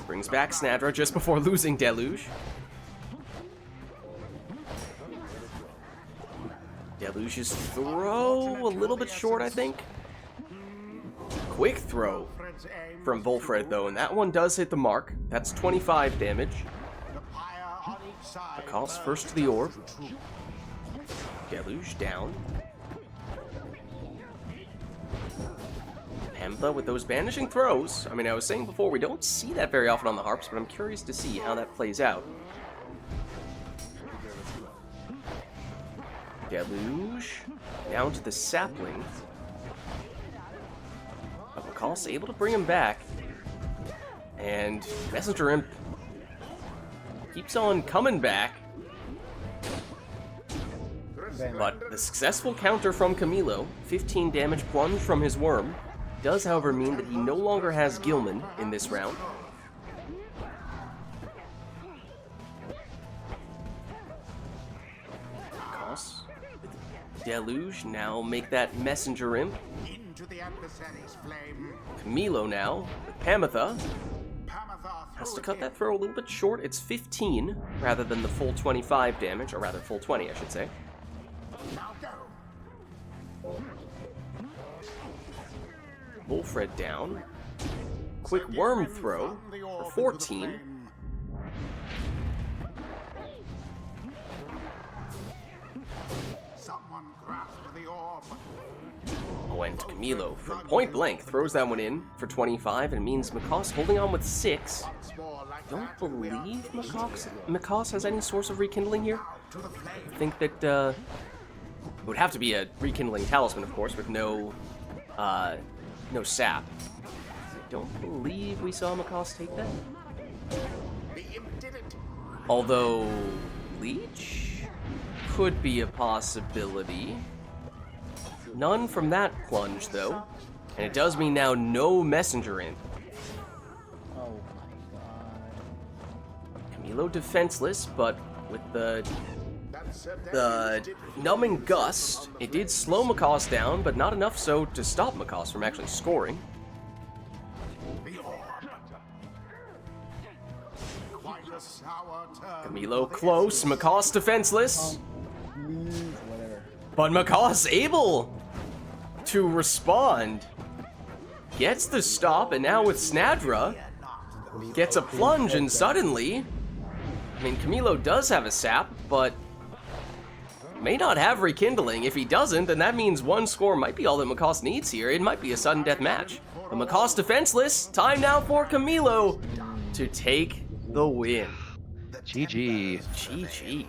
brings back Snadra just before losing Deluge. Deluge's throw a little bit short, I think. Quick throw from Volfred, though, and that one does hit the mark. That's 25 damage. Makos first to the orb. Deluge down. Pamitha with those banishing throws. I mean, I was saying before, we don't see that very often on the harps, but I'm curious to see how that plays out. Deluge down to the sapling. But Makos able to bring him back. And Messenger Imp keeps on coming back. But the successful counter from Camilo, 15 damage plunge from his worm, does however mean that he no longer has Gilman in this round. Makos with Deluge, now make that Messenger Imp. Into the adversary's flame. Camilo now, with Pamitha. Pamitha Has to through cut it that throw a little bit short. It's 15 rather than the full 25 damage, or rather full 20, I should say. in. Now go. Wolfred down. Quick worm throw for 14. Someone grasp the orb. Oh, and Camilo from point blank throws that one in for 25, and it means Makos holding on with 6. Once more like Don't that, and we are believe finished. Makos has any source of rekindling here. To the flame. I think that it would have to be a rekindling talisman, of course, with no sap. I don't believe we saw Makos take that. The imp did it. Although Leech could be a possibility. None from that plunge, though. And it does mean now no Messenger Imp. Oh my god. Camilo defenseless, but with the That's a the damage numbing gust, it did slow Makos down, but not enough so to stop Makos from actually scoring. the orb. Quite a sour turn. Camilo for the close, essence. Makos defenseless, Please, whatever. but Makos able to respond. Gets the stop, and now with Snadra, gets a plunge, and suddenly, I mean, Camilo does have a sap, but may not have rekindling. If he doesn't, then that means one score might be all that Makos needs here. It might be a sudden death match. But Makos defenseless. Time now for Camilo to take the win. GG. GG.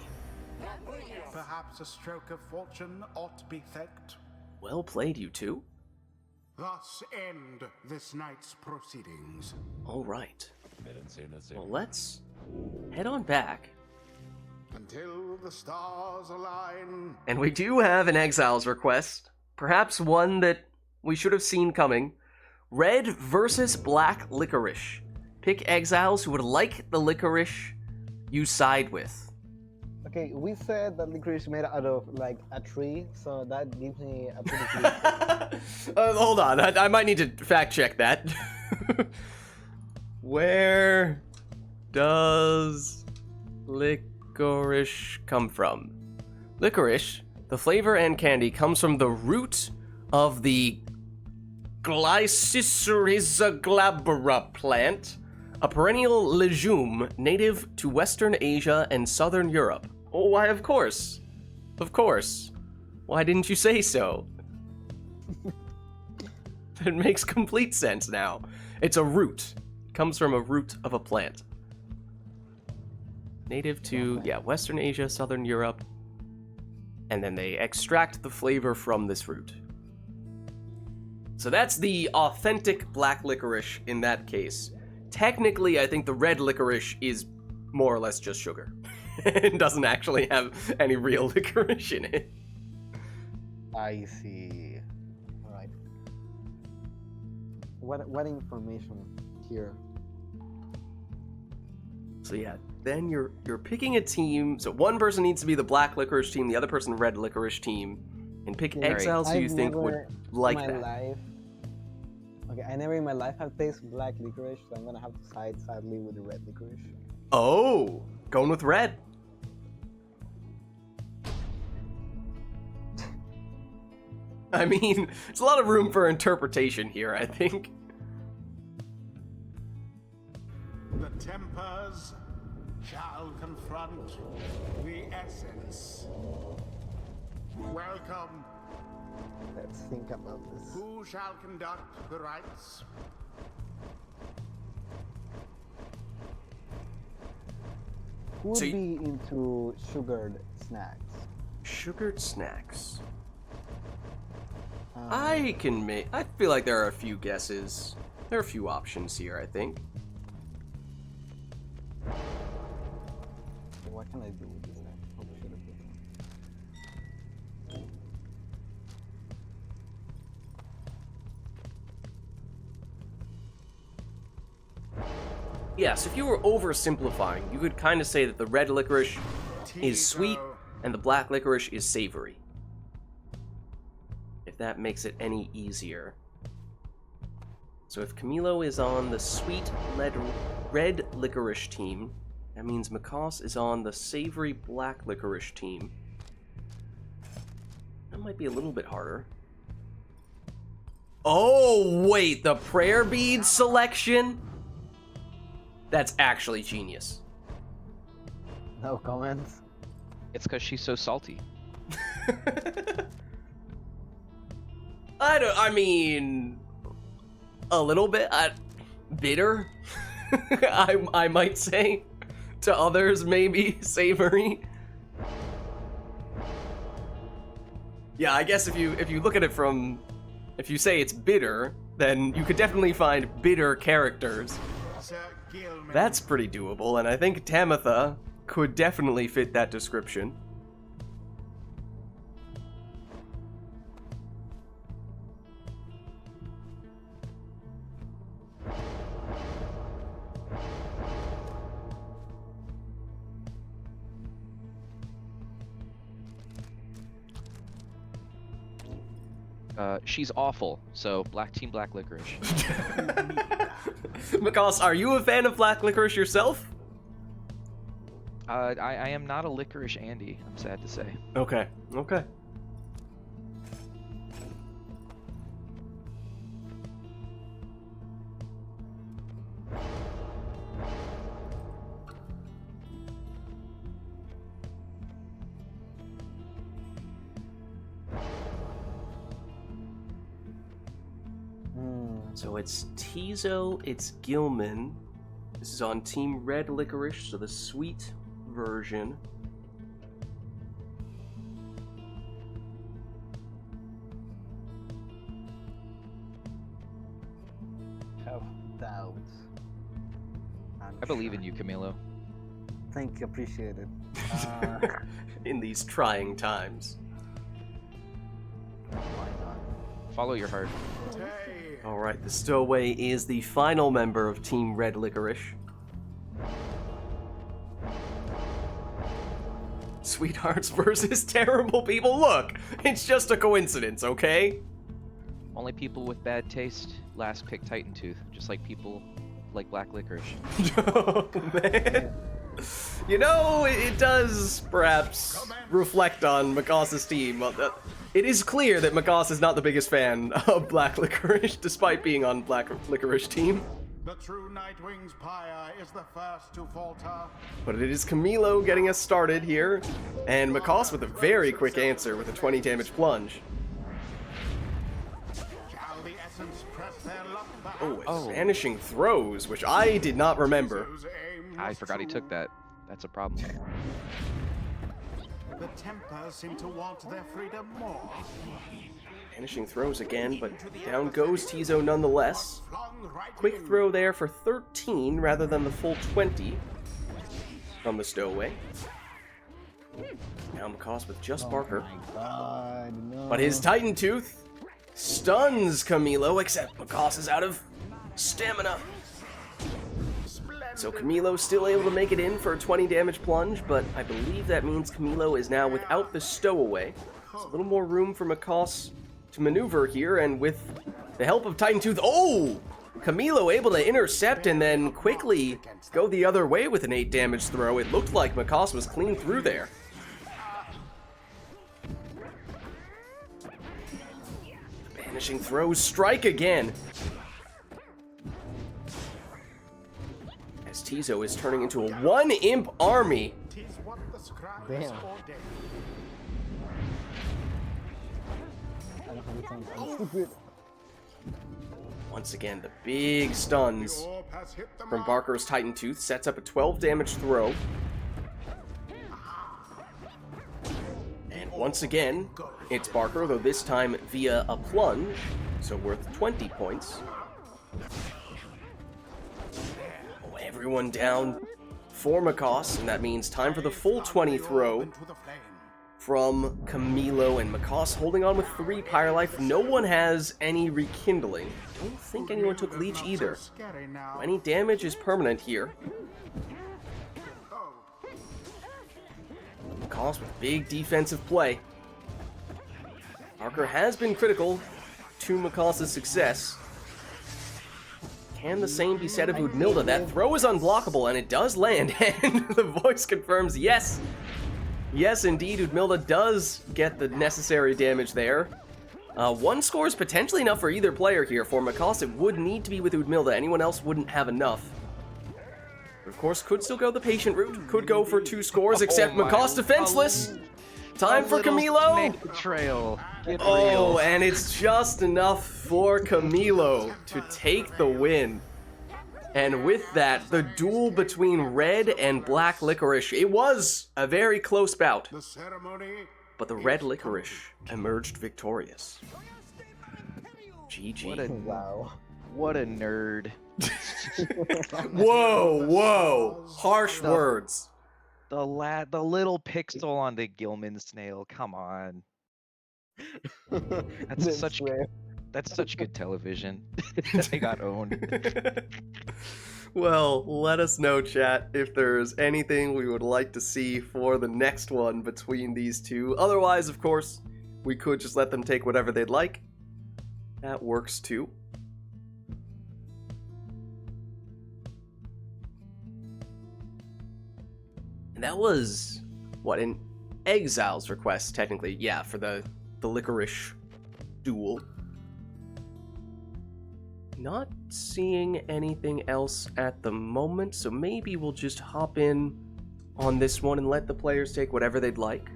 Perhaps a stroke of fortune ought to be thanked. Well played, you two. Thus end this night's proceedings. All right. Well, let's head on back. Until the stars align. And we do have an Exiles request. Perhaps one that we should have seen coming. Red versus Black Licorice. Pick Exiles who would like the licorice you side with. Okay, we said that licorice made out of like a tree, so that gives me a pretty good. Hold on, I might need to fact check that. Where does licorice come from? Licorice, the flavor and candy, comes from the root of the Glycyrrhiza glabra plant, a perennial legume native to Western Asia and Southern Europe. Oh, why, of course. Of course. Why didn't you say so? It makes complete sense now. It's a root. It comes from a root of a plant. Native to, yeah, Western Asia, Southern Europe. And then they extract the flavor from this root. So that's the authentic black licorice in that case. Technically, I think the red licorice is more or less just sugar. It doesn't actually have any real licorice in it. I see. All right. What information here? So yeah, then you're picking a team. So one person needs to be the black licorice team, the other person red licorice team, and pick Okay, Exiles who you I've think would never like in that. my life. Okay, I never in my life have tasted black licorice, so I'm gonna have to side sadly with the red licorice. Oh, going with red. I mean, there's a lot of room for interpretation here, I think. The tempers shall confront the essence. Welcome. Let's think about this. Who shall conduct the rites? Who would So you- be into sugared snacks? Sugared snacks. Um, I feel like there are a few guesses. There are a few options here, I think. What can I do with this? Probably should have picked one. Yes, if you were oversimplifying, you could kind of say that the red licorice is sweet and the black licorice is savory. that makes it any easier. So if Camilo is on the sweet red licorice team, that means Macaws is on the savory black licorice team. That might be a little bit harder. Oh, wait, the prayer bead selection? That's actually genius. No comments. It's because she's so salty. I mean, a little bit. Bitter, I might say. To others, maybe savory. Yeah, I guess if you look at it from, if you say it's bitter, then you could definitely find bitter characters. That's pretty doable, and I think Tamitha could definitely fit that description. She's awful, so black team, black licorice. Macaws, are you a fan of black licorice yourself? I am not a licorice Andy, I'm sad to say. Okay, okay. So it's Tizo, it's Gilman. This is on Team Red Licorice, so the sweet version. Have doubts. I believe in you, Camilo. Thank you, appreciate it. In these trying times. Why not? Follow your heart. Alright, the Stowaway is the final member of Team Red Licorice. Sweethearts versus terrible people. Look, it's just a coincidence, okay? Only people with bad taste last pick Titan Tooth, just like people like black licorice. Oh, man. You know, it does perhaps reflect on Macaws' team. It is clear that Macaws is not the biggest fan of Black Licorice, despite being on Black Licorice team. The true Nightwing's Pyre is the first to falter. But it is Camilo getting us started here, and Macaws with a very quick answer with a 20 damage plunge. Shall the essence press their luck back? Oh, vanishing throws, which I did not remember. Whose aim I was forgot he true. took that. That's a problem. The Tempers seem to want their freedom more. Vanishing throws again, but down goes Tizo nonetheless. Flung right Quick in. throw there for 13 rather than the full 20 from the Stowaway. Now Macaws with just Barker. My God, no. But his Titan Tooth stuns Camilo, except Macaws is out of stamina. So Camilo's still able to make it in for a 20 damage plunge, but I believe that means Camilo is now without the Stowaway. There's a little more room for Macaws to maneuver here, and with the help of Titan Tooth, oh! Camilo able to intercept and then quickly go the other way with an 8 damage throw. It looked like Macaws was clean through there. Vanishing throws strike again. As Tizo is turning into a 1-imp army. 'Tis what the scribes Damn. ordain. I don't have the time. I'm stupid. Once again, the big stuns The orb has hit the from mark. Barker's Titan Tooth sets up a 12 damage throw. And once again, it's Barker, though this time via a plunge, so worth 20 points. Oh, everyone down for Macaws, and that means time for the full 20 throw Into the flame. from Camilo, and Macaws holding on with 3 Pyre Life. No one has any rekindling. Don't think anyone took It's Leech not so either. scary now. Any damage is permanent here. Oh, Macaws with big defensive play. Parker has been critical to Makos's success. Can the same be said of Udmilda? That throw is unblockable, and it does land, and the voice confirms yes. Yes, indeed, Udmilda does get the necessary damage there. One score is potentially enough for either player here. For Makos, it would need to be with Udmilda. Anyone else wouldn't have enough. But of course, could still go the patient route. Could go for 2 scores, except Makos defenseless. Time for Camilo. Trail. Get Oh, real. and it's just enough for Camilo to take the win. And with that, the duel between red and black licorice, it was a very close bout, The ceremony but the red licorice emerged victorious. What GG. a Wow. what a nerd. Whoa, whoa, harsh words. The little pixel on the Gilman snail. Come on. That's such good television. I got owned. Well, let us know, chat, if there's anything we would like to see for the next one between these two. Otherwise, of course, we could just let them take whatever they'd like. That works too. And that was, what, an Exile's request, technically. Yeah, for the licorice duel. Not seeing anything else at the moment, so maybe we'll just hop in on this one and let the players take whatever they'd like.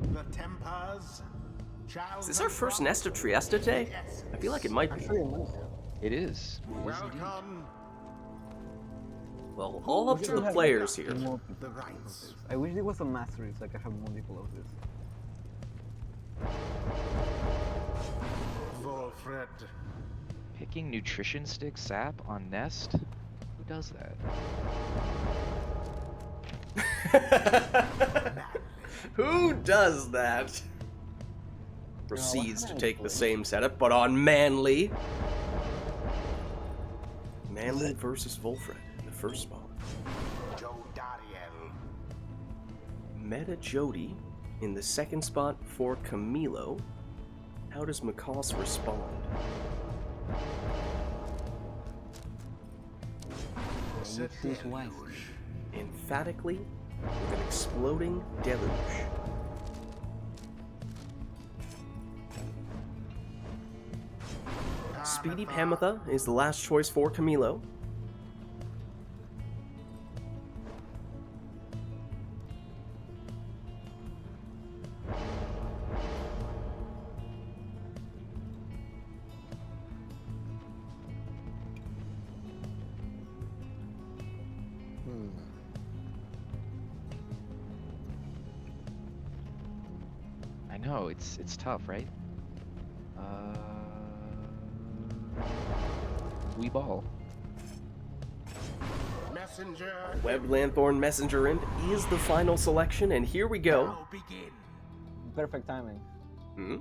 The Tempers shall Is this our first Nest of Trieste day? I feel like it might be. It is. welcome Well, all up to the players here. the rites. I wish there was a mastery so I could have multiple of this. Volfred. Picking nutrition stick sap on Nest? Who does that? Who does that? Proceeds to take the same setup, but on Manly. Manly versus Volfred in the first spot. Jodariel. Meta Jody in the second spot for Camilo. How does Makos respond? Emphatically, with an exploding deluge. Speedy Pamitha is the last choice for Camilo. I know, it's tough, right? We ball. Messenger. Web Lanthorn Messenger Imp is the final selection, and here we go. Now begin. Perfect timing. Hmm?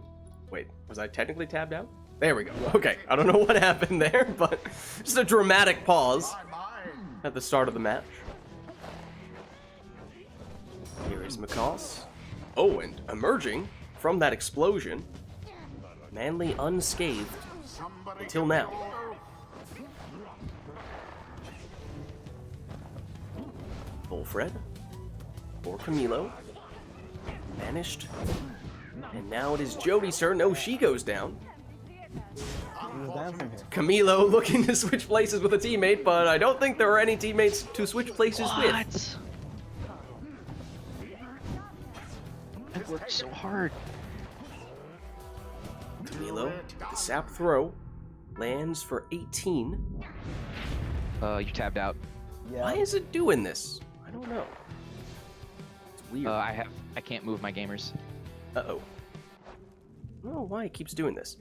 Wait, was I technically tabbed out? There we go. Okay, I don't know what happened there, but just a dramatic pause at the start of the match. Here is Makos. Oh, and emerging from that explosion, Manly unscathed Somebody until now. Volfred for Camilo. Vanished. And now it is Jody's turn. No, she goes down. Camilo looking to switch places with a teammate, but I don't think there are any teammates to switch places with. I worked so hard. Camilo, the sap throw, lands for 18. You tabbed out. Yeah. Why is it doing this? I don't know. It's weird. I can't move my gamers. Uh-oh. I don't know why it keeps doing this.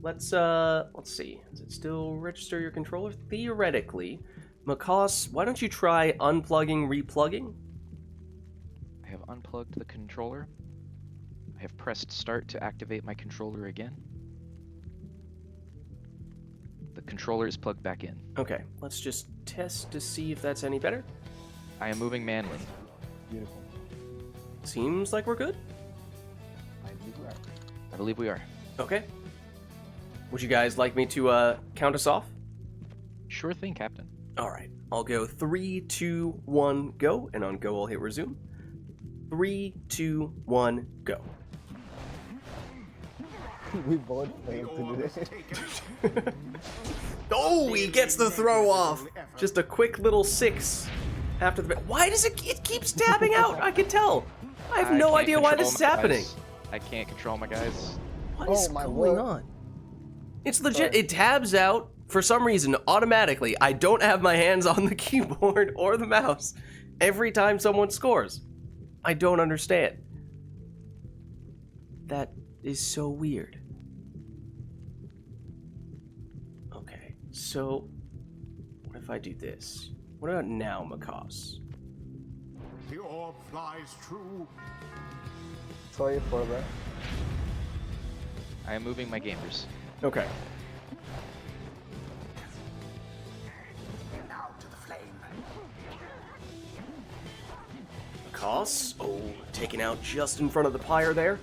Let's see. Does it still register your controller? Theoretically. Makos, why don't you try unplugging, replugging? I have unplugged the controller. I have pressed start to activate my controller again. The controller is plugged back in. Okay, let's just test to see if that's any better. I am moving Manly. Beautiful. Seems like we're good. I believe we are. I believe we are. Okay. Would you guys like me to count us off? Sure thing, Captain. All right. I'll go 3, 2, 1, go, and on go I'll hit resume. 3, 2, 1, go. We both failed to do this. Oh, he gets the throw off. Just a quick little 6 after the. Why does it keeps tabbing out? I can tell. I have no can't idea why this is control my happening. guys. I can't control my guys. What is Oh, my going word. on? It's legit. Sorry. It tabs out for some reason automatically. I don't have my hands on the keyboard or the mouse every time someone scores. I don't understand. That is so weird. Okay, so what if I do this? What about now, Macaws? The orb flies true. Sorry for that. I am moving my gamers. Okay. Now to the flame. Macaws, oh, taken out just in front of the pyre there.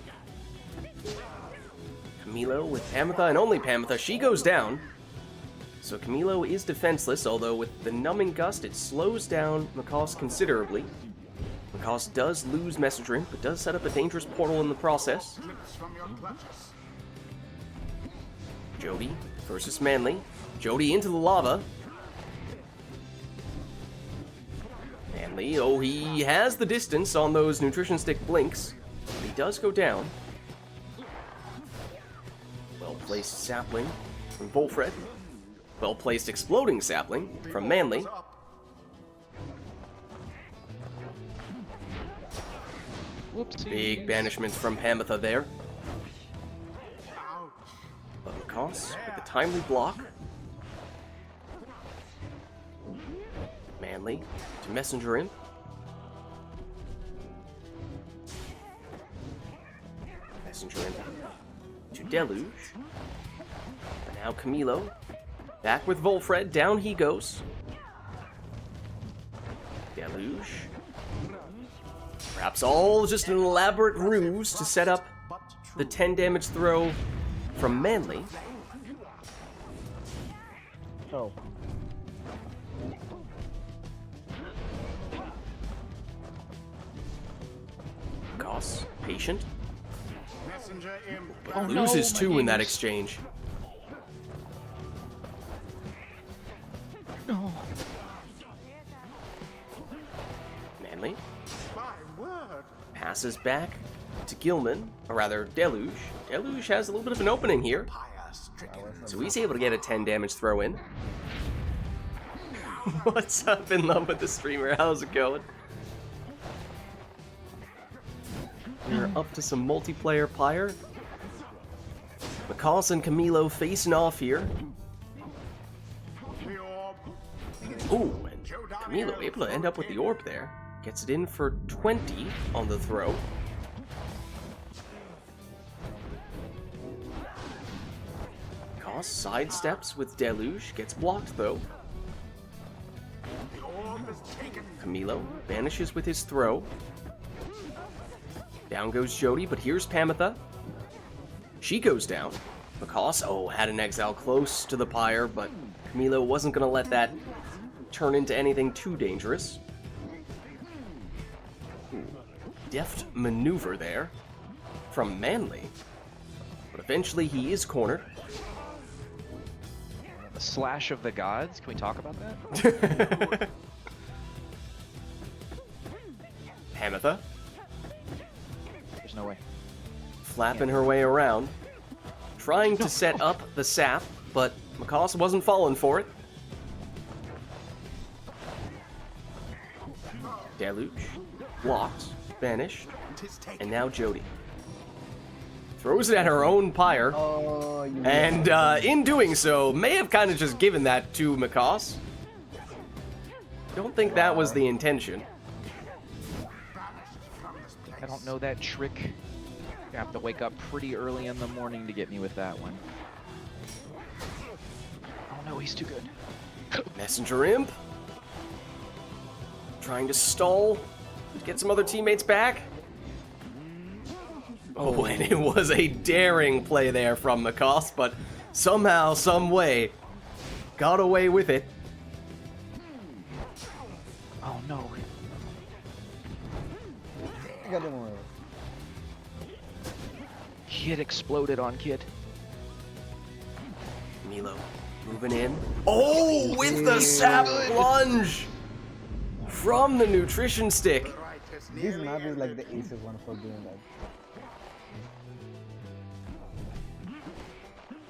Camilo with Pamitha, and only Pamitha, she goes down. So Camilo is defenseless, although with the numbing gust, it slows down Macaws considerably. Macaws does lose Messenger Imp, but does set up a dangerous portal in the process. Slips from your clutches. Jody versus Manly. Jody into the lava. Manly, oh, he has the distance on those nutrition stick blinks. But he does go down. Well-placed sapling from Volfred. Well-placed exploding sapling from Manly. Whoopsie. Big banishment from Pamitha there. Ouch. But Macaws with a timely block. Manly to Messenger Imp. Messenger Imp to Deluge. And now Camilo. Back with Volfred. Down he goes. Deluge. Perhaps all just an elaborate ruse to set up the 10 damage throw from Manly. Oh. Goss, patient. Messenger imp. Oh, no, Loses my 2 in that gamers. exchange. No. Manly My word. passes back to Gilman, or rather Deluge. Deluge has a little bit of an opening here, Pyre stricken. so he's able to get a 10 damage throw in. What's up, in love with the streamer? How's it going? We're up to some multiplayer Pyre. Macaws and Camilo facing off here. The orb. Ooh, and Camilo able to end up with the orb there. Gets it in for 20 on the throw. Macaws sidesteps with Deluge. Gets blocked though. The orb is taken. Camilo vanishes with his throw. Down goes Jody, but here's Pamitha. She goes down. Macaws, oh, had an exile close to the pyre, but Camilo wasn't going to let that turn into anything too dangerous. Ooh, deft maneuver there from Manly. But eventually he is cornered. The slash of the gods. Can we talk about that? Pamitha There's no way. flapping her way around, trying to set up the sap, but Macaws wasn't falling for it. Deluge, blocked, vanished, Tis taken. and now Jody throws it at her own pyre, Oh, you and in doing so, may have kind of just given that to Macaws. Don't think that was the intention. I don't know that trick. You have to wake up pretty early in the morning to get me with that one. Oh no, he's too good. Messenger Imp. Trying to stall, get some other teammates back. Oh, and it was a daring play there from Macoss, but somehow, some way, got away with it. Oh no. I got him over. Kid exploded on Kid. Milo moving in. Oh, with the sap plunge from the nutrition stick. This map is like the easiest one for doing that.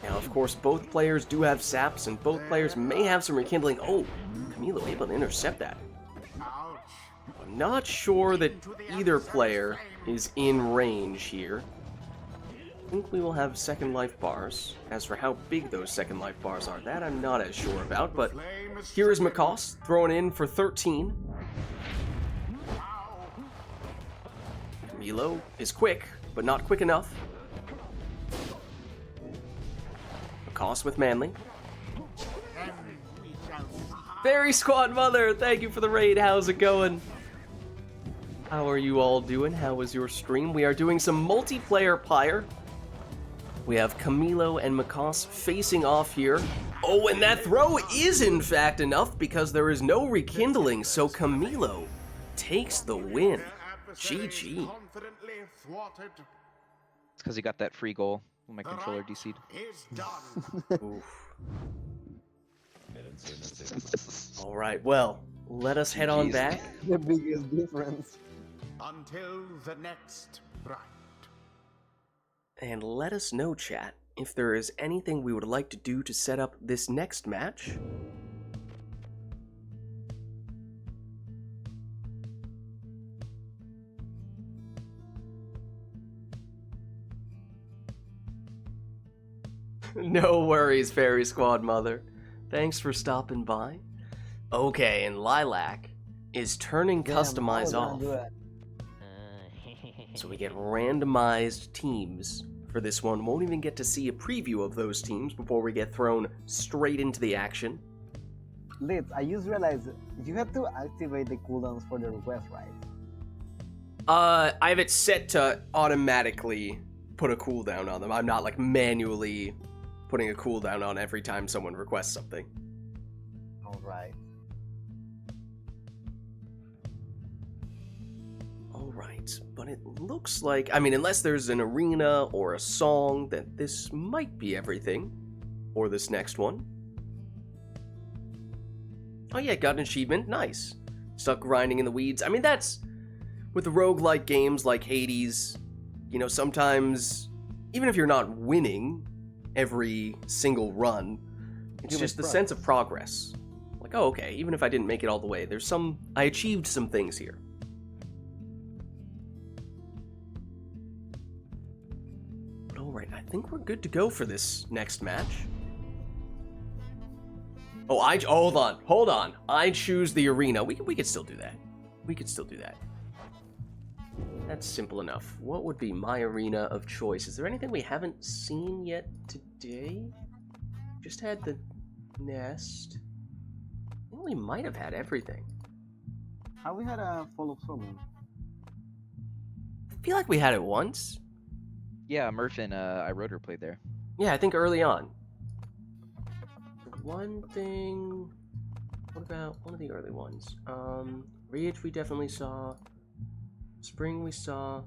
Now, of course, both players do have saps, and both players may have some rekindling. Oh, Camilo able to intercept that. I'm not sure that either player is in range here. I think we will have second life bars. As for how big those second life bars are, that I'm not as sure about, but here is Macoss throwing in for 13. Camilo is quick, but not quick enough. Macoss with Manly. Fairy Squad Mother, thank you for the raid. How's it going? How are you all doing? How was your stream? We are doing some multiplayer Pyre. We have Camilo and Macoss facing off here. Oh, and that throw is in fact enough because there is no rekindling, so Camilo takes the win. GG. It's because he got that free goal when my controller DC'd. All right, well, let us head on GG's. back. The biggest difference. Until the next rite. And let us know, chat, if there is anything we would like to do to set up this next match. No worries, Fairy Squad Mother. Thanks for stopping by. Okay, and Lilac is turning Customize off. So we get randomized teams for this one. Won't even get to see a preview of those teams before we get thrown straight into the action. Lids, I just realized you have to activate the cooldowns for the request, right? I have it set to automatically put a cooldown on them. I'm not like manually putting a cooldown on every time someone requests something. Alright. Alright, but it looks like, I mean, unless there's an arena or a song, that this might be everything for this next one. Oh yeah, got an achievement, nice. Stuck grinding in the weeds. I mean, that's, with the roguelike games like Hades, you know, sometimes, even if you're not winning every single run, it's just the sense of progress. Like, oh, okay, even if I didn't make it all the way, there's I achieved some things here. But alright, I think we're good to go for this next match. Oh, hold on. I choose the arena. We could still do that. We could still do that. That's simple enough. What would be my arena of choice? Is there anything we haven't seen yet today? Just had the nest. I think we might have had everything. Have we had a full absorbing? I feel like we had it once. Yeah, Murph and iRotor played there. Yeah, I think early on. One thing... What about one of the early ones? Ridge we definitely saw. Spring we saw.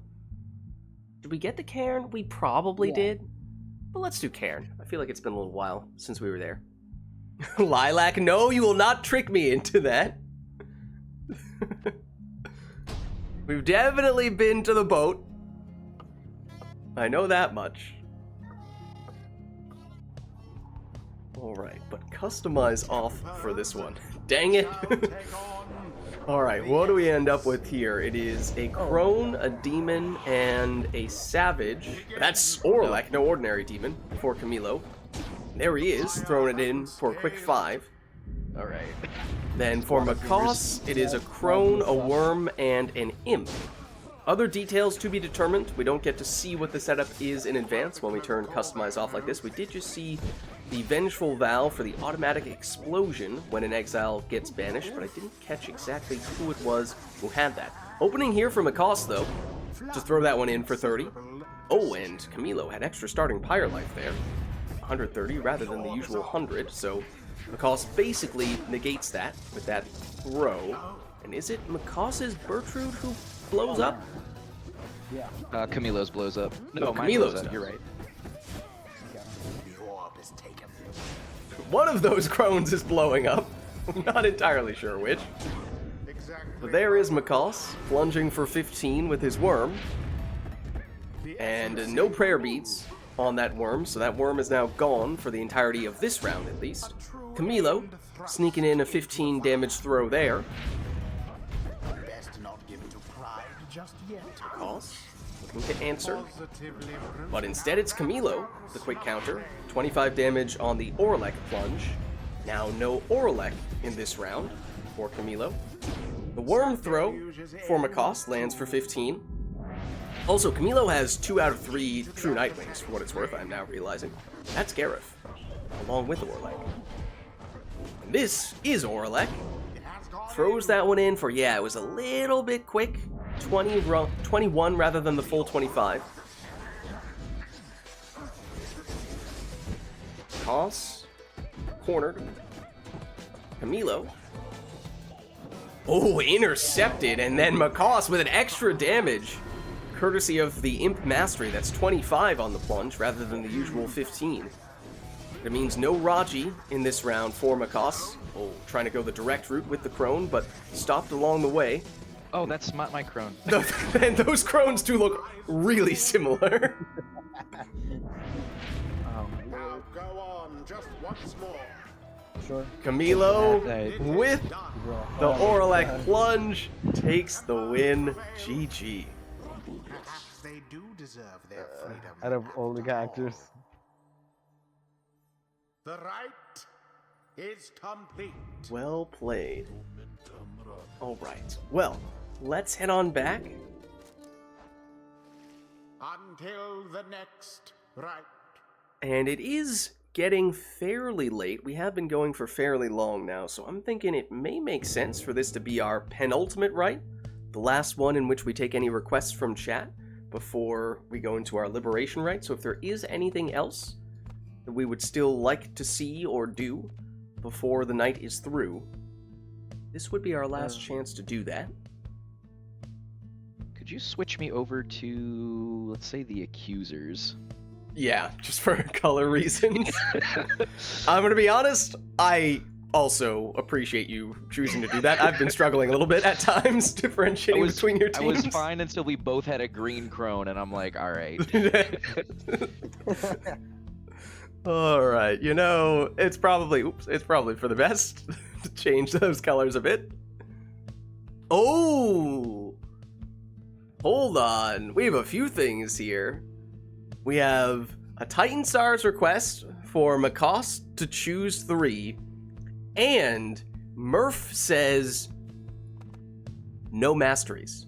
Did we get the Cairn? We probably did. But let's do Cairn. I feel like it's been a little while since we were there. Lilac, no, you will not trick me into that. We've definitely been to the boat. I know that much. Alright, but customize off for this one. Dang it. Alright, what do we end up with here? It is a crone, a demon, and a savage. That's Orlac, no ordinary demon, for Camilo. There he is, throwing it in for a quick 5. Alright. Then for Macoss, it is a crone, a worm, and an imp. Other details to be determined. We don't get to see what the setup is in advance when we turn Customize off like this. We did just see the Vengeful Vow for the automatic explosion when an exile gets banished, but I didn't catch exactly who it was who had that. Opening here from Akos, though, to throw that one in for 30. Oh, and Camilo had extra starting Pyre life there. 130 rather than the usual 100, so Akos basically negates that with that throw. And is it Makos's Bertrude who blows up? Yeah. Camilo's blows up. No, Oh, mine Camilo's blows up. does. You're right. The orb is taken. One of those crones is blowing up. I'm not entirely sure which. Exactly. But there is Makos, plunging for 15 with his worm. And no prayer beads on that worm, so that worm is now gone for the entirety of this round at least. Camilo sneaking in a 15 damage throw there. Best not give to pride just yet. Makos looking to answer. Positively But instead it's Camilo, the quick counter. 25 damage on the Orlek plunge. Now no Orlek in this round for Camilo. The worm throw for Makos lands for 15. Also, Camilo has 2 out of 3 true Nightwings, for what it's worth, I'm now realizing. That's Gareth, along with Orlek. And this is Orlek. Throws that one in for, yeah, it was a little bit quick. 21 rather than the full 25. Makos, cornered. Camilo. Oh, intercepted, and then Makos with an extra damage. Courtesy of the Imp Mastery, that's 25 on the plunge rather than the usual 15. It means no Raji in this round for Makos. Oh, trying to go the direct route with the Crone, but stopped along the way. Oh, that's my crone. And those Crones do look really similar. Now go on, just once more. Sure. Camilo Right. with the Orlek plunge takes the win. GG. Perhaps they do deserve their freedom. Out of all the characters. The rite is complete. Well played. Alright, well, let's head on back. Until the next rite. And it is getting fairly late. We have been going for fairly long now, so I'm thinking it may make sense for this to be our penultimate rite. The last one in which we take any requests from chat before we go into our liberation rite. So if there is anything else that we would still like to see or do before the night is through, this would be our last chance to do that. Could you switch me over to, let's say, the accusers? Yeah, just for color reasons. I'm gonna be honest, I also appreciate you choosing to do that. I've been struggling a little bit at times differentiating between your I teams. was fine until we both had a green crone, and I'm like, all right. Alright, you know, it's probably for the best to change those colors a bit. Oh! Hold on, we have a few things here. We have a Titan Stars request for Makos to choose 3, and Murph says no masteries.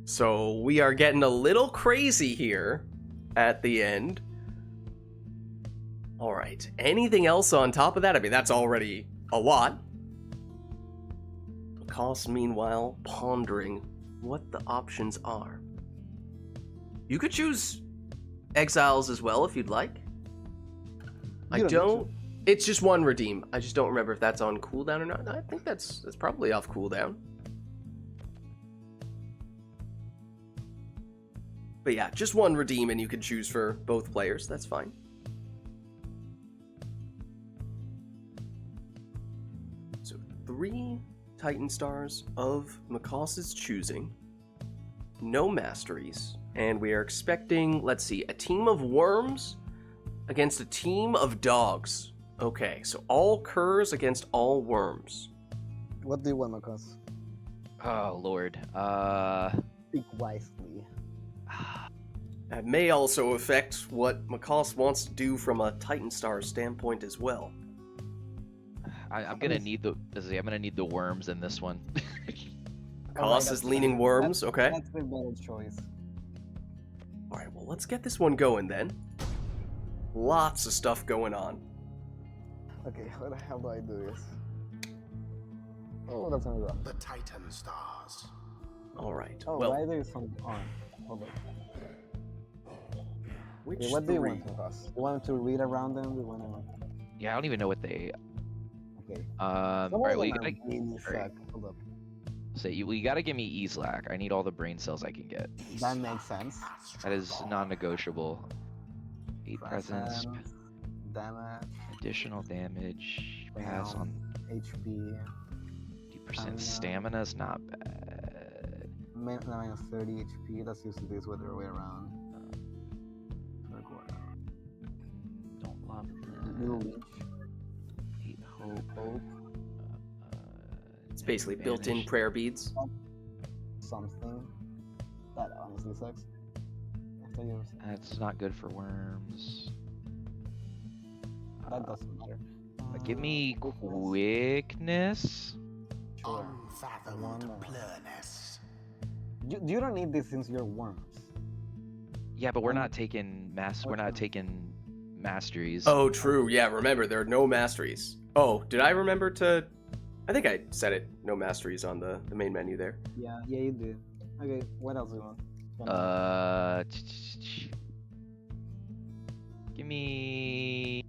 So we are getting a little crazy here at the end. Alright, anything else on top of that? I mean, that's already a lot. Makos, meanwhile, pondering what the options are. You could choose exiles as well if you'd like. I don't. It's just one redeem. I just don't remember if that's on cooldown or not. I think that's probably off cooldown. But yeah, just one redeem and you can choose for both players. That's fine. So 3 Titan Stars of Makos's choosing. No masteries. And we are expecting, let's see, a team of worms against a team of dogs. Okay, so all curs against all worms. What do you want, Makos? Oh, Lord. Speak wisely. That may also affect what Makos wants to do from a Titan Star standpoint as well. I'm gonna need the worms in this one. Macaws is leaning worms, okay. That's the better choice. Alright, well, let's get this one going then. Lots of stuff going on. Okay, how the hell do I do this? Oh, that's gonna go. The Titan stars. Alright, Oh, well, why do you some on? Hold on. which Okay, what do you three? want from us? You want to read around them? Do you want to? Yeah, I don't even know what they. Okay. All Some right, of well, you them are gotta really alright. suck. Hold up. say you gotta give me Easlack. I need all the brain cells I can get. That makes sense. That is non-negotiable. 8 presence, Damage, additional damage, pass on HP, 50% stamina is not bad. minus 30 HP. That's usually this other way around. Don't love Little that. leech. 8 hope. Hope. It's basically built-in Vanish. prayer beads. Something. That honestly sucks. After you- That's not good for worms. That doesn't matter. Give me quickness. Sure. Unfathomed One more. blurriness. You don't need this since you're worms. Yeah, but we're not taking we're not taking masteries. Oh, true. Yeah, remember, there are no masteries. Oh, did I remember to... I think I said it. No masteries on the main menu there. Yeah, you did. Okay, what else do you want? Give me.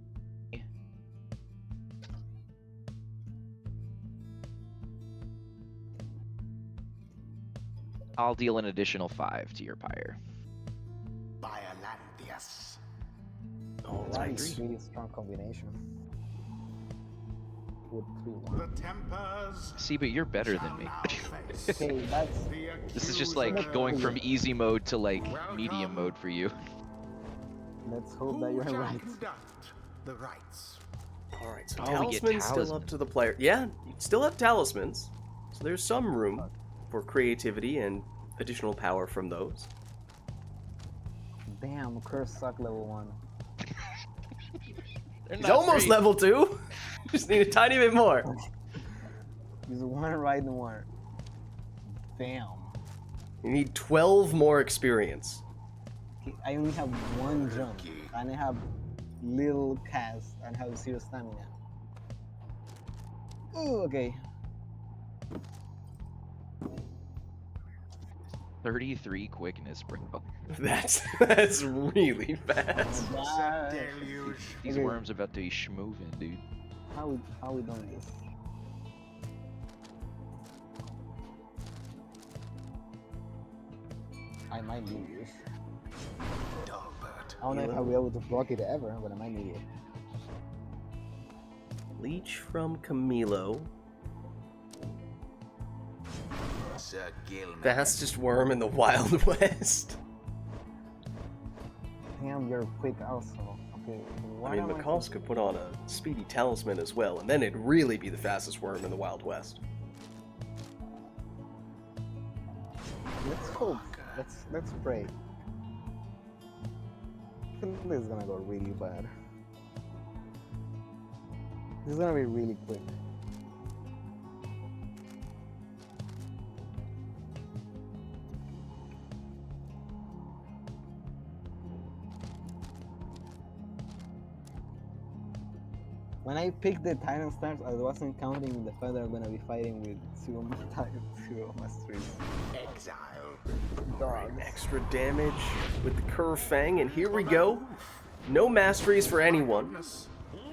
I'll deal an additional 5 to your Pyre. Biolantheus. Alright. That's a really strong combination. With 3 The Tempers. See, but you're better than me. Okay, that's This is just like going from easy mode to like medium mode for you. let's hope that you're right. The rites. Alright, so Oh, we get talismans still up talismans. to the player. Yeah, you still have talismans. So there's some room for creativity and additional power from those. Damn, curse suck level 1. They're He's not almost free. level 2. Just need a tiny bit more. He's one right and one. Damn. You need 12 more experience. Okay, I only have 1 jump, and I have little cast, and have 0 stamina. Ooh, okay. 33 quickness, bro. That's really fast. Bye. Deluge. These Okay. worms about to be schmoving, dude. How we doing this? I might need this. Delbert. I don't know if I'll be able to block it ever, but I might need it. Leech from Camilo. Sir Gilman. Fastest worm in the Wild West. Damn, you're quick also. Okay, what I mean, am Macaws could put on a speedy talisman as well, and then it'd really be the fastest worm in the Wild West. Let's hope. Let's pray. I think this is gonna go really bad. This is gonna be really quick. When I picked the Titan Stars, I wasn't counting the fact that I'm gonna be fighting with 0 masteries. Exile. Dogs. Extra damage with the Curve Fang, and here we go. No masteries for anyone.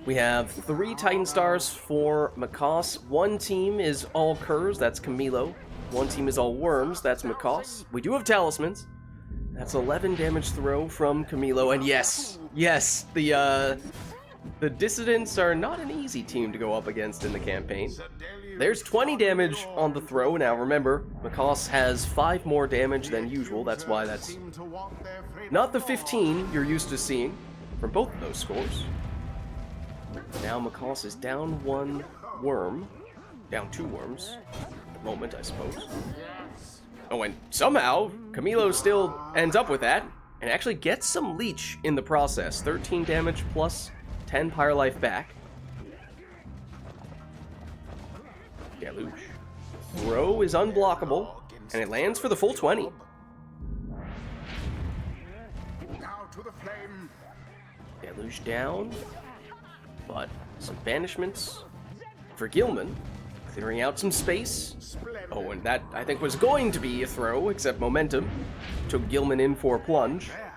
We have 3 Titan Stars for Macaws. 1 team is all Curves, that's Camilo. 1 team is all Worms, that's Macaws. We do have Talismans. That's 11 damage throw from Camilo, and yes, the Dissidents are not an easy team to go up against in the campaign. There's 20 damage on the throw. Now remember, Macaws has 5 more damage than usual. That's why that's not the 15 you're used to seeing from both of those scores. Now Macaws is down 1 worm. Down 2 worms. At the moment, I suppose. Oh, and somehow, Camilo still ends up with that, and actually gets some leech in the process. 13 damage plus 10 Pyre life back. Deluge. Throw is unblockable. And it lands for the full 20. Now to the flame. Deluge down. But some banishments for Gilman. Clearing out some space. Splendid. Oh, and that, I think, was going to be a throw, except momentum. Took Gilman in for a plunge. There.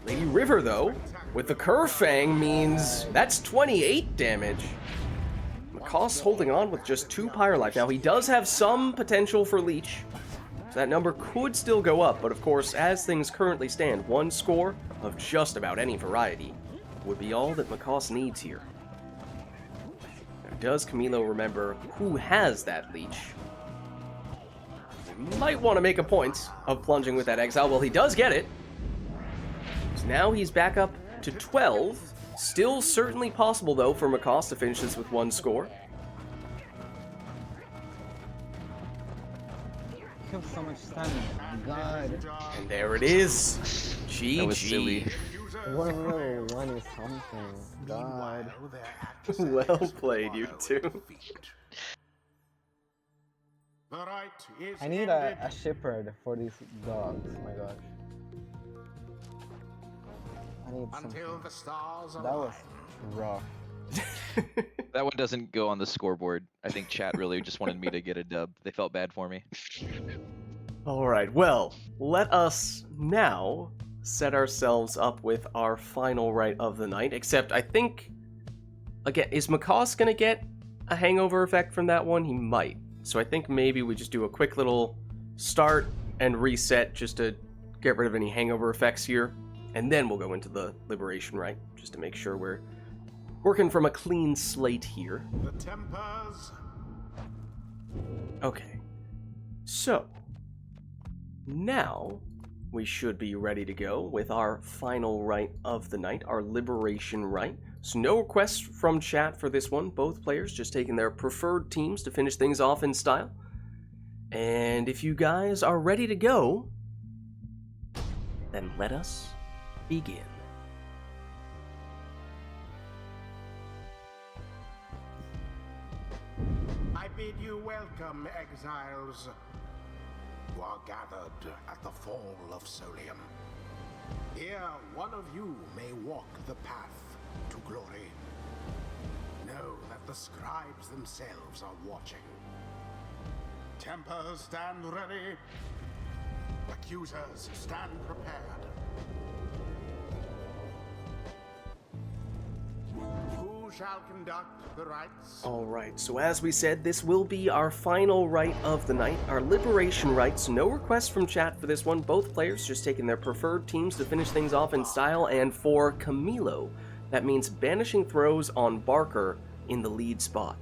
Lady River, though, with the Curve Fang means that's 28 damage. McCoss holding on with just 2 Pyre life. Now, he does have some potential for Leech, so that number could still go up, but of course, as things currently stand, 1 score of just about any variety would be all that McCoss needs here. Now, does Camilo remember who has that Leech? He might want to make a point of plunging with that Exile. Well, he does get it. So now he's back up to 12. Still certainly possible, though, for McCoss to finish this with 1 score. You have so much stamina. God. And there it is. That was silly. GG. One level 1 is something. God. Well played, you two. The rite is I need ended. a shepherd for these dogs. Oh my gosh. I need something. Until the stars That was align. rough. That one doesn't go on the scoreboard. I think chat really just wanted me to get a dub. They felt bad for me. Alright, well, let us now set ourselves up with our final rite of the night, except I think, again, is McCoss gonna get a hangover effect from that one? He might. So I think maybe we just do a quick little start and reset just to get rid of any hangover effects here, and then we'll go into the Liberation Rite, just to make sure we're working from a clean slate here. The tempers. Okay, so now we should be ready to go with our final rite of the night, our Liberation Rite. So no requests from chat for this one, both players just taking their preferred teams to finish things off in style. And if you guys are ready to go, then let us begin. I bid you welcome, exiles. You are gathered at the fall of Solium. Here, one of you may walk the path to glory. Know that the scribes themselves are watching. Tempers, stand ready. Accusers, stand prepared. Who shall conduct the rites? Alright, so as we said, this will be our final rite of the night, our Liberation Rite. So no requests from chat for this one, both players just taking their preferred teams to finish things off in style, and for Camilo, that means banishing throws on Barker in the lead spot.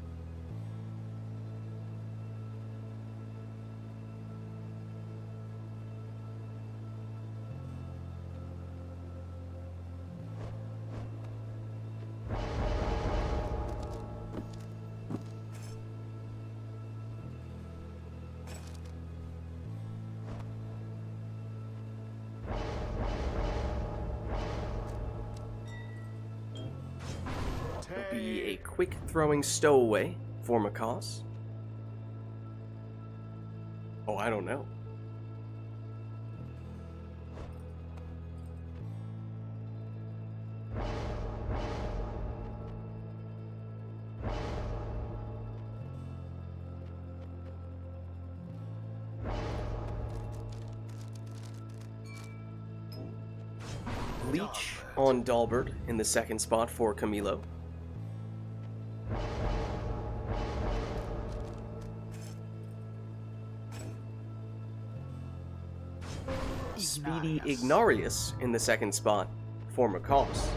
Be a quick throwing stowaway for McCoss. Oh, I don't know. Leech on Dalbert in the second spot for Camilo. Speedy Ignarius in the second spot for McCoss.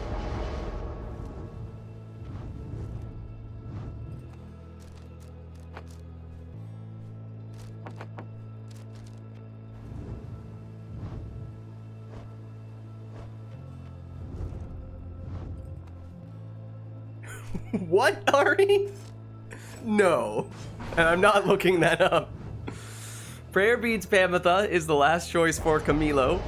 What, Ari? No. And I'm not looking that up. Prayer Beads Pamatha is the last choice for Camilo.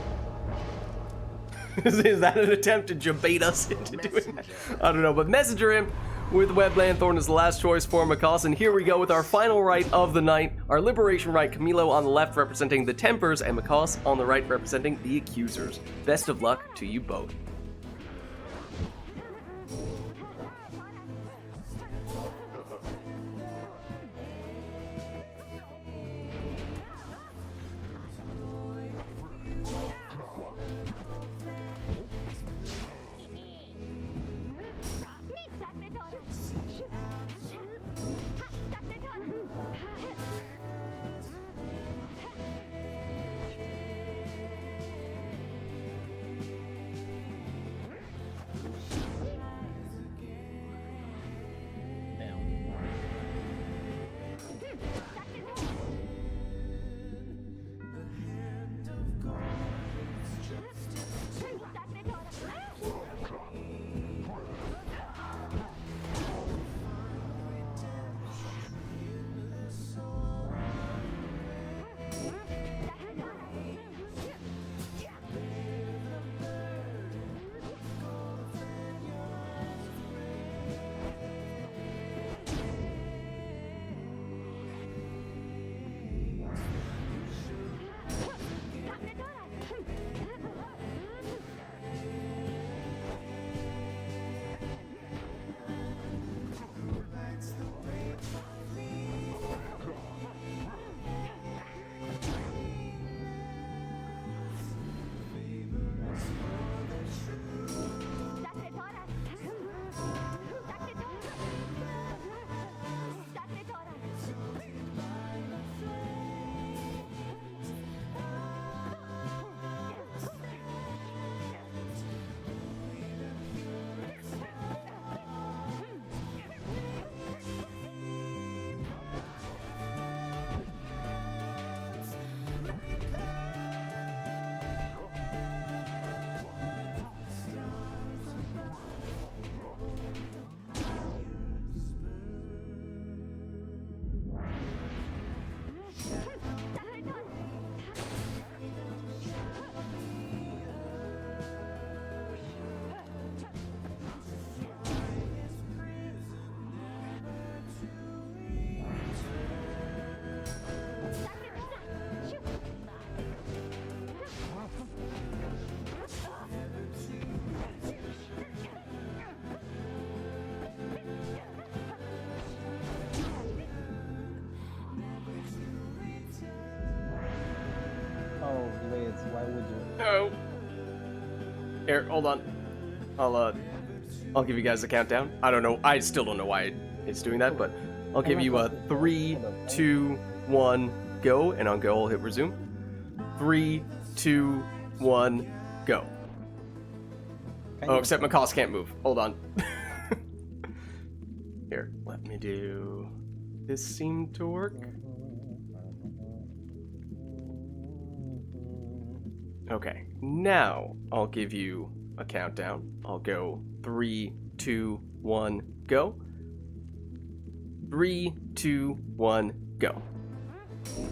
Is that an attempt to debate us into doing that? I don't know, but Messenger Imp with Web Lanthorn as the last choice for Macaws, and here we go with our final rite of the night, our Liberation Rite, Camilo on the left representing the Tempers, and Macaws on the right representing the Accusers. Best of luck to you both. Why would you? No. Here, hold on. I'll give you guys a countdown. I don't know. I still don't know why it's doing that, but I'll give you a 3, 2, 1, go, and on go I'll hit resume. 3, 2, 1, go. Oh, except Macaws can't move. Hold on. Here, let me do. This seemed to work. Okay, now I'll give you a countdown. I'll go 3, 2, 1, go. 3, 2, 1, go.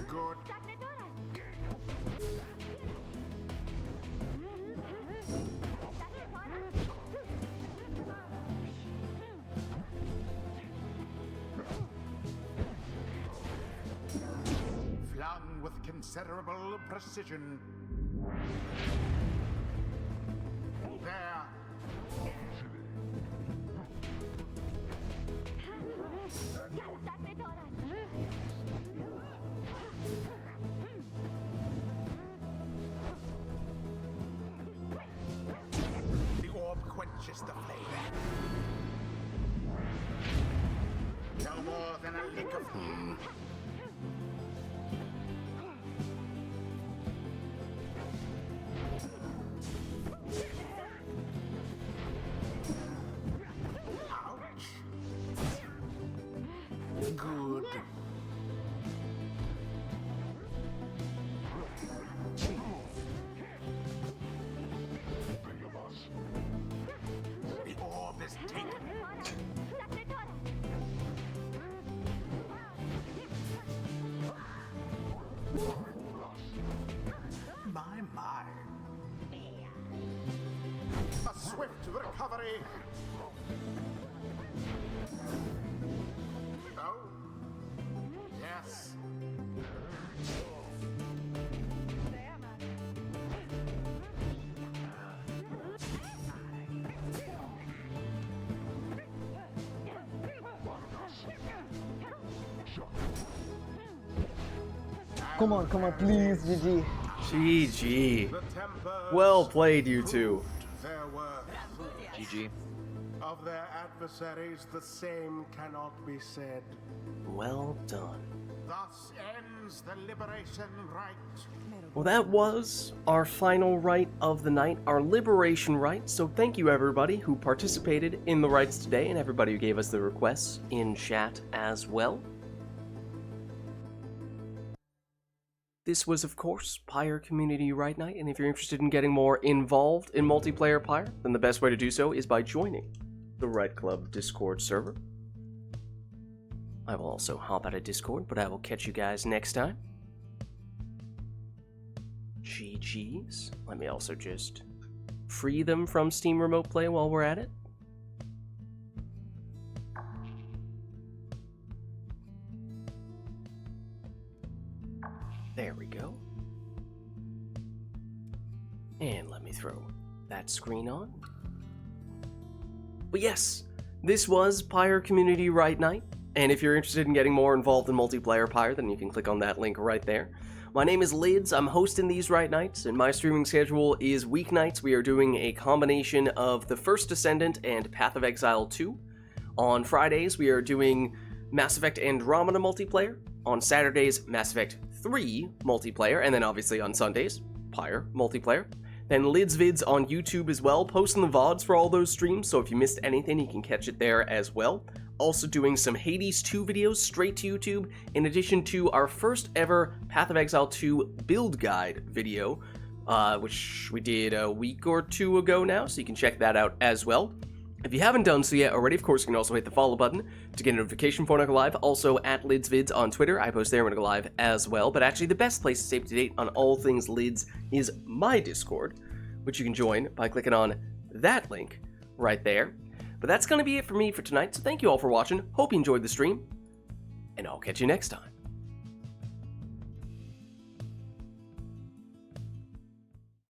Good. Flung with considerable precision. There. The orb quenches the flame. No more than a lick of good. The orb is taken. My. A swift recovery. Come on, please, GG. GG. The Tempers Well played, you two. proved their worth. GG. Of their adversaries, the same cannot be said. Well done. Thus ends the Liberation Rite. Well, that was our final rite of the night, our Liberation Rite. So thank you everybody who participated in the rites today and everybody who gave us the requests in chat as well. This was, of course, Pyre Community Rite Night, and if you're interested in getting more involved in multiplayer Pyre, then the best way to do so is by joining the Rite Club Discord server. I will also hop out of Discord, but I will catch you guys next time. GG's. Let me also just free them from Steam Remote Play while we're at it. There we go. And let me throw that screen on. But yes, this was Pyre Community Rite Night, and if you're interested in getting more involved in multiplayer Pyre, then you can click on that link right there. My name is Lids, I'm hosting these Rite Nights, and my streaming schedule is weeknights. We are doing a combination of The First Descendant and Path of Exile 2. On Fridays, we are doing Mass Effect Andromeda multiplayer. On Saturdays, Mass Effect 3 multiplayer, and then obviously on Sundays, Pyre multiplayer. Then Lids Vids on YouTube as well, posting the VODs for all those streams, so if you missed anything, you can catch it there as well. Also doing some Hades 2 videos straight to YouTube, in addition to our first ever Path of Exile 2 build guide video, which we did a week or two ago now, so you can check that out as well. If you haven't done so yet already, of course, you can also hit the follow button to get a notification for when I go live. Also, at LidsVids on Twitter. I post there when I go live as well. But actually, the best place to stay up to date on all things Lids is my Discord, which you can join by clicking on that link right there. But that's going to be it for me for tonight, so thank you all for watching. Hope you enjoyed the stream, and I'll catch you next time.